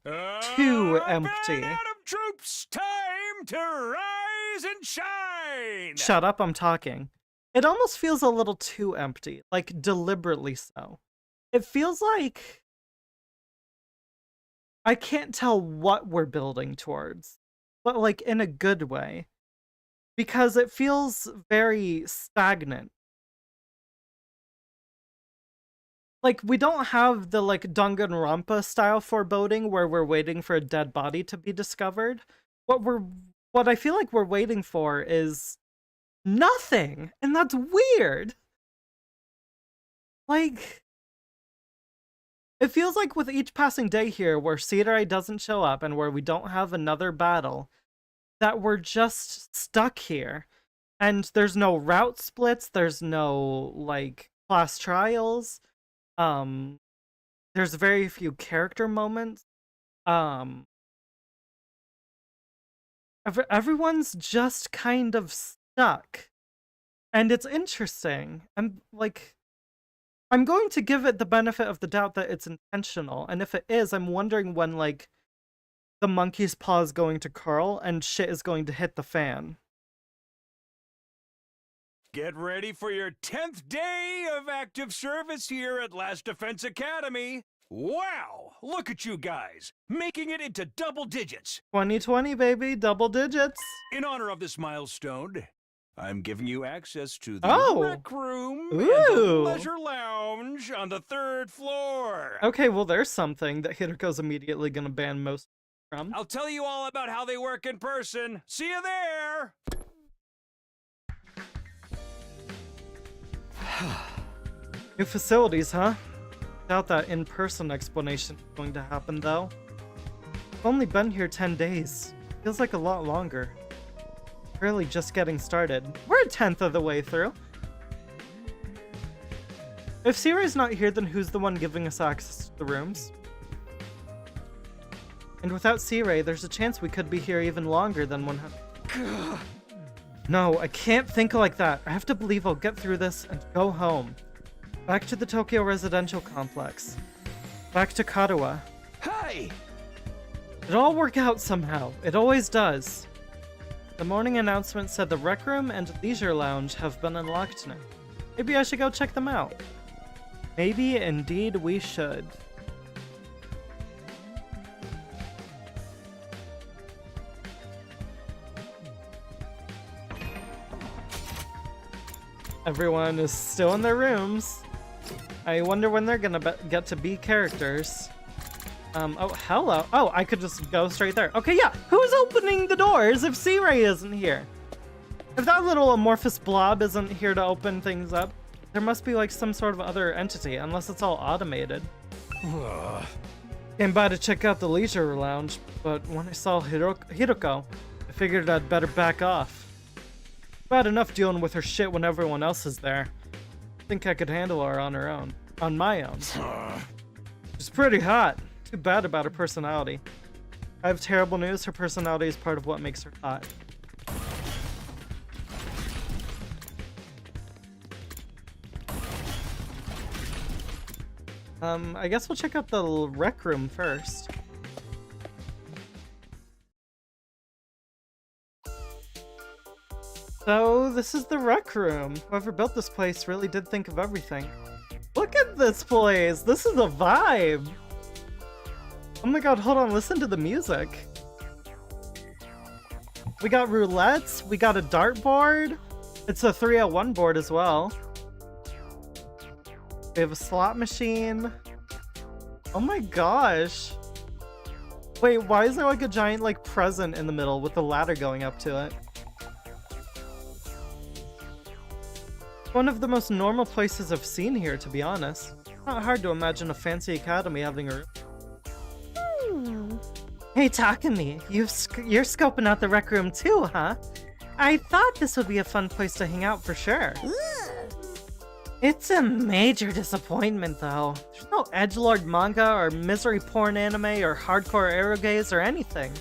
too empty. Troops, time to rise and shine! Shut up, I'm talking. It almost feels a little too empty, like deliberately so. It feels like I can't tell what we're building towards, but like in a good way. Because it feels very stagnant. Like, we don't have the, like, Danganronpa style foreboding where we're waiting for a dead body to be discovered. What I feel like we're waiting for is nothing, and that's weird. Like, it feels like with each passing day here where Sirei doesn't show up and where we don't have another battle, that we're just stuck here. And there's no route splits, there's no, like, class trials. There's very few character moments. Everyone's just kind of stuck. And it's interesting. I'm going to give it the benefit of the doubt that it's intentional. And if it is, I'm wondering when, like, the monkey's paw is going to curl and shit is going to hit the fan. Get ready for your 10th day of active service here at Last Defense Academy. Wow! Look at you guys, making it into double digits. 2020, baby, double digits. In honor of this milestone, I'm giving you access to the Oh. rec room and Ooh. the leisure lounge on the 3rd floor. Okay, well, there's something that Hideko's immediately gonna ban most from. I'll tell you all about how they work in person. See you there! New facilities, huh? Doubt that in-person explanation is going to happen, though. I've only been here 10 days. Feels like a lot longer. Really just getting started. We're a 10th of the way through. If Sirei's not here, then who's the one giving us access to the rooms? And without Sirei, there's a chance we could be here even longer than 100. No, I can't think like that. I have to believe I'll get through this and go home. Back to the Tokyo residential complex. Back to Kadowa. Hey! It'll all work out somehow. It always does. The morning announcement said the rec room and leisure lounge have been unlocked now. Maybe I should go check them out. Maybe indeed we should. Everyone is still in their rooms. I wonder when they're gonna get to be characters. Oh, hello. Oh, I could just go straight there. Okay, yeah. Who's opening the doors if Sirei isn't here? If that little amorphous blob isn't here to open things up, there must be like some sort of other entity, unless it's all automated. Came by to check out the leisure lounge, but when I saw Hiroko, I figured I'd better back off. Bad enough dealing with her shit when everyone else is there. I think I could handle her on her own. On my own. She's pretty hot. Too bad about her personality. I have terrible news. Her personality is part of what makes her hot. I guess we'll check out the rec room first. So, this is the rec room. Whoever built this place really did think of everything. Look at this place! This is a vibe! Oh my god, hold on, listen to the music. We got roulettes, we got a dartboard. It's a 301 board as well. We have a slot machine. Oh my gosh. Wait, why is there like a giant like present in the middle with a ladder going up to it? One of the most normal places I've seen here, to be honest. Not hard to imagine a fancy academy having a room. Hey Takumi, you're scoping out the rec room too, huh? I thought this would be a fun place to hang out for sure. It's a major disappointment though. There's no edgelord manga or misery porn anime or hardcore erogaze or anything.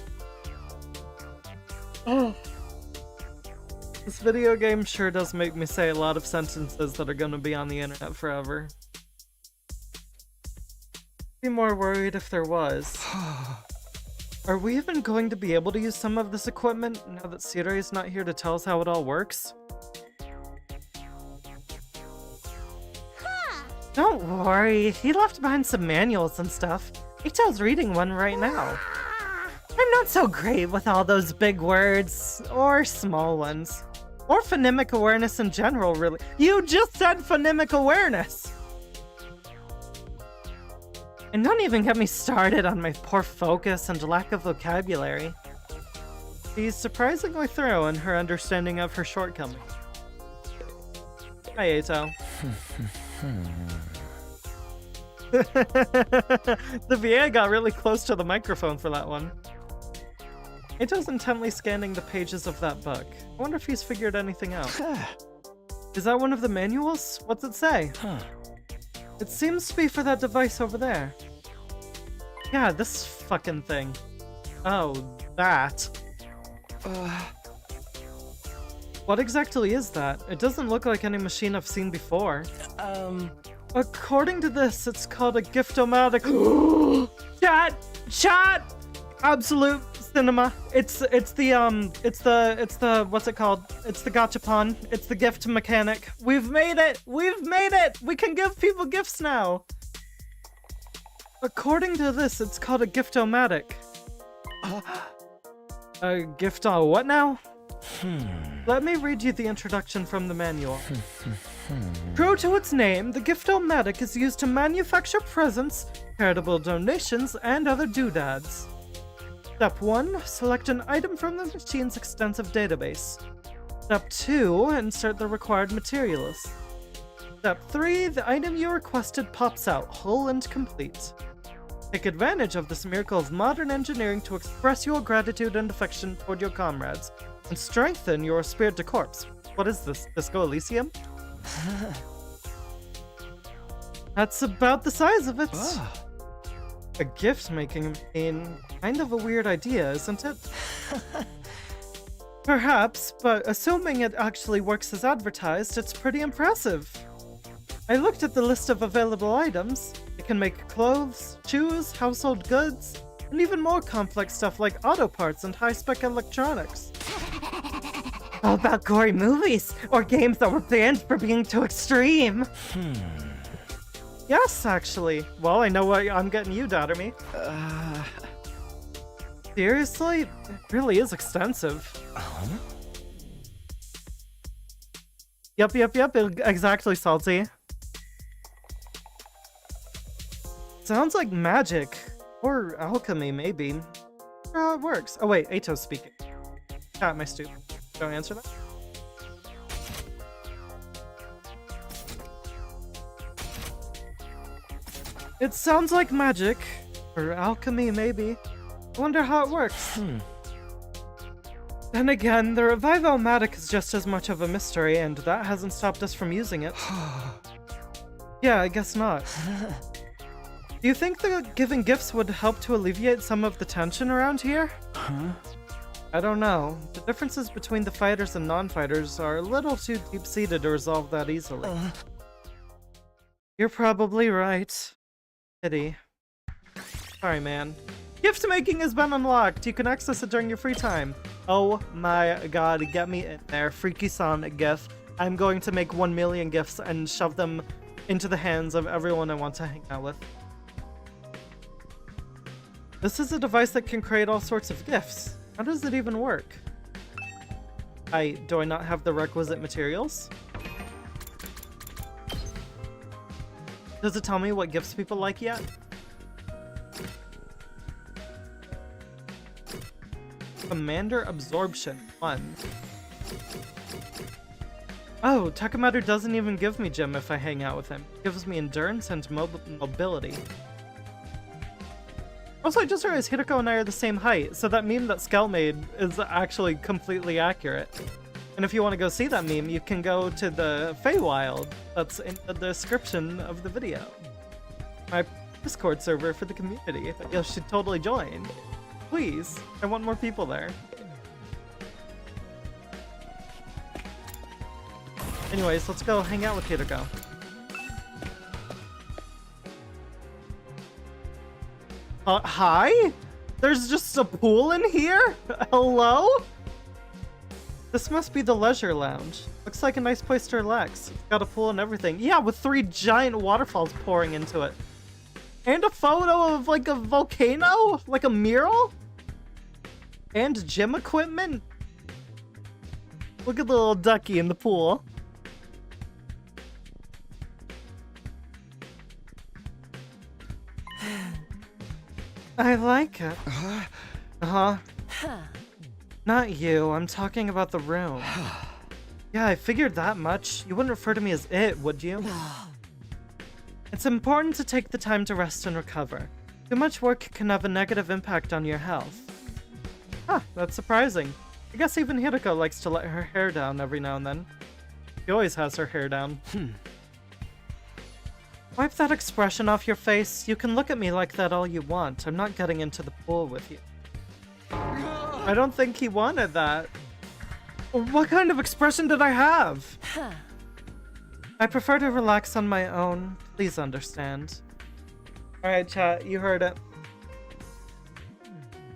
This video game sure does make me say a lot of sentences that are gonna be on the internet forever. I'd be more worried if there was. Are we even going to be able to use some of this equipment now that Sirei's not here to tell us how it all works? Don't worry, he left behind some manuals and stuff. Eito's reading one right now. I'm not so great with all those big words, or small ones. Or phonemic awareness in general, really. You just said phonemic awareness! And don't even get me started on my poor focus and lack of vocabulary. She's surprisingly thorough in her understanding of her shortcomings. Hi, Eito. The VA got really close to the microphone for that one. Eito's intently scanning the pages of that book. I wonder if he's figured anything out. Is that one of the manuals? What's it say? It seems to be for that device over there. Yeah, this fucking thing. Oh, that. What exactly is that? It doesn't look like any machine I've seen before. According to this, it's called a gift-o-matic. Chat! Absolute cinema. It's the what's it called? It's the gachapon. It's the gift mechanic. We've made it! We've made it! We can give people gifts now! According to this, it's called a gift-o-matic. A gift-o-what now? Let me read you the introduction from the manual. True to its name, the gift-o-matic is used to manufacture presents, charitable donations, and other doodads. Step 1. Select an item from the machine's extensive database. Step 2. Insert the required materials. Step 3. The item you requested pops out, whole and complete. Take advantage of this miracle of modern engineering to express your gratitude and affection toward your comrades, and strengthen your spirit de corps. What is this? Disco Elysium? That's about the size of it. A gift-making machine. Kind of a weird idea, isn't it? Perhaps, but assuming it actually works as advertised, it's pretty impressive. I looked at the list of available items. It can make clothes, shoes, household goods, and even more complex stuff like auto parts and high-spec electronics. How about gory movies, or games that were banned for being too extreme? Yes, actually. Well, I know what I'm getting you, Daughter-me. Seriously? It really is extensive. Yep, exactly, Salty. Sounds like magic. Or alchemy, maybe. How it works. Oh wait, Eito's speaking. Chat, my stupid. Don't answer that. It sounds like magic. Or alchemy, maybe. I wonder how it works. Then again, the Revive-O-Matic is just as much of a mystery, and that hasn't stopped us from using it. Yeah, I guess not. Do you think that giving gifts would help to alleviate some of the tension around here? I don't know. The differences between the fighters and non-fighters are a little too deep-seated to resolve that easily. You're probably right. Pity. Sorry, man. Gift making has been unlocked. You can access it during your free time. Oh my god, get me in there. Freaky-san gift. I'm going to make 1 million gifts and shove them into the hands of everyone I want to hang out with. This is a device that can create all sorts of gifts. How does it even work? Do I not have the requisite materials? Does it tell me what gifts people like yet? Commander Absorption 1. Oh, Takumi doesn't even give me gem if I hang out with him. It gives me endurance and mobility. Also, I just realized Hideko and I are the same height, so that meme that Skell made is actually completely accurate. And if you want to go see that meme, you can go to the Feywild. That's in the description of the video. My Discord server for the community that you should totally join. Please, I want more people there. Anyways, let's go hang out with Hideko. Hi? There's just a pool in here? Hello? This must be the leisure lounge. Looks like a nice place to relax. It's got a pool and everything. Yeah, with 3 giant waterfalls pouring into it. And a photo of like a volcano? Like a mural? And gym equipment? Look at the little ducky in the pool. I like it. Not you, I'm talking about the room. Yeah, I figured that much. You wouldn't refer to me as it, would you? It's important to take the time to rest and recover. Too much work can have a negative impact on your health. Huh, that's surprising. I guess even Hideko likes to let her hair down every now and then. She always has her hair down. Wipe that expression off your face. You can look at me like that all you want. I'm not getting into the pool with you. I don't think he wanted that. What kind of expression did I have? I prefer to relax on my own. Please understand. Alright, chat, you heard it.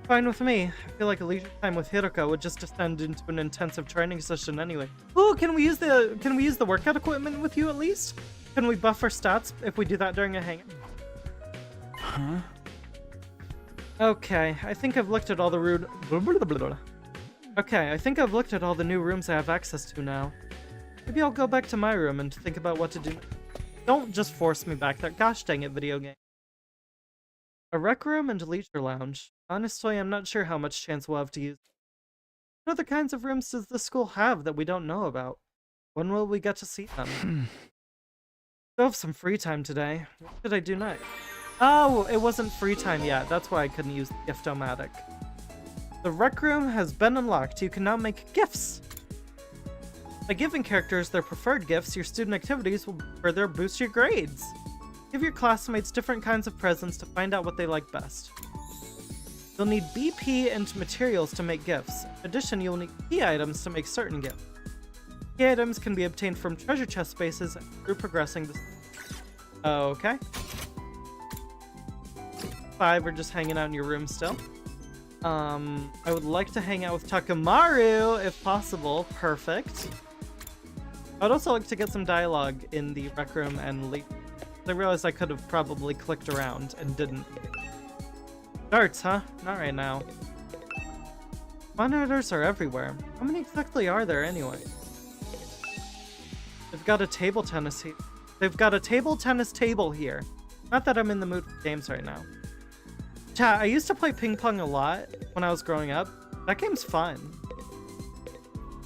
Fine with me. I feel like a leisure time with Hiroko would just descend into an intensive training session anyway. Ooh, can we use the workout equipment with you at least? Can we buff our stats if we do that during a hangout? Huh? Okay, I think I've looked at all the new rooms I have access to now. Maybe I'll go back to my room and think about what to do. Don't just force me back there. Gosh dang it, video game. A rec room and a leisure lounge. Honestly, I'm not sure how much chance we'll have to use. What other kinds of rooms does the school have that we don't know about? When will we get to see them? I have some free time today. What should I do next? Oh, it wasn't free time yet. That's why I couldn't use the Gift-O-Matic. The rec room has been unlocked. You can now make gifts. By giving characters their preferred gifts, your student activities will further boost your grades. Give your classmates different kinds of presents to find out what they like best. You'll need BP and materials to make gifts. In addition, you'll need key items to make certain gifts. Key items can be obtained from treasure chest spaces through progressing the... Okay. 5 are just hanging out in your room still. I would like to hang out with Takamaru, if possible. Perfect. I would also like to get some dialogue in the rec room and leave. I realized I could have probably clicked around and didn't. Darts, huh? Not right now. Monitors are everywhere. How many exactly are there anyway? They've got a table tennis here. They've got a table tennis table here. Not that I'm in the mood for games right now. Chat, I used to play ping pong a lot when I was growing up. That game's fun.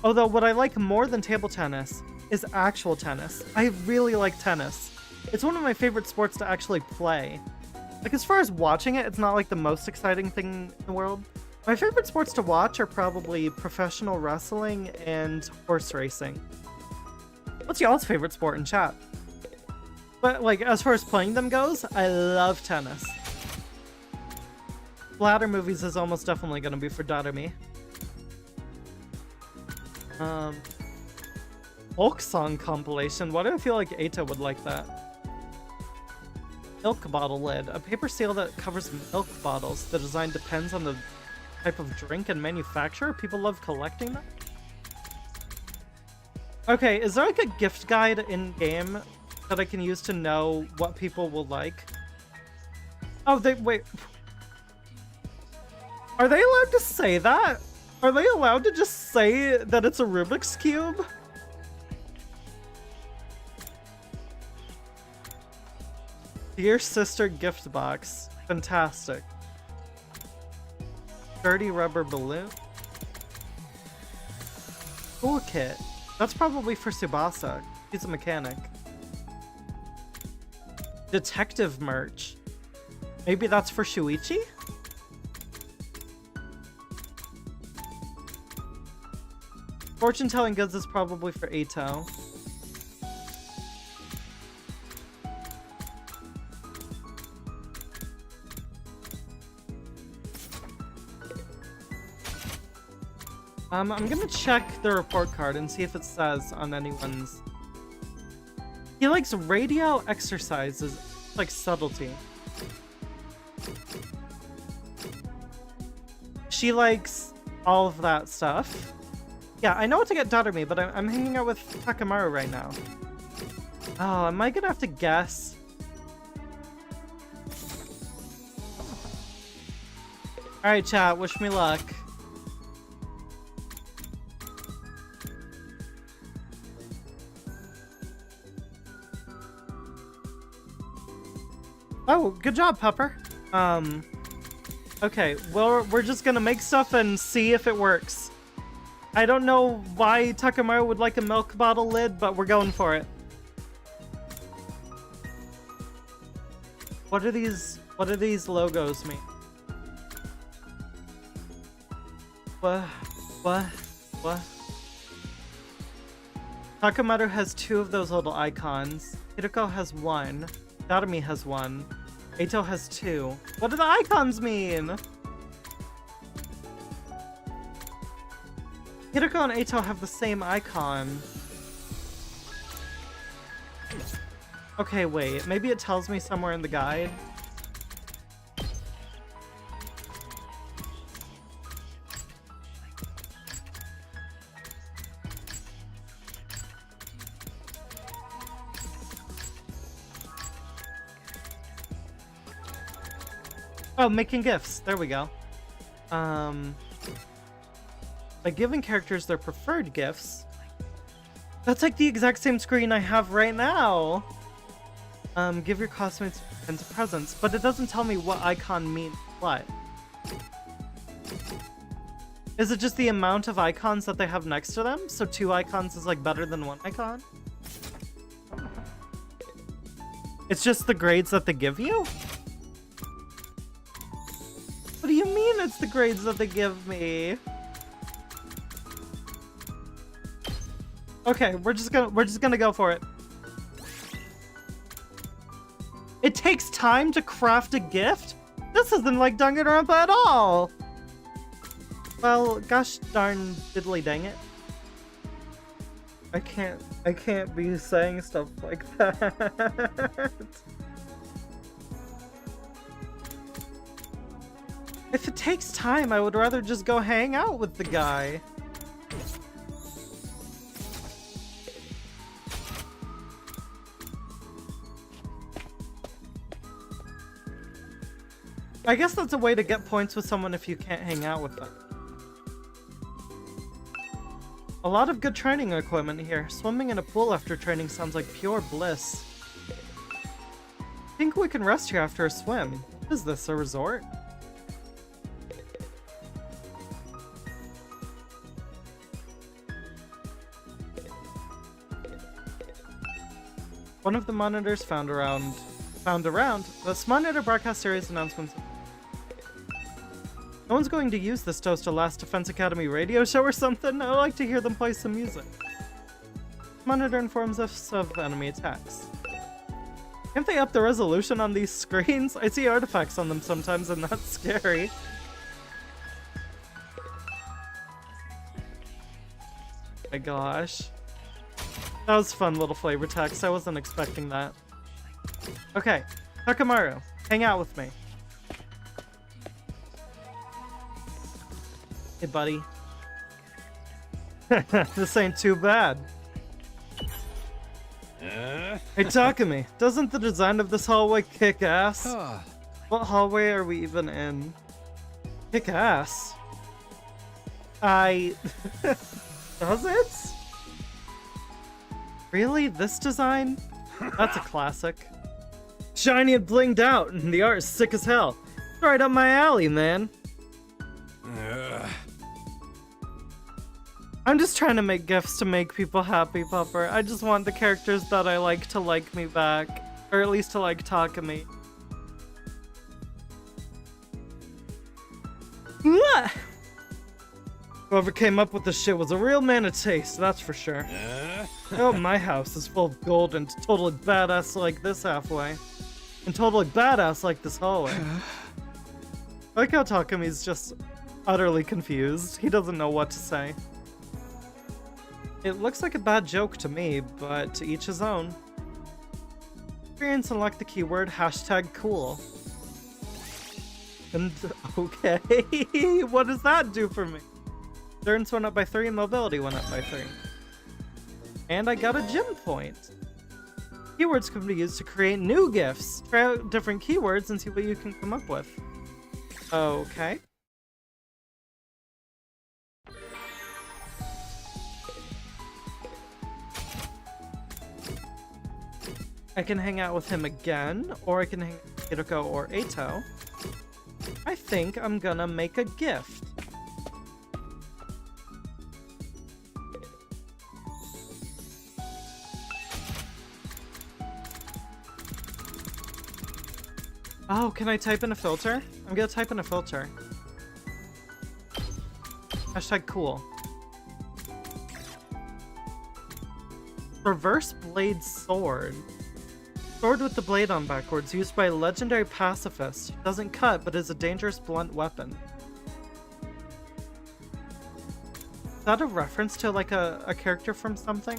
Although what I like more than table tennis is actual tennis. I really like tennis. It's one of my favorite sports to actually play. Like, as far as watching it, it's not like the most exciting thing in the world. My favorite sports to watch are probably professional wrestling and horse racing. What's y'all's favorite sport in chat? But, like, as far as playing them goes, I love tennis. Bladder movies is almost definitely gonna be for Darumi. Folk song compilation. Why do I feel like Eito would like that? Milk bottle lid. A paper seal that covers milk bottles. The design depends on the type of drink and manufacturer. People love collecting them. Okay, is there like a gift guide in-game that I can use to know what people will like? Oh, wait. Are they allowed to say that? Are they allowed to just say that it's a Rubik's Cube? Dear Sister gift box. Fantastic. Dirty rubber balloon. Toolkit. That's probably for Tsubasa. He's a mechanic. Detective merch. Maybe that's for Shuichi? Fortune telling goods is probably for Eito. I'm gonna check the report card and see if it says on anyone's... He likes radio exercises, like subtlety. She likes all of that stuff. Yeah, I know what to get Darumi, but I'm hanging out with Takamaru right now. Oh, am I gonna have to guess? Alright, chat, wish me luck. Oh, good job, Pepper. Okay, well, we're just gonna make stuff and see if it works. I don't know why Takamaru would like a milk bottle lid, but we're going for it. What do these logos mean? What? Takamaru has 2 of those little icons. Hiroko has 1. Darumi has 1. Eito has 2. What do the icons mean? Hideko and Eito have the same icon. Okay, wait. Maybe it tells me somewhere in the guide. Oh, making gifts. There we go. By giving characters their preferred gifts. That's like the exact same screen I have right now. Give your classmates friends presents, but it doesn't tell me what icon means what. Is it just the amount of icons that they have next to them? So 2 icons is like better than 1 icon? It's just the grades that they give you? What do you mean it's the grades that they give me? Okay, we're just gonna go for it. It takes time to craft a gift? This isn't like Danganronpa at all! Well, gosh darn diddly dang it. I can't be saying stuff like that. If it takes time, I would rather just go hang out with the guy. I guess that's a way to get points with someone if you can't hang out with them. A lot of good training equipment here. Swimming in a pool after training sounds like pure bliss. I think we can rest here after a swim. What is this, a resort? One of the monitors found around the monitor broadcast series announcements. No one's going to use this to host a Last Defense Academy radio show or something. I'd like to hear them play some music. Monitor informs us of enemy attacks. Can't they up the resolution on these screens? I see artifacts on them sometimes and that's scary. My gosh. That was fun little flavor text. I wasn't expecting that. Okay, Takamaru, hang out with me. Hey, buddy. This ain't too bad. Hey, Takumi, doesn't the design of this hallway kick ass? What hallway are we even in? Kick ass? Does it? Really? This design? That's a classic. Shiny and blinged out, and the art is sick as hell. It's right up my alley, man. I'm just trying to make gifts to make people happy, Pupper. I just want the characters that I like to like me back. Or at least to like Takumi. Whoever came up with this shit was a real man of taste, that's for sure. Oh, my house is full of gold and totally badass like this halfway. And totally badass like this hallway. I like how Takumi's just utterly confused. He doesn't know what to say. It looks like a bad joke to me, but to each his own. Experience unlock the keyword #cool. And okay, what does that do for me? Endurance went up by 3 and mobility went up by 3. And I got a gem point. Keywords can be used to create new gifts. Try out different keywords and see what you can come up with. Okay. I can hang out with him again, or I can hang out with Hideko or Eito. I think I'm gonna make a gift. Oh, can I type in a filter? I'm gonna type in a filter. #cool. Reverse blade sword. Sword with the blade on backwards, used by a legendary pacifist. Doesn't cut, but is a dangerous blunt weapon. that a reference to like a character from something?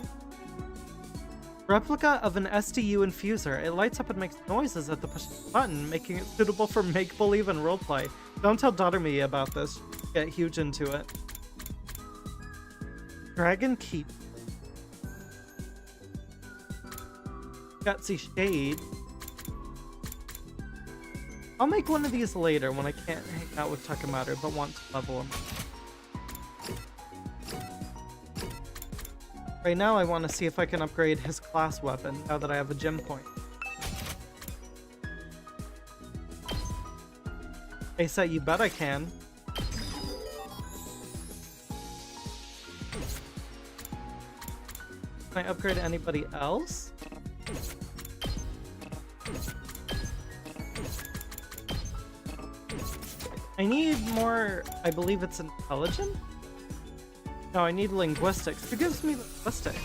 Replica of an SDU infuser. It lights up and makes noises at the push of the button, making it suitable for make-believe and roleplay. Don't tell Daughter-me about this. Get huge into it. Dragon Keep. Gutsy Shade. I'll make one of these later when I can't hang out with Takamaru but want to level him. Right now I want to see if I can upgrade his class weapon now that I have a gem point. Asa, you bet I can. Can I upgrade anybody else? I need more, I believe it's intelligent? No, I need linguistics. Who gives me linguistics?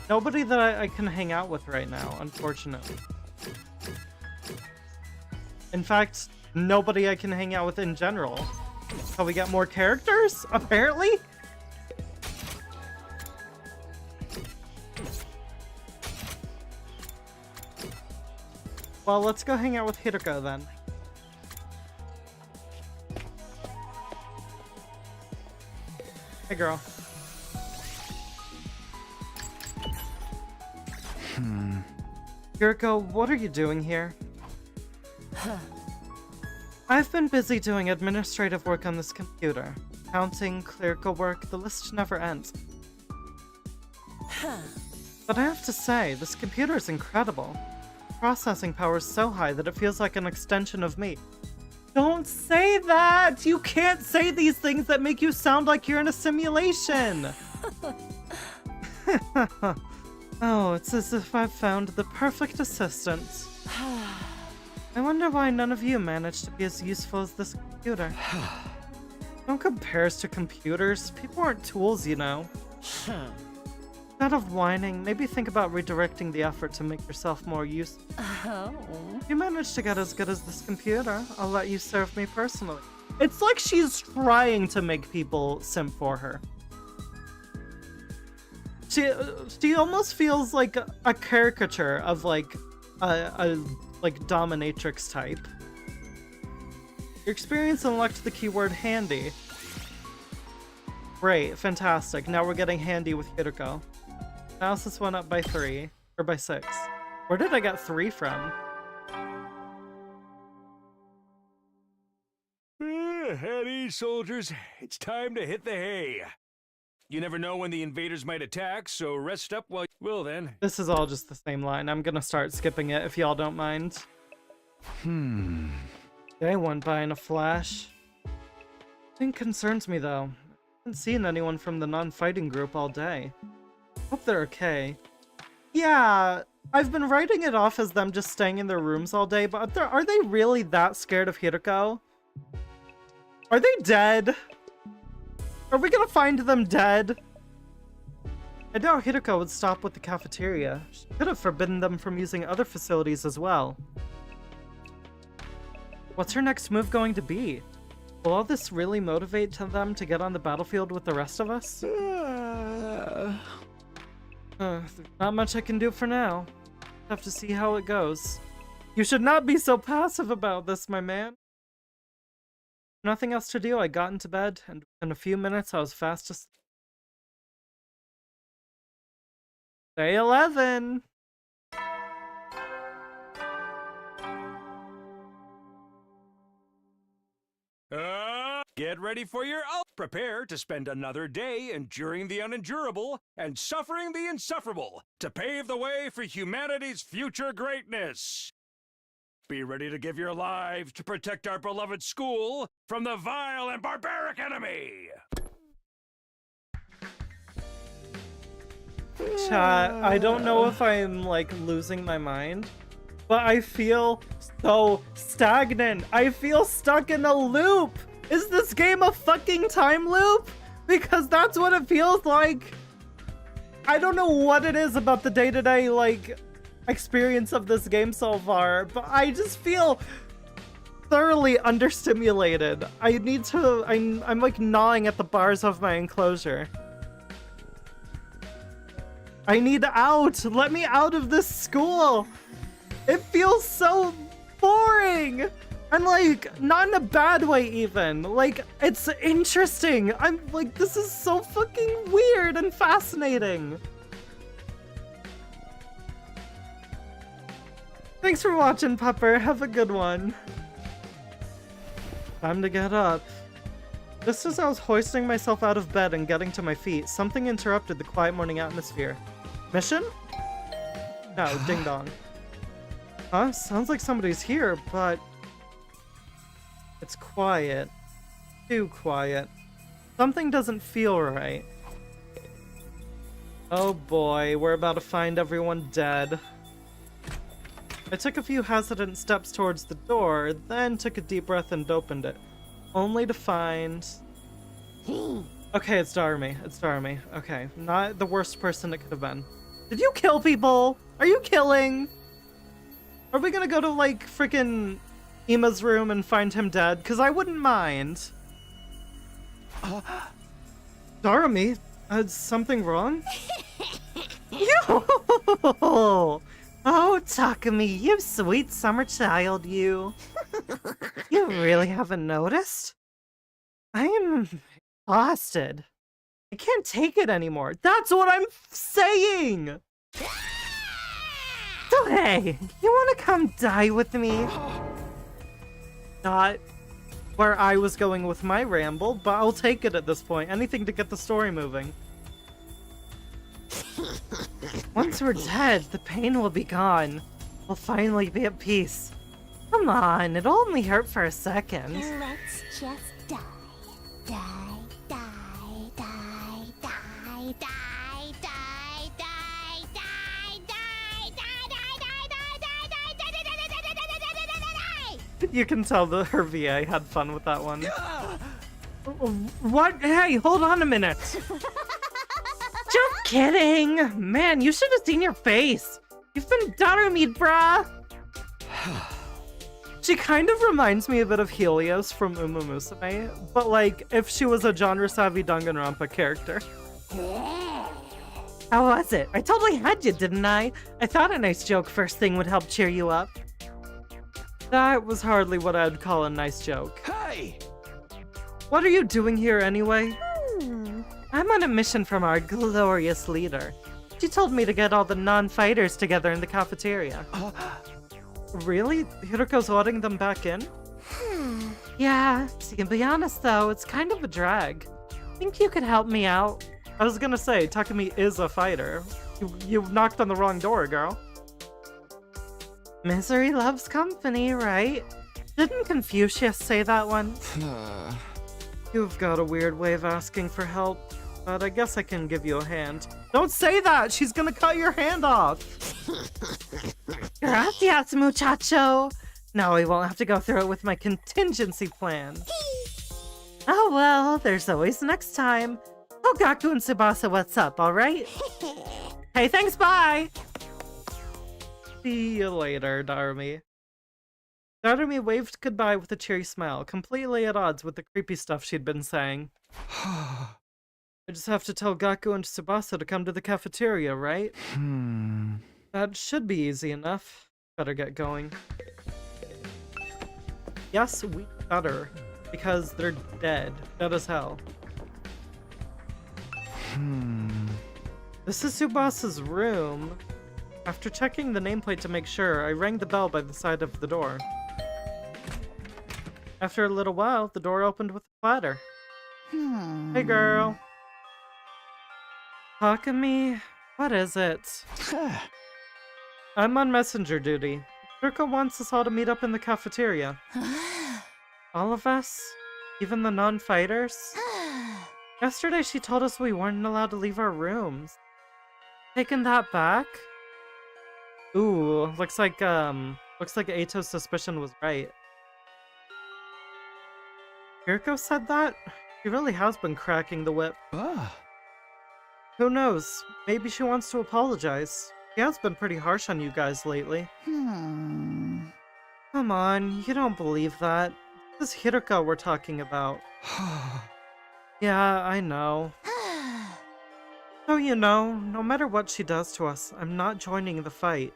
Nobody that I can hang out with right now, unfortunately. In fact, nobody I can hang out with in general. So we got more characters, apparently? Well, let's go hang out with Hiroko then. Hey, girl. Hiroko, what are you doing here? I've been busy doing administrative work on this computer. Counting, clerical work, the list never ends. But I have to say, this computer is incredible. Processing power is so high that it feels like an extension of me. Don't say that! You can't say these things that make you sound like you're in a simulation! Oh, it's as if I've found the perfect assistant. I wonder why none of you managed to be as useful as this computer. Don't compare us to computers. People aren't tools, you know. Instead of whining, maybe think about redirecting the effort to make yourself more useful. If you manage to get as good as this computer, I'll let you serve me personally. It's like she's trying to make people simp for her. She almost feels like a caricature of like a dominatrix type. Your experience unlocked the keyword handy. Great, fantastic. Now we're getting handy with Hiroko. Analysis went up by 3, or by 6. Where did I get 3 from? At ease, soldiers. It's time to hit the hay. You never know when the invaders might attack, so rest up while... Well then. This is all just the same line. I'm gonna start skipping it if y'all don't mind. Day went by in a flash. Thing concerns me though. I haven't seen anyone from the non-fighting group all day. Hope they're okay. Yeah, I've been writing it off as them just staying in their rooms all day, but are they really that scared of Hiroko? Are they dead? Are we gonna find them dead? I doubt Hiroko would stop with the cafeteria. She could have forbidden them from using other facilities as well. What's her next move going to be? Will all this really motivate them to get on the battlefield with the rest of us? There's not much I can do for now. Have to see how it goes. You should not be so passive about this, my man. Nothing else to do, I got into bed, and in a few minutes I was fast asleep. Day 11! Get ready for your... Prepare to spend another day enduring the unendurable and suffering the insufferable to pave the way for humanity's future greatness. Be ready to give your lives to protect our beloved school from the vile and barbaric enemy! Chat, I don't know if I'm like losing my mind, but I feel so stagnant. I feel stuck in a loop. Is this game a fucking time loop? Because that's what it feels like. I don't know what it is about the day-to-day, like, experience of this game so far, but I just feel thoroughly understimulated. I need to... I'm like gnawing at the bars of my enclosure. I need out! Let me out of this school! It feels so boring! And like, not in a bad way even. Like, it's interesting. I'm like, this is so fucking weird and fascinating. Thanks for watching, Pepper. Have a good one. Time to get up. Just as I was hoisting myself out of bed and getting to my feet, something interrupted the quiet morning atmosphere. Mission? No, ding dong. Huh? Sounds like somebody's here, but... it's quiet. Too quiet. Something doesn't feel right. Oh boy, we're about to find everyone dead. I took a few hesitant steps towards the door, then took a deep breath and opened it. Only to find... Okay, it's Darmy. It's Darmy. Okay, not the worst person it could have been. Did you kill people? Are you killing? Are we gonna go to, like, freaking Ima's room and find him dead? Because I wouldn't mind. Darmy, is something wrong? Yo! Oh, Takumi, you sweet summer child, you. You really haven't noticed? I am exhausted. I can't take it anymore. That's what I'm saying! So hey, you wanna come die with me? Not where I was going with my ramble, but I'll take it at this point. Anything to get the story moving. Once we're dead, the pain will be gone. We'll finally be at peace. Come on, it'll only hurt for a second. Let's just die. Die, die, die, die, die, die, die, die, die, die, die. You can tell that her VA had fun with that one. What? Hey, hold on a minute. Just kidding. Man, you should have seen your face. You've been Darumied, brah. She kind of reminds me a bit of Helios from Uma Musume, but like if she was a genre-savvy Danganronpa character. How was it? I totally had you, didn't I? I thought a nice joke first thing would help cheer you up. That was hardly what I'd call a nice joke. Hey! What are you doing here anyway? I'm on a mission from our glorious leader. She told me to get all the non-fighters together in the cafeteria. Really? Hiroko's letting them back in? Yeah, to be honest though, it's kind of a drag. Think you could help me out? I was gonna say, Takumi is a fighter. You knocked on the wrong door, girl. Misery loves company, right? Didn't Confucius say that once? You've got a weird way of asking for help, but I guess I can give you a hand. Don't say that! She's gonna cut your hand off! Gracias, muchacho! Now we won't have to go through it with my contingency plan. Oh well, there's always next time. Tell Gaku and Tsubasa what's up, alright? Hey, thanks, bye! See you later, Darumi. Darumi waved goodbye with a cheery smile, completely at odds with the creepy stuff she'd been saying. I just have to tell Gaku and Tsubasa to come to the cafeteria, right? That should be easy enough. Better get going. Yes, we better. Because they're dead. Dead as hell. This is Tsubasa's room. After checking the nameplate to make sure, I rang the bell by the side of the door. After a little while, the door opened with a clatter. Hey girl. Takumi, what is it? I'm on messenger duty. Hiroko wants us all to meet up in the cafeteria. All of us? Even the non-fighters? Yesterday she told us we weren't allowed to leave our rooms. Taking that back? Ooh, looks like Eito's suspicion was right. Hiroko said that? She really has been cracking the whip. Who knows? Maybe she wants to apologize. She has been pretty harsh on you guys lately. Come on, you don't believe that. This is Hiroko we're talking about. Yeah, I know. So you know, no matter what she does to us, I'm not joining the fight.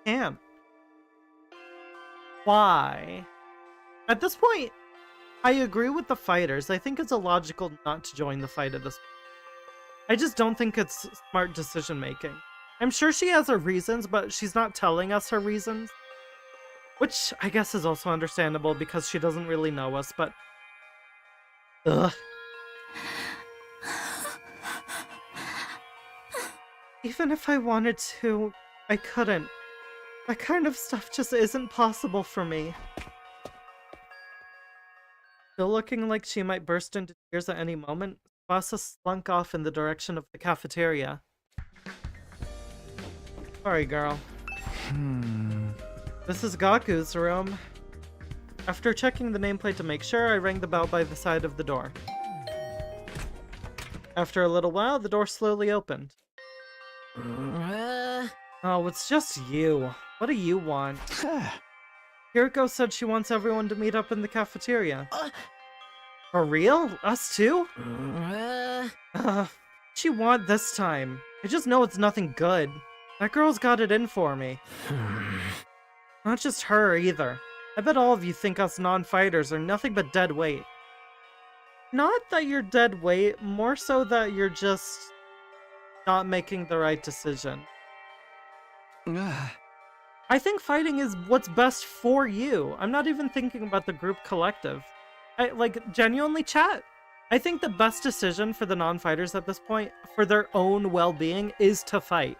Can't. Why? At this point, I agree with the fighters. I think it's illogical not to join the fight at this point. I just don't think it's smart decision making. I'm sure she has her reasons, but she's not telling us her reasons. Which I guess is also understandable because she doesn't really know us, but... Ugh. Even if I wanted to, I couldn't. That kind of stuff just isn't possible for me. Still looking like she might burst into tears at any moment, Tsubasa slunk off in the direction of the cafeteria. Sorry, girl. This is Gaku's room. After checking the nameplate to make sure, I rang the bell by the side of the door. After a little while, the door slowly opened. Oh, it's just you. What do you want? Hiroko said she wants everyone to meet up in the cafeteria. For real? Us too? What she want this time? I just know it's nothing good. That girl's got it in for me. Not just her either. I bet all of you think us non-fighters are nothing but dead weight. Not that you're dead weight, more so that you're just not making the right decision. I think fighting is what's best for you. I'm not even thinking about the group collective. Genuinely, chat. I think the best decision for the non-fighters at this point, for their own well-being, is to fight.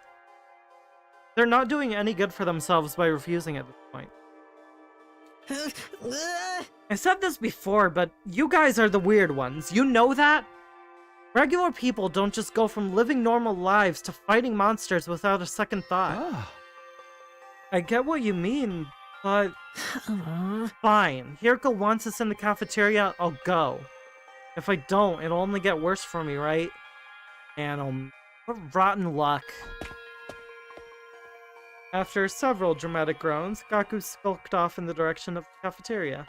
They're not doing any good for themselves by refusing at this point. I said this before, but you guys are the weird ones. You know that? Regular people don't just go from living normal lives to fighting monsters without a second thought. I get what you mean, but... Fine. Hiroko wants us in the cafeteria, I'll go. If I don't, it'll only get worse for me, right? And rotten luck. After several dramatic groans, Gaku skulked off in the direction of the cafeteria.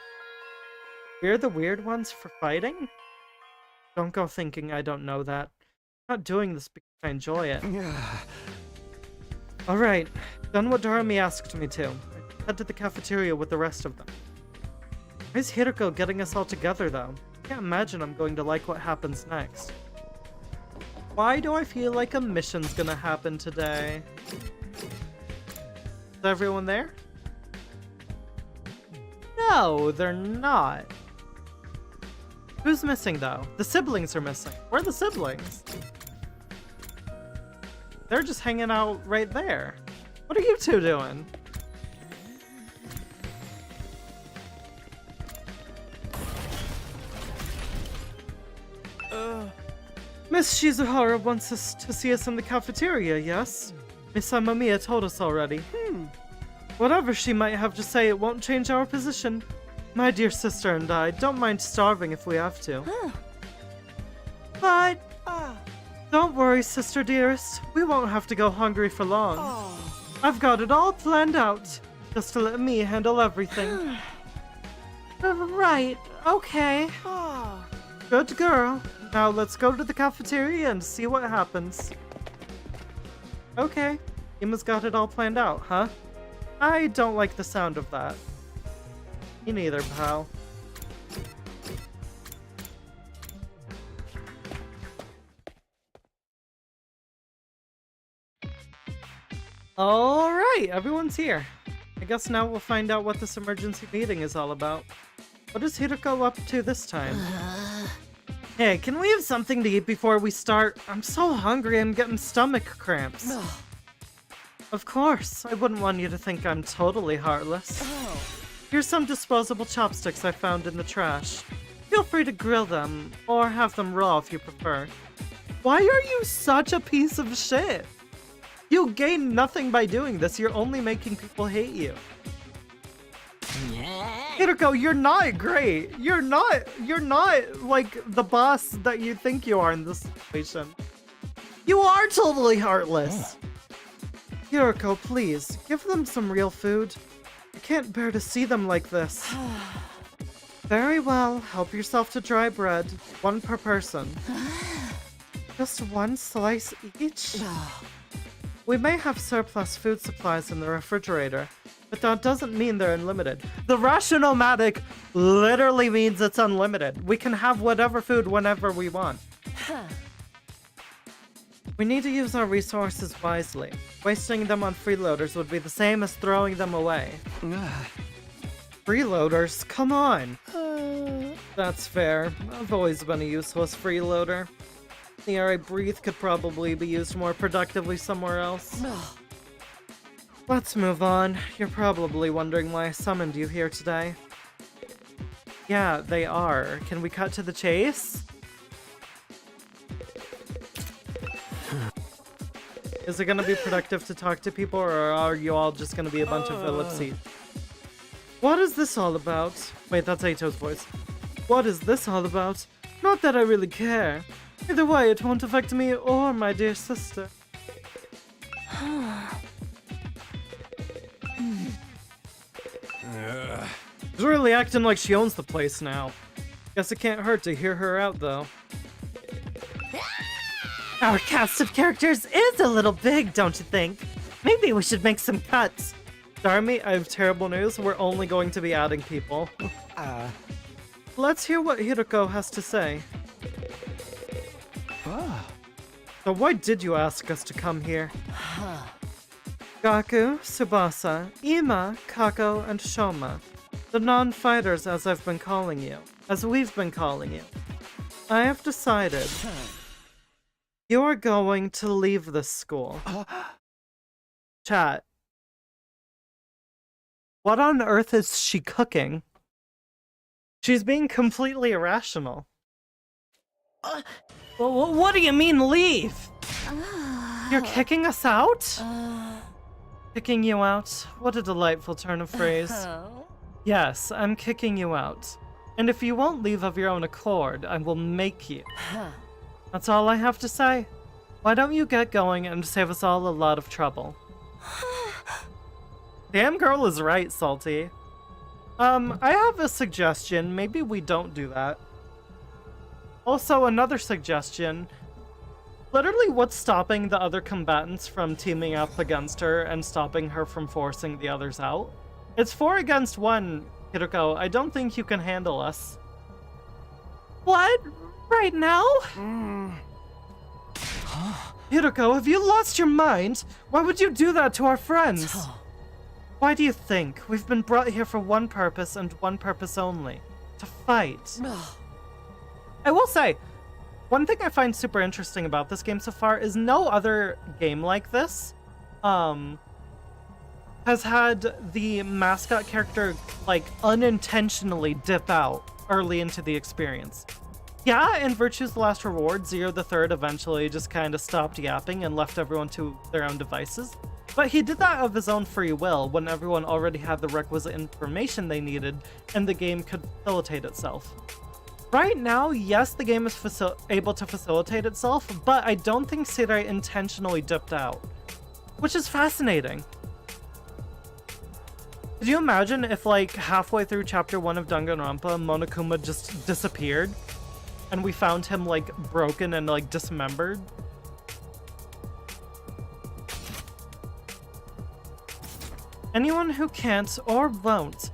We're the weird ones for fighting? Don't go thinking I don't know that. I'm not doing this because I enjoy it. Alright, done what Dorami asked me to. I head to the cafeteria with the rest of them. Why's Hiroko getting us all together, though? I can't imagine I'm going to like what happens next. Why do I feel like a mission's gonna happen today? Is everyone there? No, they're not. Who's missing, though? The siblings are missing. Where are the siblings? They're just hanging out right there. What are you two doing? Miss Shizuhara wants us to see us in the cafeteria, yes? Miss Amamiya told us already. Whatever she might have to say, it won't change our position. My dear sister and I don't mind starving if we have to. But... don't worry, sister dearest. We won't have to go hungry for long. I've got it all planned out. Just to let me handle everything. Right, okay. Good girl. Now let's go to the cafeteria and see what happens. Okay. Ima's got it all planned out, huh? I don't like the sound of that. Me neither, pal. Alright, everyone's here. I guess now we'll find out what this emergency meeting is all about. What is Hiroko up to this time? Hey, can we have something to eat before we start? I'm so hungry, I'm getting stomach cramps. Of course, I wouldn't want you to think I'm totally heartless. Here's some disposable chopsticks I found in the trash. Feel free to grill them, or have them raw if you prefer. Why are you such a piece of shit? You gain nothing by doing this, you're only making people hate you. Hiroko, you're not great. You're not like the boss that you think you are in this situation. You are totally heartless. Hiroko, please, give them some real food. I can't bear to see them like this. Very well, help yourself to dry bread. 1 per person. Just 1 slice each? We may have surplus food supplies in the refrigerator, but that doesn't mean they're unlimited. The Rationomatic literally means it's unlimited. We can have whatever food whenever we want. We need to use our resources wisely. Wasting them on freeloaders would be the same as throwing them away. Freeloaders? Come on! That's fair. I've always been a useless freeloader. The air I breathe could probably be used more productively somewhere else. Let's move on. You're probably wondering why I summoned you here today. Yeah, they are. Can we cut to the chase? Is it gonna be productive to talk to people, or are you all just gonna be a bunch of ellipses? What is this all about? Wait, that's Eito's voice. What is this all about? Not that I really care. Either way, it won't affect me or my dear sister. She's really acting like she owns the place now. Guess it can't hurt to hear her out, though. Our cast of characters is a little big, don't you think? Maybe we should make some cuts. Darmy, I have terrible news. We're only going to be adding people. Let's hear what Hiroko has to say. So why did you ask us to come here? Gaku, Tsubasa, Ima, Kako, and Shoma. The non-fighters, as I've been calling you. As we've been calling you. I have decided... You're going to leave this school. Chat. What on earth is she cooking? She's being completely irrational. Well, what do you mean, leave? You're kicking us out? Kicking you out? What a delightful turn of phrase. Yes, I'm kicking you out. And if you won't leave of your own accord, I will make you. That's all I have to say. Why don't you get going and save us all a lot of trouble? Damn girl is right, Salty. I have a suggestion. Maybe we don't do that. Also, another suggestion. Literally, what's stopping the other combatants from teaming up against her and stopping her from forcing the others out? It's 4 against 1, Hiroko. I don't think you can handle us. What? Right now? Hiroko, have you lost your mind? Why would you do that to our friends? Why do you think? We've been brought here for one purpose and one purpose only. To fight. I will say, one thing I find super interesting about this game so far is no other game like this has had the mascot character, like, unintentionally dip out early into the experience. Yeah, in Virtue's Last Reward, Zero the Third eventually just kind of stopped yapping and left everyone to their own devices. But he did that of his own free will when everyone already had the requisite information they needed and the game could facilitate itself. Right now, yes, the game is able to facilitate itself, but I don't think Sirei intentionally dipped out. Which is fascinating. Could you imagine if, like, halfway through Chapter 1 of Danganronpa, Monokuma just disappeared? And we found him, like, broken and, like, dismembered? Anyone who can't or won't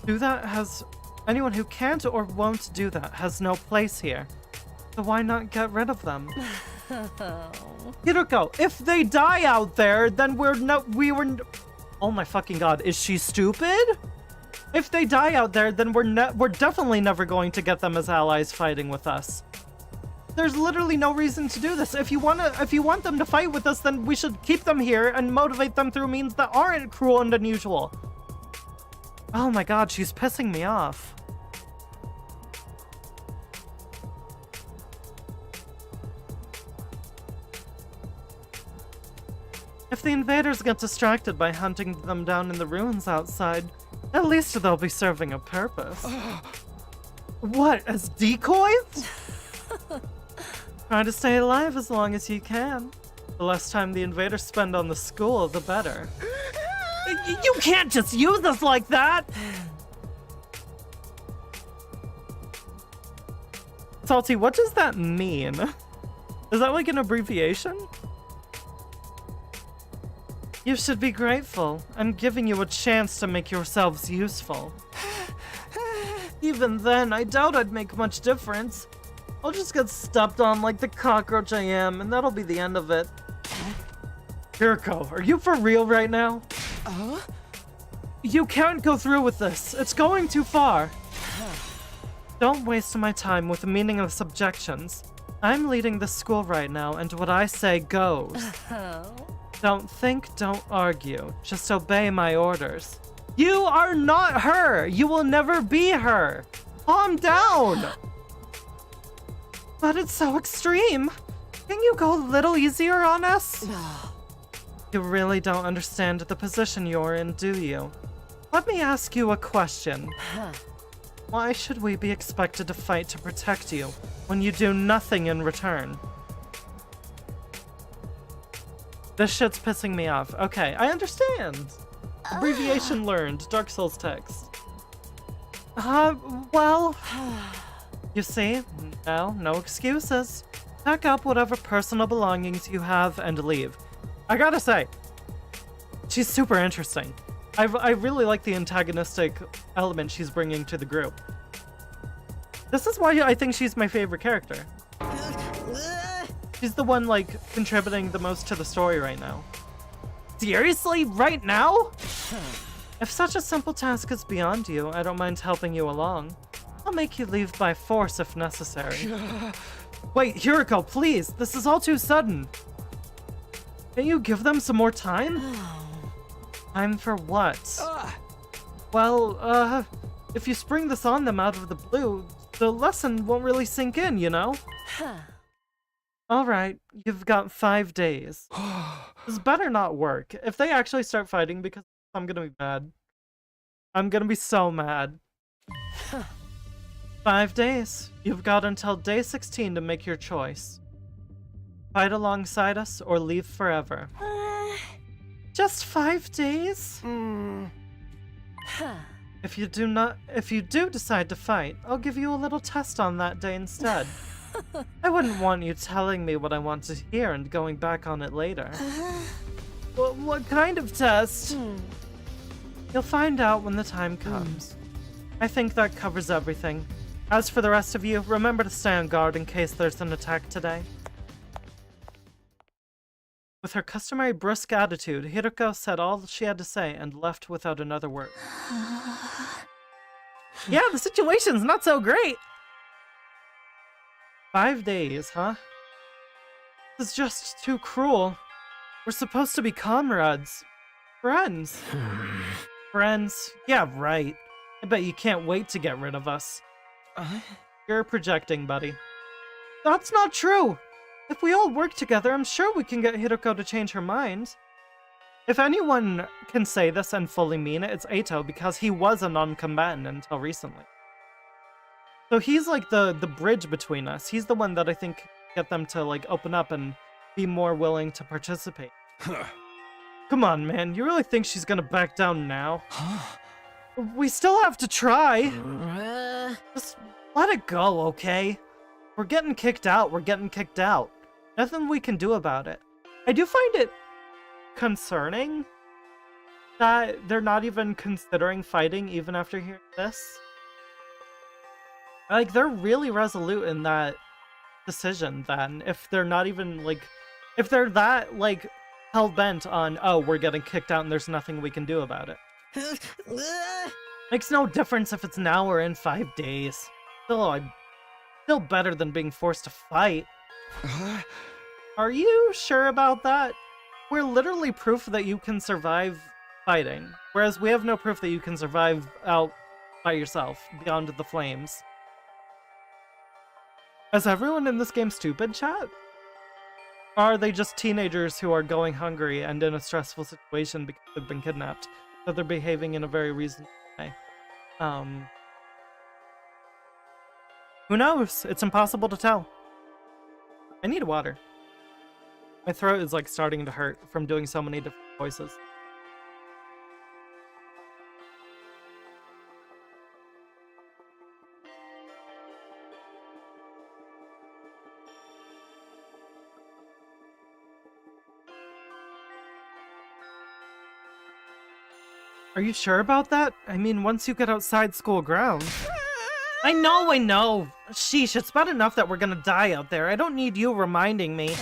do that has... Anyone who can't or won't do that has no place here. So why not get rid of them? Hiroko, if they die out there, then oh my fucking god, is she stupid? If they die out there, then we're definitely never going to get them as allies fighting with us. There's literally no reason to do this. If you want them to fight with us, then we should keep them here and motivate them through means that aren't cruel and unusual. Oh my god, she's pissing me off. If the invaders get distracted by hunting them down in the ruins outside, at least they'll be serving a purpose. What, as decoys? Try to stay alive as long as you can. The less time the invaders spend on the school, the better. You can't just use us like that! Salty, what does that mean? Is that like an abbreviation? You should be grateful. I'm giving you a chance to make yourselves useful. Even then, I doubt I'd make much difference. I'll just get stepped on like the cockroach I am, and that'll be the end of it. Kiriko, are you for real right now? You can't go through with this. It's going too far. Don't waste my time with meaningless objections. I'm leading the school right now, and what I say goes. Don't think, don't argue. Just obey my orders. You are not her! You will never be her! Calm down! But it's so extreme. Can you go a little easier on us? You really don't understand the position you're in, do you? Let me ask you a question. Why should we be expected to fight to protect you when you do nothing in return? This shit's pissing me off. Okay, I understand. Abbreviation learned. Dark Souls text. Well... You see? No excuses. Pack up whatever personal belongings you have and leave. I gotta say, she's super interesting. I really like the antagonistic element she's bringing to the group. This is why I think she's my favorite character. She's the one, like, contributing the most to the story right now. Seriously? Right now? If such a simple task is beyond you, I don't mind helping you along. I'll make you leave by force if necessary. Wait, Hiriko, please! This is all too sudden! Can you give them some more time? Time for what? Well, if you spring this on them out of the blue, the lesson won't really sink in, you know? Alright, you've got 5 days. This better not work. If they actually start fighting, because I'm gonna be mad. I'm gonna be so mad. 5 days. You've got until day 16 to make your choice. Fight alongside us or leave forever. Just 5 days? If you do decide to fight, I'll give you a little test on that day instead. I wouldn't want you telling me what I want to hear and going back on it later. What kind of test? You'll find out when the time comes. I think that covers everything. As for the rest of you, remember to stay on guard in case there's an attack today. With her customary brusque attitude, Hiriko said all she had to say and left without another word. Yeah, the situation's not so great! 5 days, huh? This is just too cruel. We're supposed to be comrades. Friends. Friends? Yeah, right. I bet you can't wait to get rid of us. You're projecting, buddy. That's not true! If we all work together, I'm sure we can get Hiriko to change her mind. If anyone can say this and fully mean it, it's Eito, because he was a non-combatant until recently. So he's like the bridge between us. He's the one that I think get them to like open up and be more willing to participate. Come on, man. You really think she's gonna back down now? We still have to try. Just let it go, okay? We're getting kicked out. We're getting kicked out. Nothing we can do about it. I do find it concerning that they're not even considering fighting even after hearing this. Like, they're really resolute in that decision then. If they're not even, like... If they're that, like, hell-bent on, oh, we're getting kicked out and there's nothing we can do about it. Makes no difference if it's now or in 5 days. Still better than being forced to fight. Are you sure about that? We're literally proof that you can survive fighting, whereas we have no proof that you can survive out by yourself, beyond the flames. Is everyone in this game stupid, chat? Or are they just teenagers who are going hungry and in a stressful situation because they've been kidnapped, that they're behaving in a very reasonable way? Who knows? It's impossible to tell. I need water. My throat is like starting to hurt from doing so many different voices. Are you sure about that? I mean, once you get outside school grounds. I know! Sheesh, it's bad enough that we're gonna die out there. I don't need you reminding me.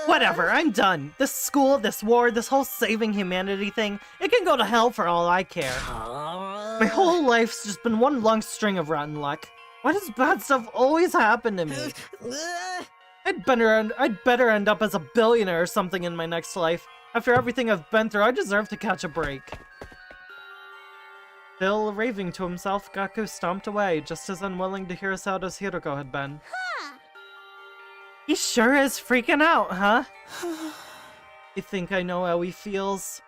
Whatever, I'm done. This school, this war, this whole saving humanity thing, it can go to hell for all I care. My whole life's just been one long string of rotten luck. Why does bad stuff always happen to me? I'd better end up as a billionaire or something in my next life. After everything I've been through, I deserve to catch a break. Still raving to himself, Gaku stomped away, just as unwilling to hear us out as Hiroko had been. He sure is freaking out, huh? You think I know how he feels?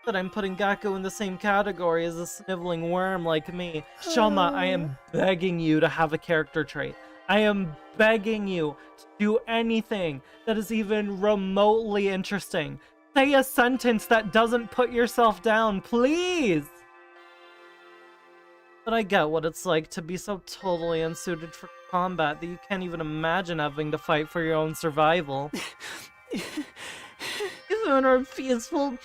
But I'm putting Gaku in the same category as a sniveling worm like me. Shoma, I am begging you to have a character trait. I am begging you to do anything that is even remotely interesting. Say a sentence that doesn't put yourself down, please! But I get what it's like to be so totally unsuited for combat that you can't even imagine having to fight for your own survival. Even in our peaceful,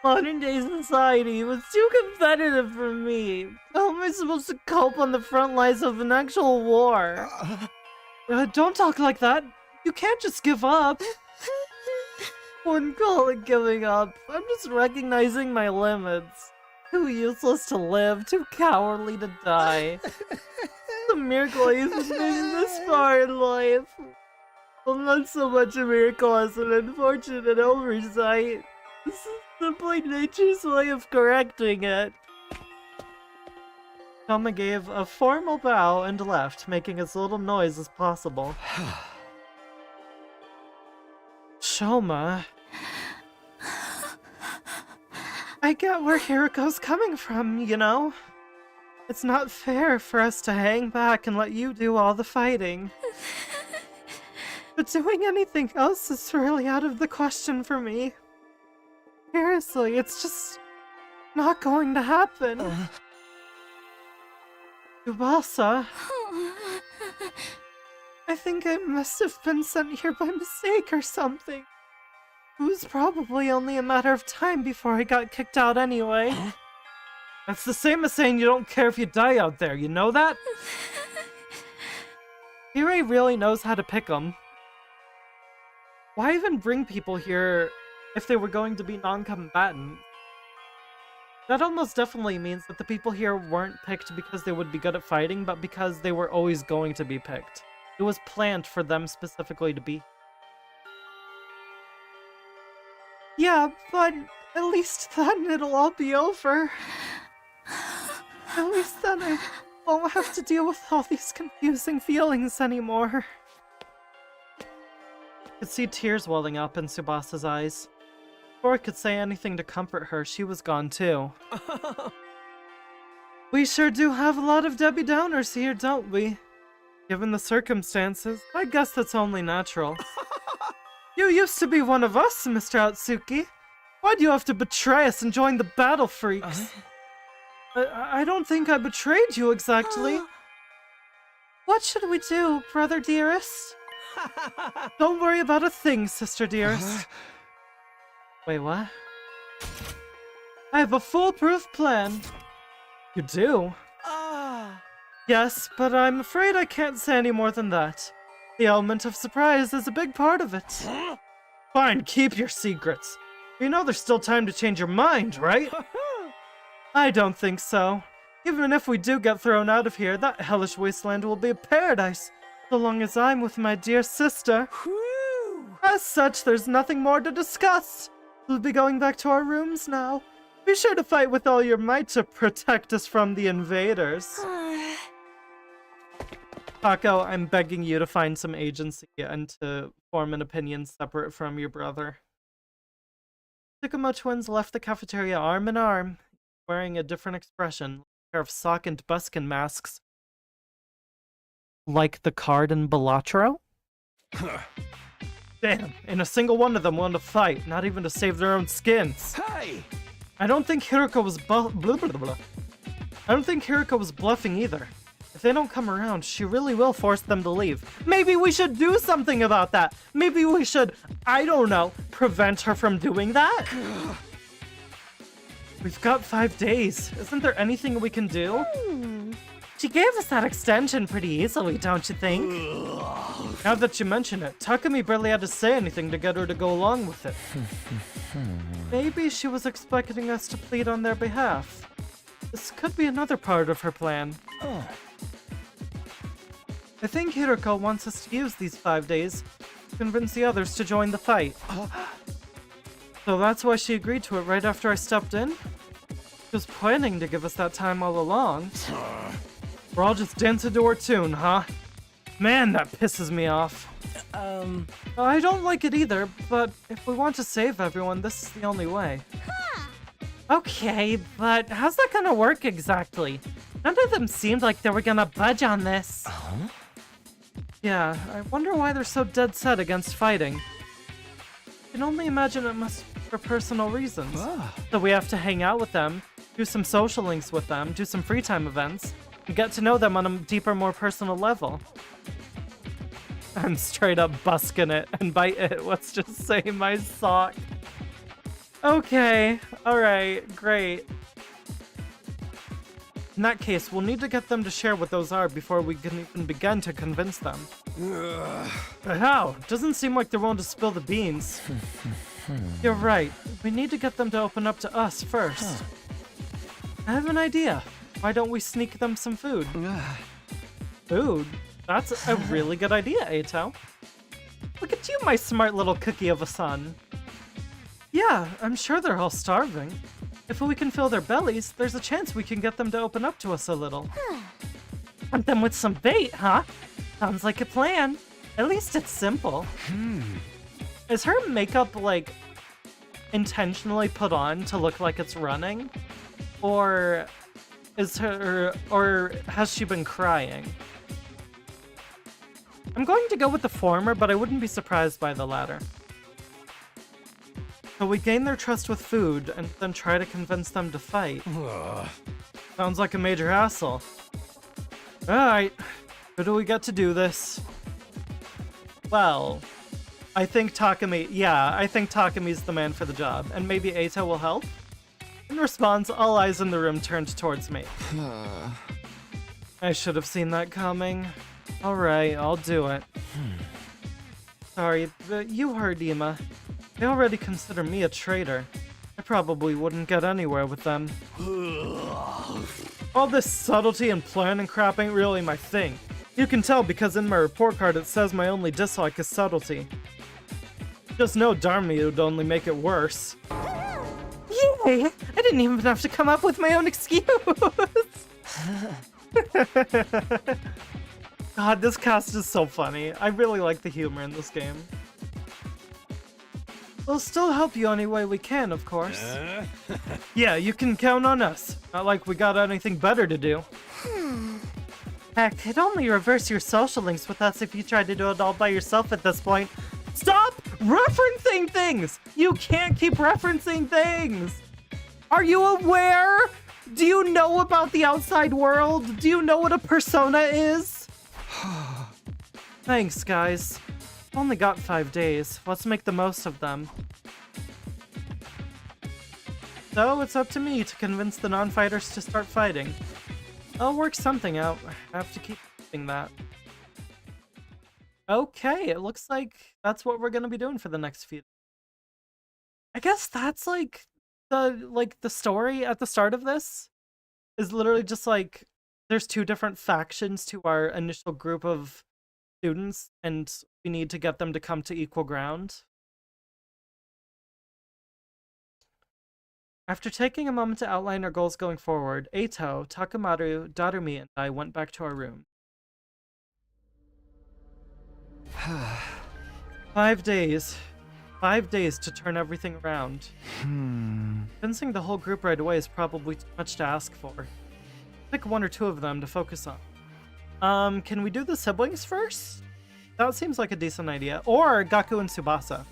modern-day society, it was too competitive for me. How am I supposed to cope on the front lines of an actual war? Don't talk like that. You can't just give up. Wouldn't call it giving up. I'm just recognizing my limits. Too useless to live, too cowardly to die. It's a miracle I even made it this far in life. Well, not so much a miracle as an unfortunate oversight. This is simply nature's way of correcting it. Tama gave a formal bow and left, making as little noise as possible. Shoma... I get where Hiroko's coming from, you know? It's not fair for us to hang back and let you do all the fighting. But doing anything else is really out of the question for me. Seriously, it's just not going to happen. Tsubasa, I think I must have been sent here by mistake or something. It was probably only a matter of time before I got kicked out anyway. That's the same as saying you don't care if you die out there, you know that? Sirei really knows how to pick 'em. Why even bring people here if they were going to be non-combatant? That almost definitely means that the people here weren't picked because they would be good at fighting, but because they were always going to be picked. It was planned for them specifically to be. Yeah, but at least then it'll all be over. At least then I won't have to deal with all these confusing feelings anymore. I could see tears welling up in Tsubasa's eyes. Before I could say anything to comfort her, she was gone too. We sure do have a lot of Debbie Downers here, don't we? Given the circumstances, I guess that's only natural. You used to be one of us, Mr. Atsuki. Why'd you have to betray us and join the Battle Freaks? I don't think I betrayed you exactly. What should we do, brother dearest? Don't worry about a thing, sister dearest. Wait, what? I have a foolproof plan. You do? Yes, but I'm afraid I can't say any more than that. The element of surprise is a big part of it. Fine, keep your secrets. You know there's still time to change your mind, right? I don't think so. Even if we do get thrown out of here, that hellish wasteland will be a paradise, so long as I'm with my dear sister. As such, there's nothing more to discuss. We'll be going back to our rooms now. Be sure to fight with all your might to protect us from the invaders. Tako, I'm begging you to find some agency and to form an opinion separate from your brother. Tsukumo twins left the cafeteria arm in arm, wearing a different expression, a pair of sock and buskin masks. Like the card in Balatro? Damn, and a single one of them wanted to fight, not even to save their own skins. Hey! I don't think Hiroko was I don't think Hiroko was bluffing either. If they don't come around, she really will force them to leave. Maybe we should do something about that. Maybe we should, I don't know, prevent her from doing that? We've got 5 days. Isn't there anything we can do? She gave us that extension pretty easily, don't you think? Now that you mention it, Takumi barely had to say anything to get her to go along with it. Maybe she was expecting us to plead on their behalf. This could be another part of her plan. I think Hiroko wants us to use these 5 days to convince the others to join the fight. So that's why she agreed to it right after I stepped in? She was planning to give us that time all along. We're all just dancing to her tune, huh? Man, that pisses me off. I don't like it either, but if we want to save everyone, this is the only way. Okay, but how's that gonna work exactly? None of them seemed like they were gonna budge on this. Yeah, I wonder why they're so dead set against fighting. I can only imagine it must be for personal reasons. So we have to hang out with them, do some social links with them, do some free time events, and get to know them on a deeper, more personal level. I'm straight up busking it, and by it, let's just say my sock. Okay, alright, great. In that case, we'll need to get them to share what those are before we can even begin to convince them. But how? Doesn't seem like they're willing to spill the beans. You're right. We need to get them to open up to us first. I have an idea. Why don't we sneak them some food? Food? That's a really good idea, Eito. Look at you, my smart little cookie of a son. Yeah, I'm sure they're all starving. If we can fill their bellies, there's a chance we can get them to open up to us a little. Hunt them with some bait, huh? Sounds like a plan. At least it's simple. Is her makeup, like, intentionally put on to look like it's running? Or has she been crying? I'm going to go with the former, but I wouldn't be surprised by the latter. So we gain their trust with food, and then try to convince them to fight. Sounds like a major hassle. Alright, who do we get to do this? Well, I think Takumi's the man for the job, and maybe Eito will help? In response, all eyes in the room turned towards me. I should have seen that coming. Alright, I'll do it. Sorry, but you heard Ima. They already consider me a traitor. I probably wouldn't get anywhere with them. All this subtlety and planning crap ain't really my thing. You can tell because in my report card it says my only dislike is subtlety. Just know darn me it would only make it worse. Yay! I didn't even have to come up with my own excuse! God, this cast is so funny. I really like the humor in this game. We'll still help you any way we can, of course. Yeah, you can count on us. Not like we got anything better to do. Heck, it'd only reverse your social links with us if you tried to do it all by yourself at this point. Stop referencing things! You can't keep referencing things! Are you aware? Do you know about the outside world? Do you know what a persona is? Thanks, guys. Only got 5 days. Let's make the most of them. So, it's up to me to convince the non-fighters to start fighting. I'll work something out. I have to keep doing that. Okay, it looks like that's what we're gonna be doing for the next few. I guess that's like the story at the start of this is literally just like there's 2 different factions to our initial group of students, and we need to get them to come to equal ground. After taking a moment to outline our goals going forward, Eito, Takamaru, Darumi, and I went back to our room. 5 days. 5 days to turn everything around. Convincing the whole group right away is probably too much to ask for. Pick 1 or 2 of them to focus on. Can we do the siblings first? That seems like a decent idea. Or Gaku and Tsubasa.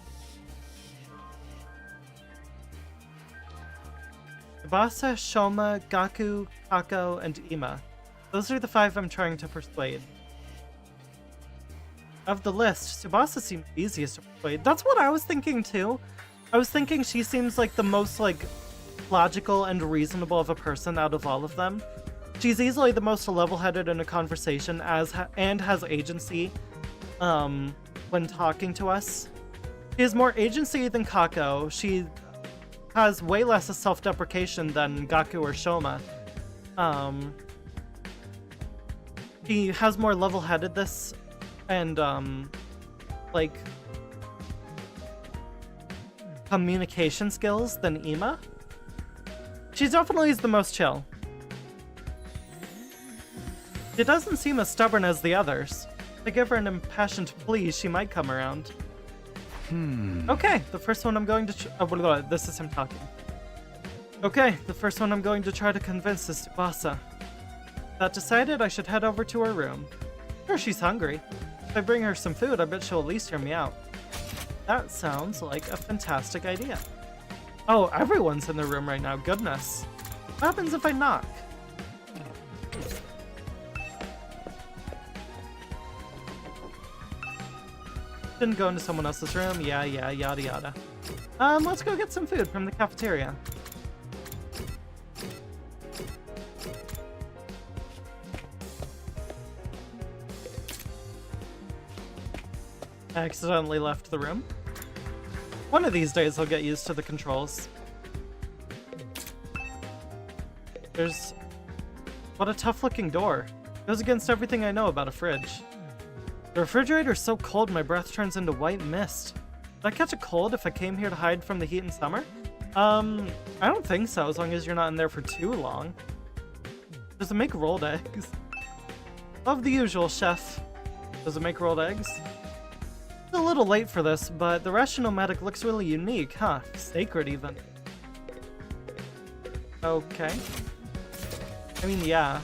Tsubasa, Shoma, Gaku, Kako, and Ima. Those are the 5 I'm trying to persuade. Of the list, Tsubasa seems easiest to persuade. That's what I was thinking too. I was thinking she seems like the most like logical and reasonable of a person out of all of them. She's easily the most level-headed in a conversation and has agency when talking to us. She has more agency than Kako. She has way less of self-deprecation than Gaku or Shoma. She has more level-headedness and like communication skills than Ima. She definitely is the most chill. She doesn't seem as stubborn as the others. If I give her an impassioned plea, she might come around. Okay, the first one I'm going to this is him talking. Okay, the first one I'm going to try to convince is Tsubasa. That decided, I should head over to her room. Sure, she's hungry. If I bring her some food, I bet she'll at least hear me out. That sounds like a fantastic idea. Oh, everyone's in the room right now, goodness. What happens if I knock? Didn't go into someone else's room, yeah, yada yada. Let's go get some food from the cafeteria. I accidentally left the room. One of these days I'll get used to the controls. What a tough looking door. Goes against everything I know about a fridge. The refrigerator's so cold my breath turns into white mist. Did I catch a cold if I came here to hide from the heat in summer? I don't think so, as long as you're not in there for too long. Does it make rolled eggs? Of the usual, chef. Does it make rolled eggs? It's a little late for this, but the Rationomatic looks really unique, huh? Sacred, even. Okay. I mean, yeah.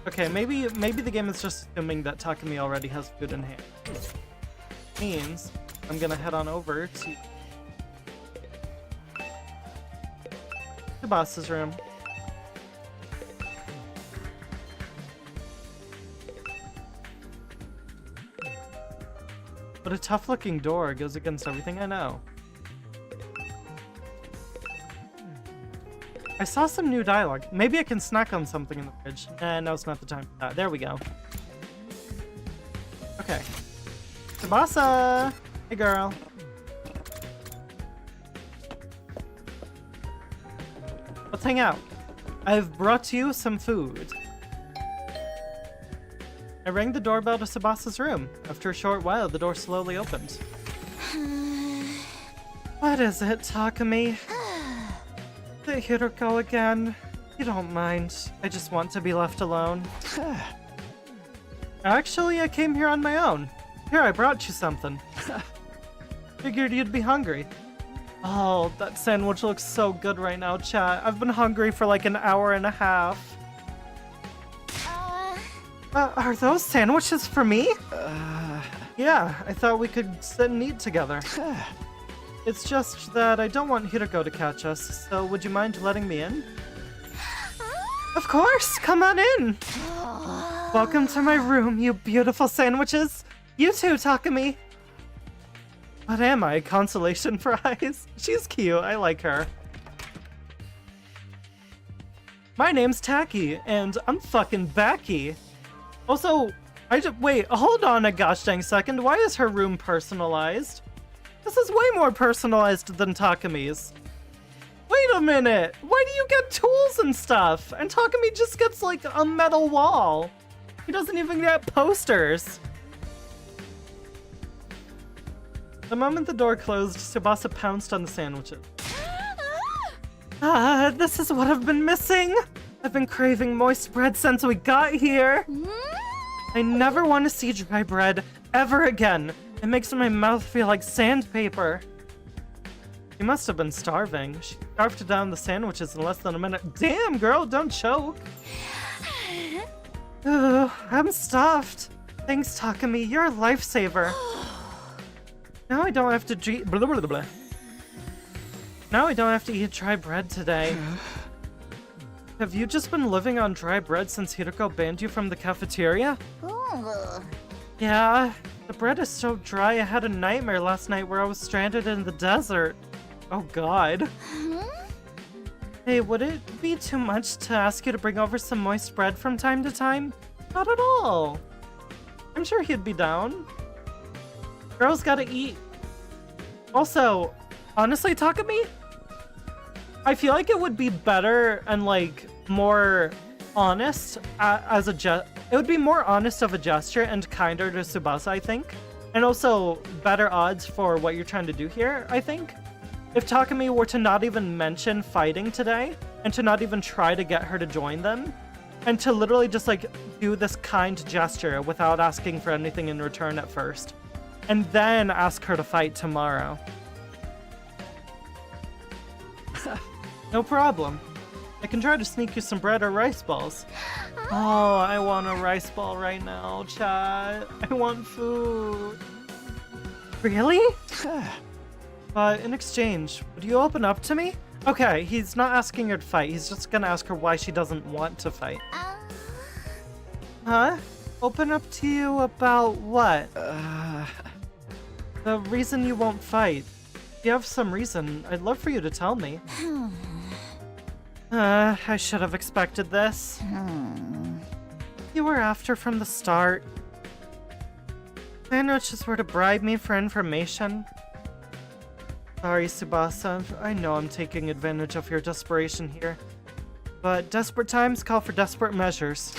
Okay, maybe the game is just assuming that Takumi already has food in hand. Means I'm gonna head on over to the boss's room. But a tough-looking door goes against everything I know. I saw some new dialogue. Maybe I can snack on something in the fridge. No, it's not the time for that. There we go. Okay. Tsubasa! Hey, girl. Let's hang out. I've brought you some food. I rang the doorbell to Tsubasa's room. After a short while, the door slowly opened. What is it, Takumi? The Hiroko again. You don't mind. I just want to be left alone. Actually, I came here on my own. Here, I brought you something. Figured you'd be hungry. Oh, that sandwich looks so good right now, chat. I've been hungry for like an hour and a half. Are those sandwiches for me? Yeah, I thought we could sit and eat together. It's just that I don't want Hiroko to catch us, so would you mind letting me in? Of course, come on in! Welcome to my room, you beautiful sandwiches! You too, Takumi! What am I, consolation prize? She's cute, I like her. My name's Taki, and I'm fucking Backy. Also, wait, hold on a gosh dang second, why is her room personalized? This is way more personalized than Takumi's. Wait a minute! Why do you get tools and stuff? And Takumi just gets like a metal wall. He doesn't even get posters. The moment the door closed, Tsubasa pounced on the sandwiches. This is what I've been missing. I've been craving moist bread since we got here. I never want to see dry bread ever again. It makes my mouth feel like sandpaper. She must have been starving. She scarfed down the sandwiches in less than a minute. Damn, girl, don't choke. Ugh, I'm stuffed. Thanks, Takumi. You're a lifesaver. Now I don't have to blah, blah, blah, blah. Now I don't have to eat dry bread today. Have you just been living on dry bread since Hiroko banned you from the cafeteria? Ooh. Yeah, the bread is so dry. I had a nightmare last night where I was stranded in the desert. Oh god. Hey, would it be too much to ask you to bring over some moist bread from time to time? Not at all. I'm sure he'd be down. Girls gotta eat. Also, honestly, Takumi, I feel like it would be better and like more honest as a it would be more honest of a gesture and kinder to Tsubasa, I think. And also better odds for what you're trying to do here, I think. If Takumi were to not even mention fighting today, and to not even try to get her to join them, and to literally just like do this kind gesture without asking for anything in return at first, and then ask her to fight tomorrow. No problem. I can try to sneak you some bread or rice balls. Oh, I want a rice ball right now, chat. I want food. Really? But in exchange, would you open up to me? Okay, he's not asking her to fight. He's just gonna ask her why she doesn't want to fight. Huh? Open up to you about what? The reason you won't fight. If you have some reason, I'd love for you to tell me. I should have expected this. You were after from the start. Sandwiches were to bribe me for information. Sorry, Tsubasa. I know I'm taking advantage of your desperation here. But desperate times call for desperate measures.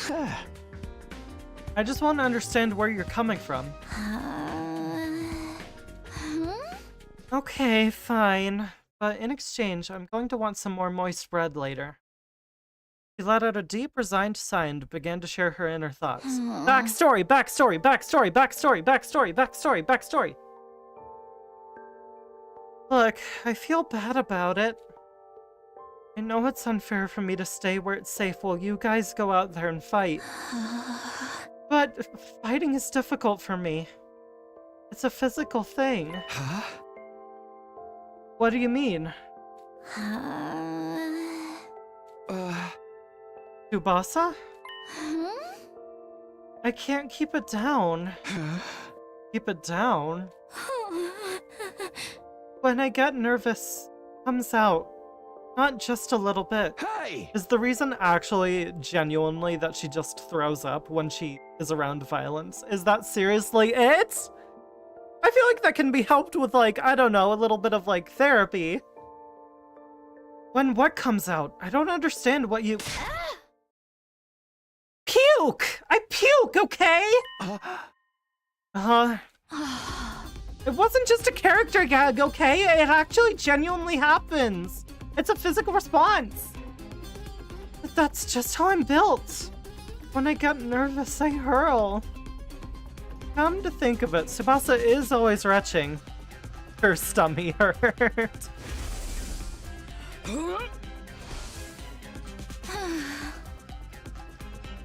I just want to understand where you're coming from. Okay, fine. But in exchange, I'm going to want some more moist bread later. She let out a deep, resigned sigh and began to share her inner thoughts. Backstory, backstory, backstory, backstory, backstory, backstory, backstory. Look, I feel bad about it. I know it's unfair for me to stay where it's safe while you guys go out there and fight. But fighting is difficult for me. It's a physical thing. Huh? What do you mean? Tsubasa? I can't keep it down. Keep it down? When I get nervous, it comes out. Not just a little bit. Hey! Is the reason actually genuinely that she just throws up when she is around violence? Is that seriously it? I feel like that can be helped with, like, I don't know, a little bit of, like, therapy. When what comes out? I don't understand what you... Puke! I puke, okay? It wasn't just a character gag, okay? It actually genuinely happens. It's a physical response. But that's just how I'm built. When I get nervous, I hurl. Come to think of it, Tsubasa is always retching. Her stummy hurt.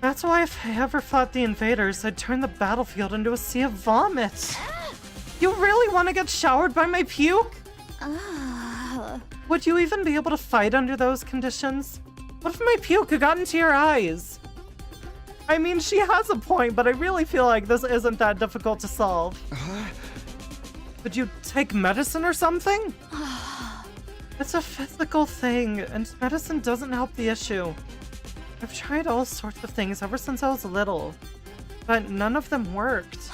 That's why if I ever fought the invaders, I'd turn the battlefield into a sea of vomit. You really want to get showered by my puke? Would you even be able to fight under those conditions? What if my puke got into your eyes? I mean, she has a point, but I really feel like this isn't that difficult to solve. Could you take medicine or something? It's a physical thing, and medicine doesn't help the issue. I've tried all sorts of things ever since I was little, but none of them worked.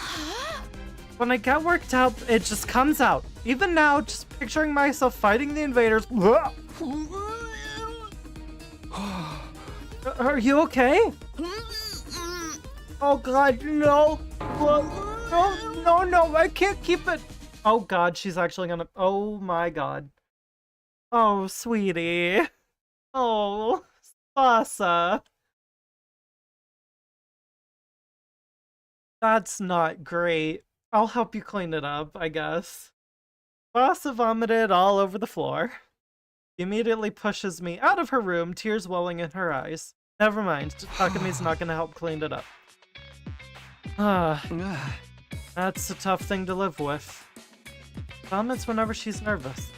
When I get worked up, it just comes out. Even now, just picturing myself fighting the invaders. Are you okay? Oh god, no. No, I can't keep it. Oh god, she's actually gonna... Oh my god. Oh, sweetie. Oh, Sasa. That's not great. I'll help you clean it up, I guess. Sasa vomited all over the floor. She immediately pushes me out of her room, tears welling in her eyes. Never mind, Takumi's not gonna help clean it up. That's a tough thing to live with. Vomits whenever she's nervous.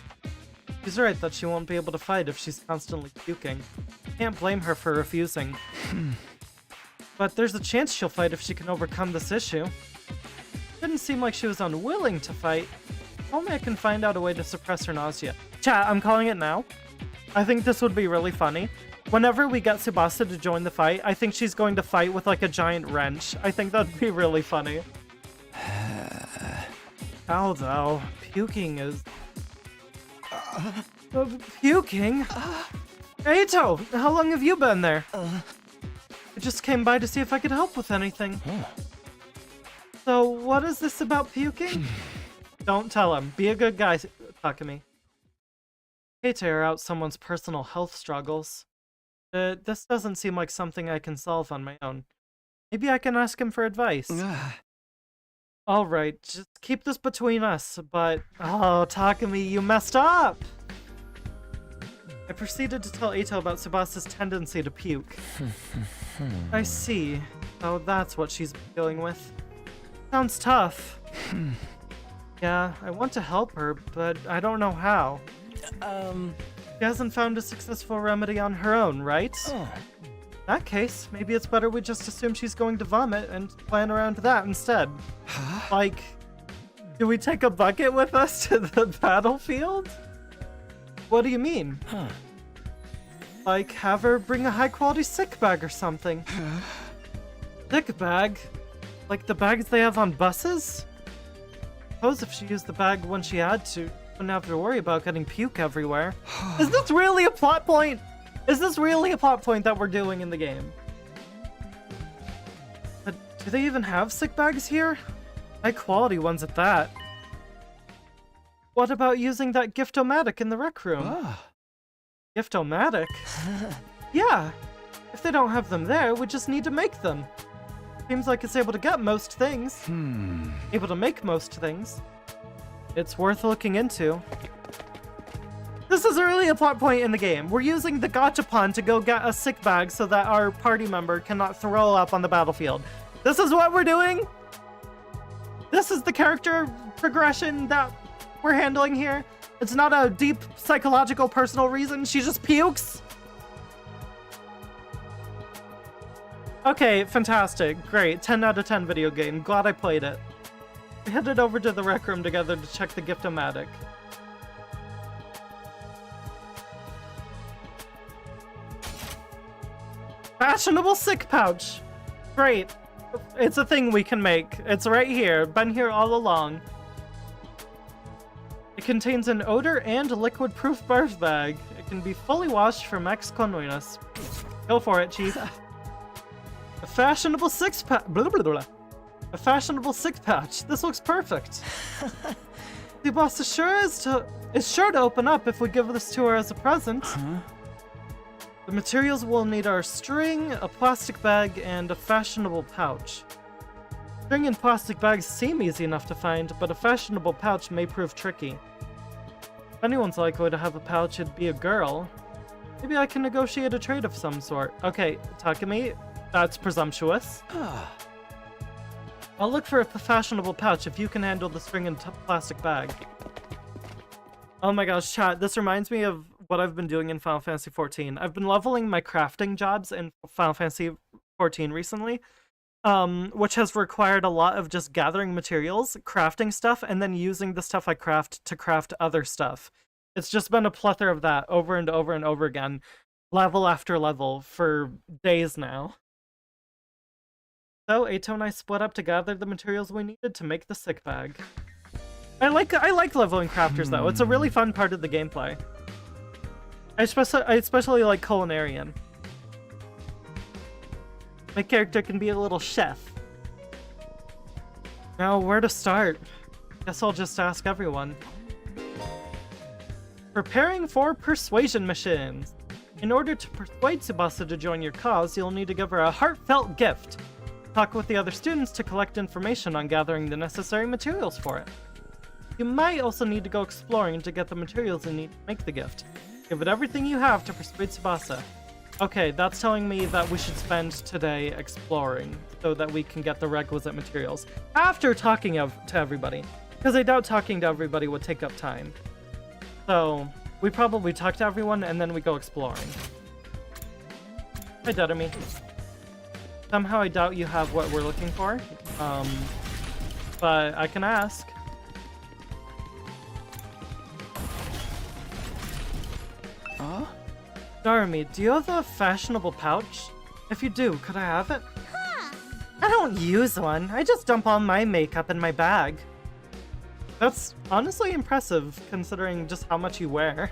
She's right that she won't be able to fight if she's constantly puking. Can't blame her for refusing. But there's a chance she'll fight if she can overcome this issue. Didn't seem like she was unwilling to fight. Only I can find out a way to suppress her nausea. Chat, I'm calling it now. I think this would be really funny. Whenever we get Tsubasa to join the fight, I think she's going to fight with like a giant wrench. I think that'd be really funny. How though? Puking is... puking? Eito! How long have you been there? I just came by to see if I could help with anything. So, what is this about puking? Don't tell him. Be a good guy, Takumi. Hate to air out someone's personal health struggles. This doesn't seem like something I can solve on my own. Maybe I can ask him for advice. Alright, just keep this between us, but... Oh, Takumi, you messed up! I proceeded to tell Eito about Tsubasa's tendency to puke. I see. Oh, that's what she's dealing with. Sounds tough. Yeah, I want to help her, but I don't know how. She hasn't found a successful remedy on her own, right? In that case, maybe it's better we just assume she's going to vomit and plan around that instead. Like, do we take a bucket with us to the battlefield? What do you mean? Like, have her bring a high-quality sick bag or something. Sick bag? Like the bags they have on buses? Suppose if she used the bag when she had to, wouldn't have to worry about getting puke everywhere. Is this really a plot point? Is this really a plot point that we're doing in the game? But do they even have sick bags here? High quality ones at that. What about using that gift-o-matic in the rec room? Gift-o-matic? Yeah. If they don't have them there, we just need to make them. Seems like it's able to get most things. Able to make most things. It's worth looking into. This is really a plot point in the game. We're using the gachapon to go get a sick bag so that our party member cannot throw up on the battlefield. This is what we're doing? This is the character progression that we're handling here? It's not a deep psychological personal reason, she just pukes? Okay, fantastic, great, 10 out of 10 video game, glad I played it. We headed over to the rec room together to check the gift-o-matic. Fashionable sick pouch! Great. It's a thing we can make. It's right here. Been here all along. It contains an odor and liquid-proof barf bag. It can be fully washed for max cleanliness. Go for it, Chief. A fashionable A fashionable sick pouch. This looks perfect. The boss is sure to open up if we give this to her as a present. The materials we'll need are string, a plastic bag, and a fashionable pouch. String and plastic bags seem easy enough to find, but a fashionable pouch may prove tricky. If anyone's likely to have a pouch, it'd be a girl. Maybe I can negotiate a trade of some sort. Okay, Takumi, that's presumptuous. I'll look for a fashionable pouch if you can handle the string and plastic bag. Oh my gosh, chat, this reminds me of what I've been doing in Final Fantasy XIV. I've been leveling my crafting jobs in Final Fantasy XIV recently, which has required a lot of just gathering materials, crafting stuff, and then using the stuff I craft to craft other stuff. It's just been a plethora of that over and over and over again, level after level, for days now. So, Eito and I split up to gather the materials we needed to make the sick bag. I like leveling crafters though, it's a really fun part of the gameplay. I especially like culinarian. My character can be a little chef. Now, where to start? Guess I'll just ask everyone. Preparing for persuasion missions. In order to persuade Tsubasa to join your cause, you'll need to give her a heartfelt gift. Talk with the other students to collect information on gathering the necessary materials for it. You might also need to go exploring to get the materials you need to make the gift. Give it everything you have to persuade Tsubasa. Okay, that's telling me that we should spend today exploring so that we can get the requisite materials after talking to everybody. Because I doubt talking to everybody would take up time. So, we probably talk to everyone and then we go exploring. Hi, Dedemy. Somehow I doubt you have what we're looking for. But I can ask. Huh? Darmy, do you have a fashionable pouch? If you do, could I have it? I don't use one. I just dump all my makeup in my bag. That's honestly impressive, considering just how much you wear.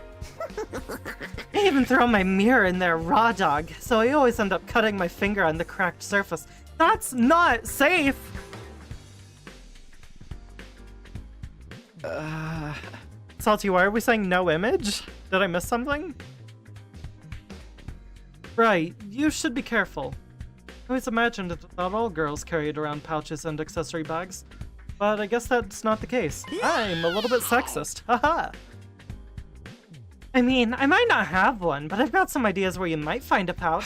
I even throw my mirror in there raw dog, so I always end up cutting my finger on the cracked surface. That's not safe! Salty, why are we saying no image? Did I miss something? Right, you should be careful. I always imagined that not all girls carried around pouches and accessory bags, but I guess that's not the case. I'm a little bit sexist, haha. I mean, I might not have one, but I've got some ideas where you might find a pouch.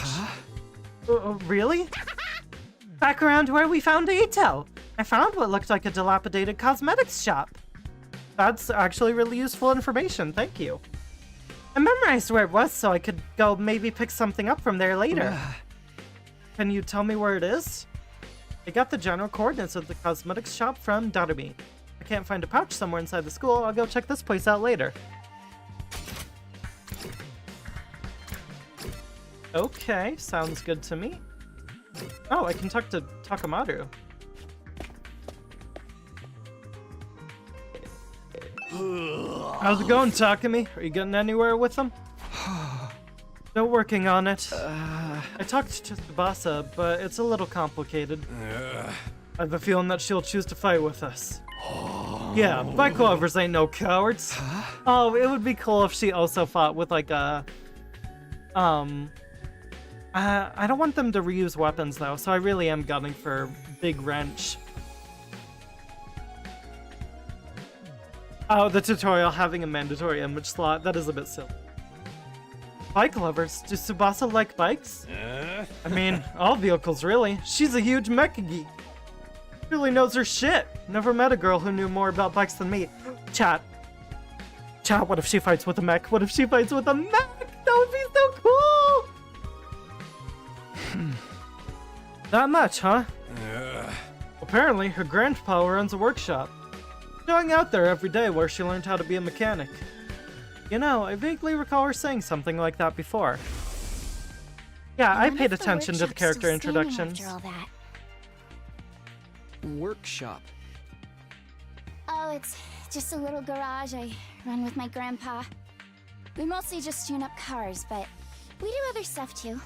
Really? Back around where we found Eito. I found what looked like a dilapidated cosmetics shop. That's actually really useful information, thank you. I memorized where it was so I could go maybe pick something up from there later. Can you tell me where it is? I got the general coordinates of the cosmetics shop from Takumi. I can't find a pouch somewhere inside the school. I'll go check this place out later. Okay, sounds good to me. Oh, I can talk to Takamaru. How's it going, Takumi? Are you getting anywhere with them? Still working on it. I talked to Tsubasa, but it's a little complicated. I have a feeling that she'll choose to fight with us. Yeah, bike lovers ain't no cowards. Oh, it would be cool if she also fought with like a... I don't want them to reuse weapons though, so I really am gunning for Big Wrench. Oh, the tutorial having a mandatory image slot, that is a bit silly. Bike lovers, do Tsubasa like bikes? I mean, all vehicles really. She's a huge mecha geek. Really knows her shit. Never met a girl who knew more about bikes than me. Chat, what if she fights with a mech? What if she fights with a mech? That would be so cool! Not much, huh? Apparently, her grandpa runs a workshop. Going out there every day where she learned how to be a mechanic. You know, I vaguely recall her saying something like that before. Yeah, I paid attention to the character introductions. After all that. Workshop. Oh, it's just a little garage I run with my grandpa. We mostly just tune up cars, but we do other stuff too.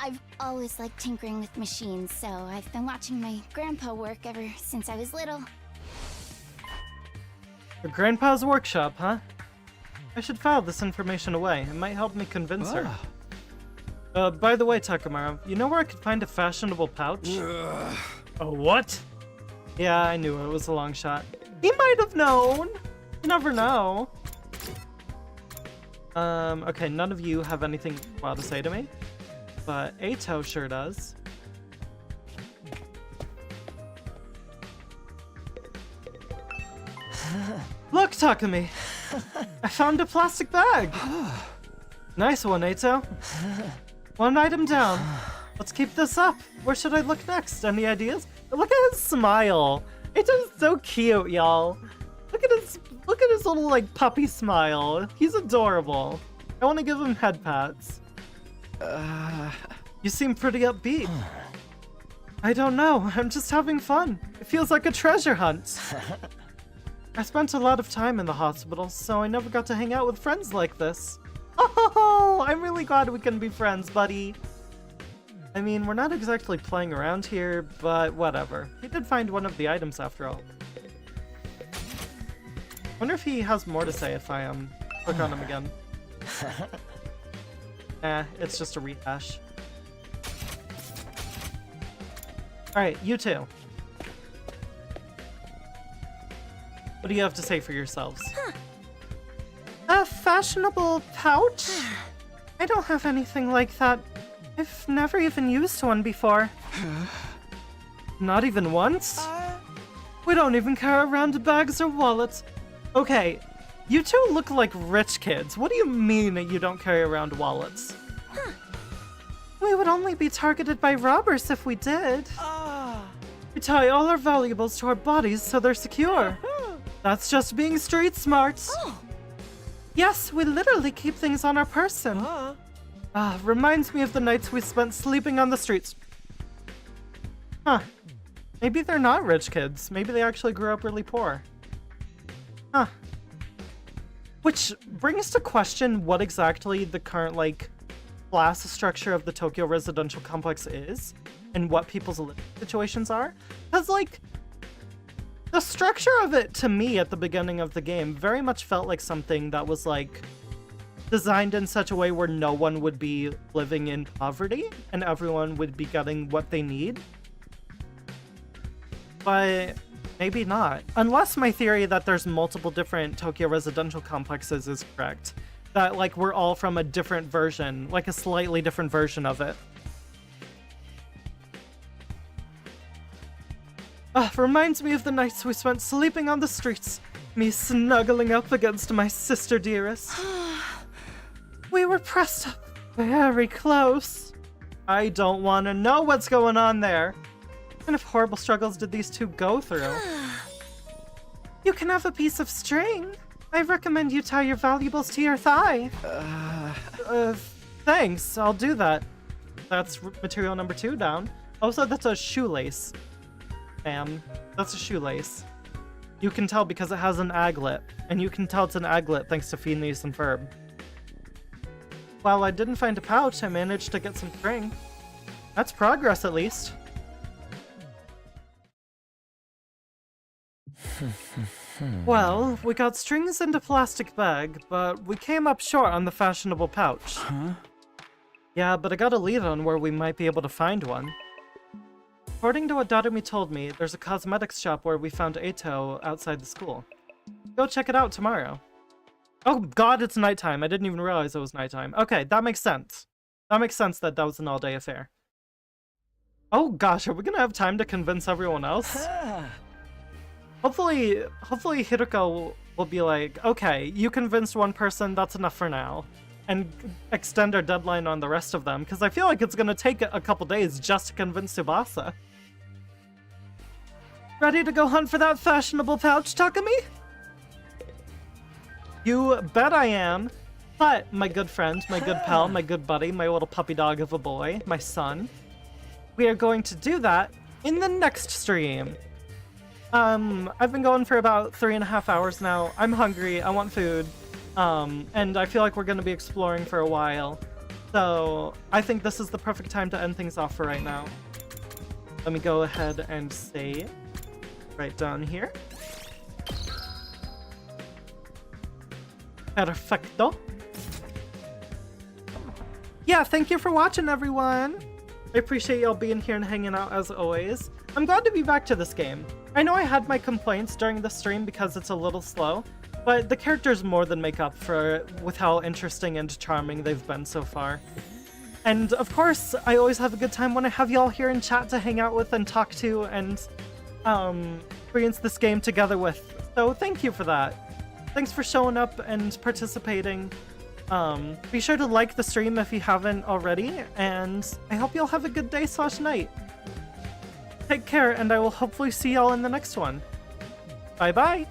I've always liked tinkering with machines, so I've been watching my grandpa work ever since I was little. Her grandpa's workshop, huh? I should file this information away. It might help me convince her. By the way, Takamaru, you know where I could find a fashionable pouch? Oh, what? Yeah, I knew it was a long shot. He might have known! You never know. Okay, none of you have anything wild to say to me. But Eito sure does. Look, Takumi! I found a plastic bag! Nice one, Eito. One item down. Let's keep this up. Where should I look next? Any ideas? Look at his smile. Eito's so cute, y'all. Look at his little like puppy smile. He's adorable. I want to give him head pats. You seem pretty upbeat. I don't know. I'm just having fun. It feels like a treasure hunt. I spent a lot of time in the hospital, so I never got to hang out with friends like this. Oh, I'm really glad we can be friends, buddy. I mean, we're not exactly playing around here, but whatever. He did find one of the items after all. Wonder if he has more to say if I click on him again. Nah, it's just a rehash. Alright, you two. What do you have to say for yourselves? A fashionable pouch? I don't have anything like that. I've never even used one before. Not even once? We don't even carry around bags or wallets. Okay, you two look like rich kids. What do you mean that you don't carry around wallets? We would only be targeted by robbers if we did. We tie all our valuables to our bodies so they're secure. That's just being street smart. Yes, we literally keep things on our person. Reminds me of the nights we spent sleeping on the streets. Huh. Maybe they're not rich kids. Maybe they actually grew up really poor. Huh. Which brings to question what exactly the current, like, class structure of the Tokyo residential complex is, and what people's living situations are. Because, like, the structure of it, to me, at the beginning of the game, very much felt like something that was, like, designed in such a way where no one would be living in poverty, and everyone would be getting what they need. But maybe not. Unless my theory that there's multiple different Tokyo residential complexes is correct. That, like, we're all from a different version, like a slightly different version of it. Reminds me of the nights we spent sleeping on the streets. Me snuggling up against my sister dearest. We were pressed up very close. I don't want to know what's going on there. What kind of horrible struggles did these two go through? You can have a piece of string. I recommend you tie your valuables to your thigh. Thanks, I'll do that. That's material number 2 down. Also, that's a shoelace. That's a shoelace. You can tell because it has an aglet, and you can tell it's an aglet thanks to Phineas and Ferb. While I didn't find a pouch, I managed to get some string. That's progress, at least. Well, we got strings and a plastic bag, but we came up short on the fashionable pouch. Yeah, but I got a lead on where we might be able to find one. According to what Takumi told me, there's a cosmetics shop where we found Eito outside the school. Go check it out tomorrow. Oh god, it's nighttime. I didn't even realize it was nighttime. Okay, that makes sense. That makes sense that was an all-day affair. Oh gosh, are we gonna have time to convince everyone else? Hopefully Hiruko will be like, okay, you convinced one person, that's enough for now. And extend our deadline on the rest of them, because I feel like it's gonna take a couple days just to convince Tsubasa. Ready to go hunt for that fashionable pouch, Takumi? You bet I am. But, my good friend, my good pal, my good buddy, my little puppy dog of a boy, my son, we are going to do that in the next stream. I've been going for about 3.5 hours now. I'm hungry, I want food, and I feel like we're going to be exploring for a while. So, I think this is the perfect time to end things off for right now. Let me go ahead and save right down here. Perfecto. Yeah, thank you for watching, everyone. I appreciate y'all being here and hanging out as always. I'm glad to be back to this game. I know I had my complaints during the stream because it's a little slow, but the characters more than make up for with how interesting and charming they've been so far. And of course, I always have a good time when I have y'all here in chat to hang out with and talk to and experience this game together with. So thank you for that. Thanks for showing up and participating. Be sure to like the stream if you haven't already, and I hope y'all have a good day / night. Take care, and I will hopefully see y'all in the next one. Bye bye!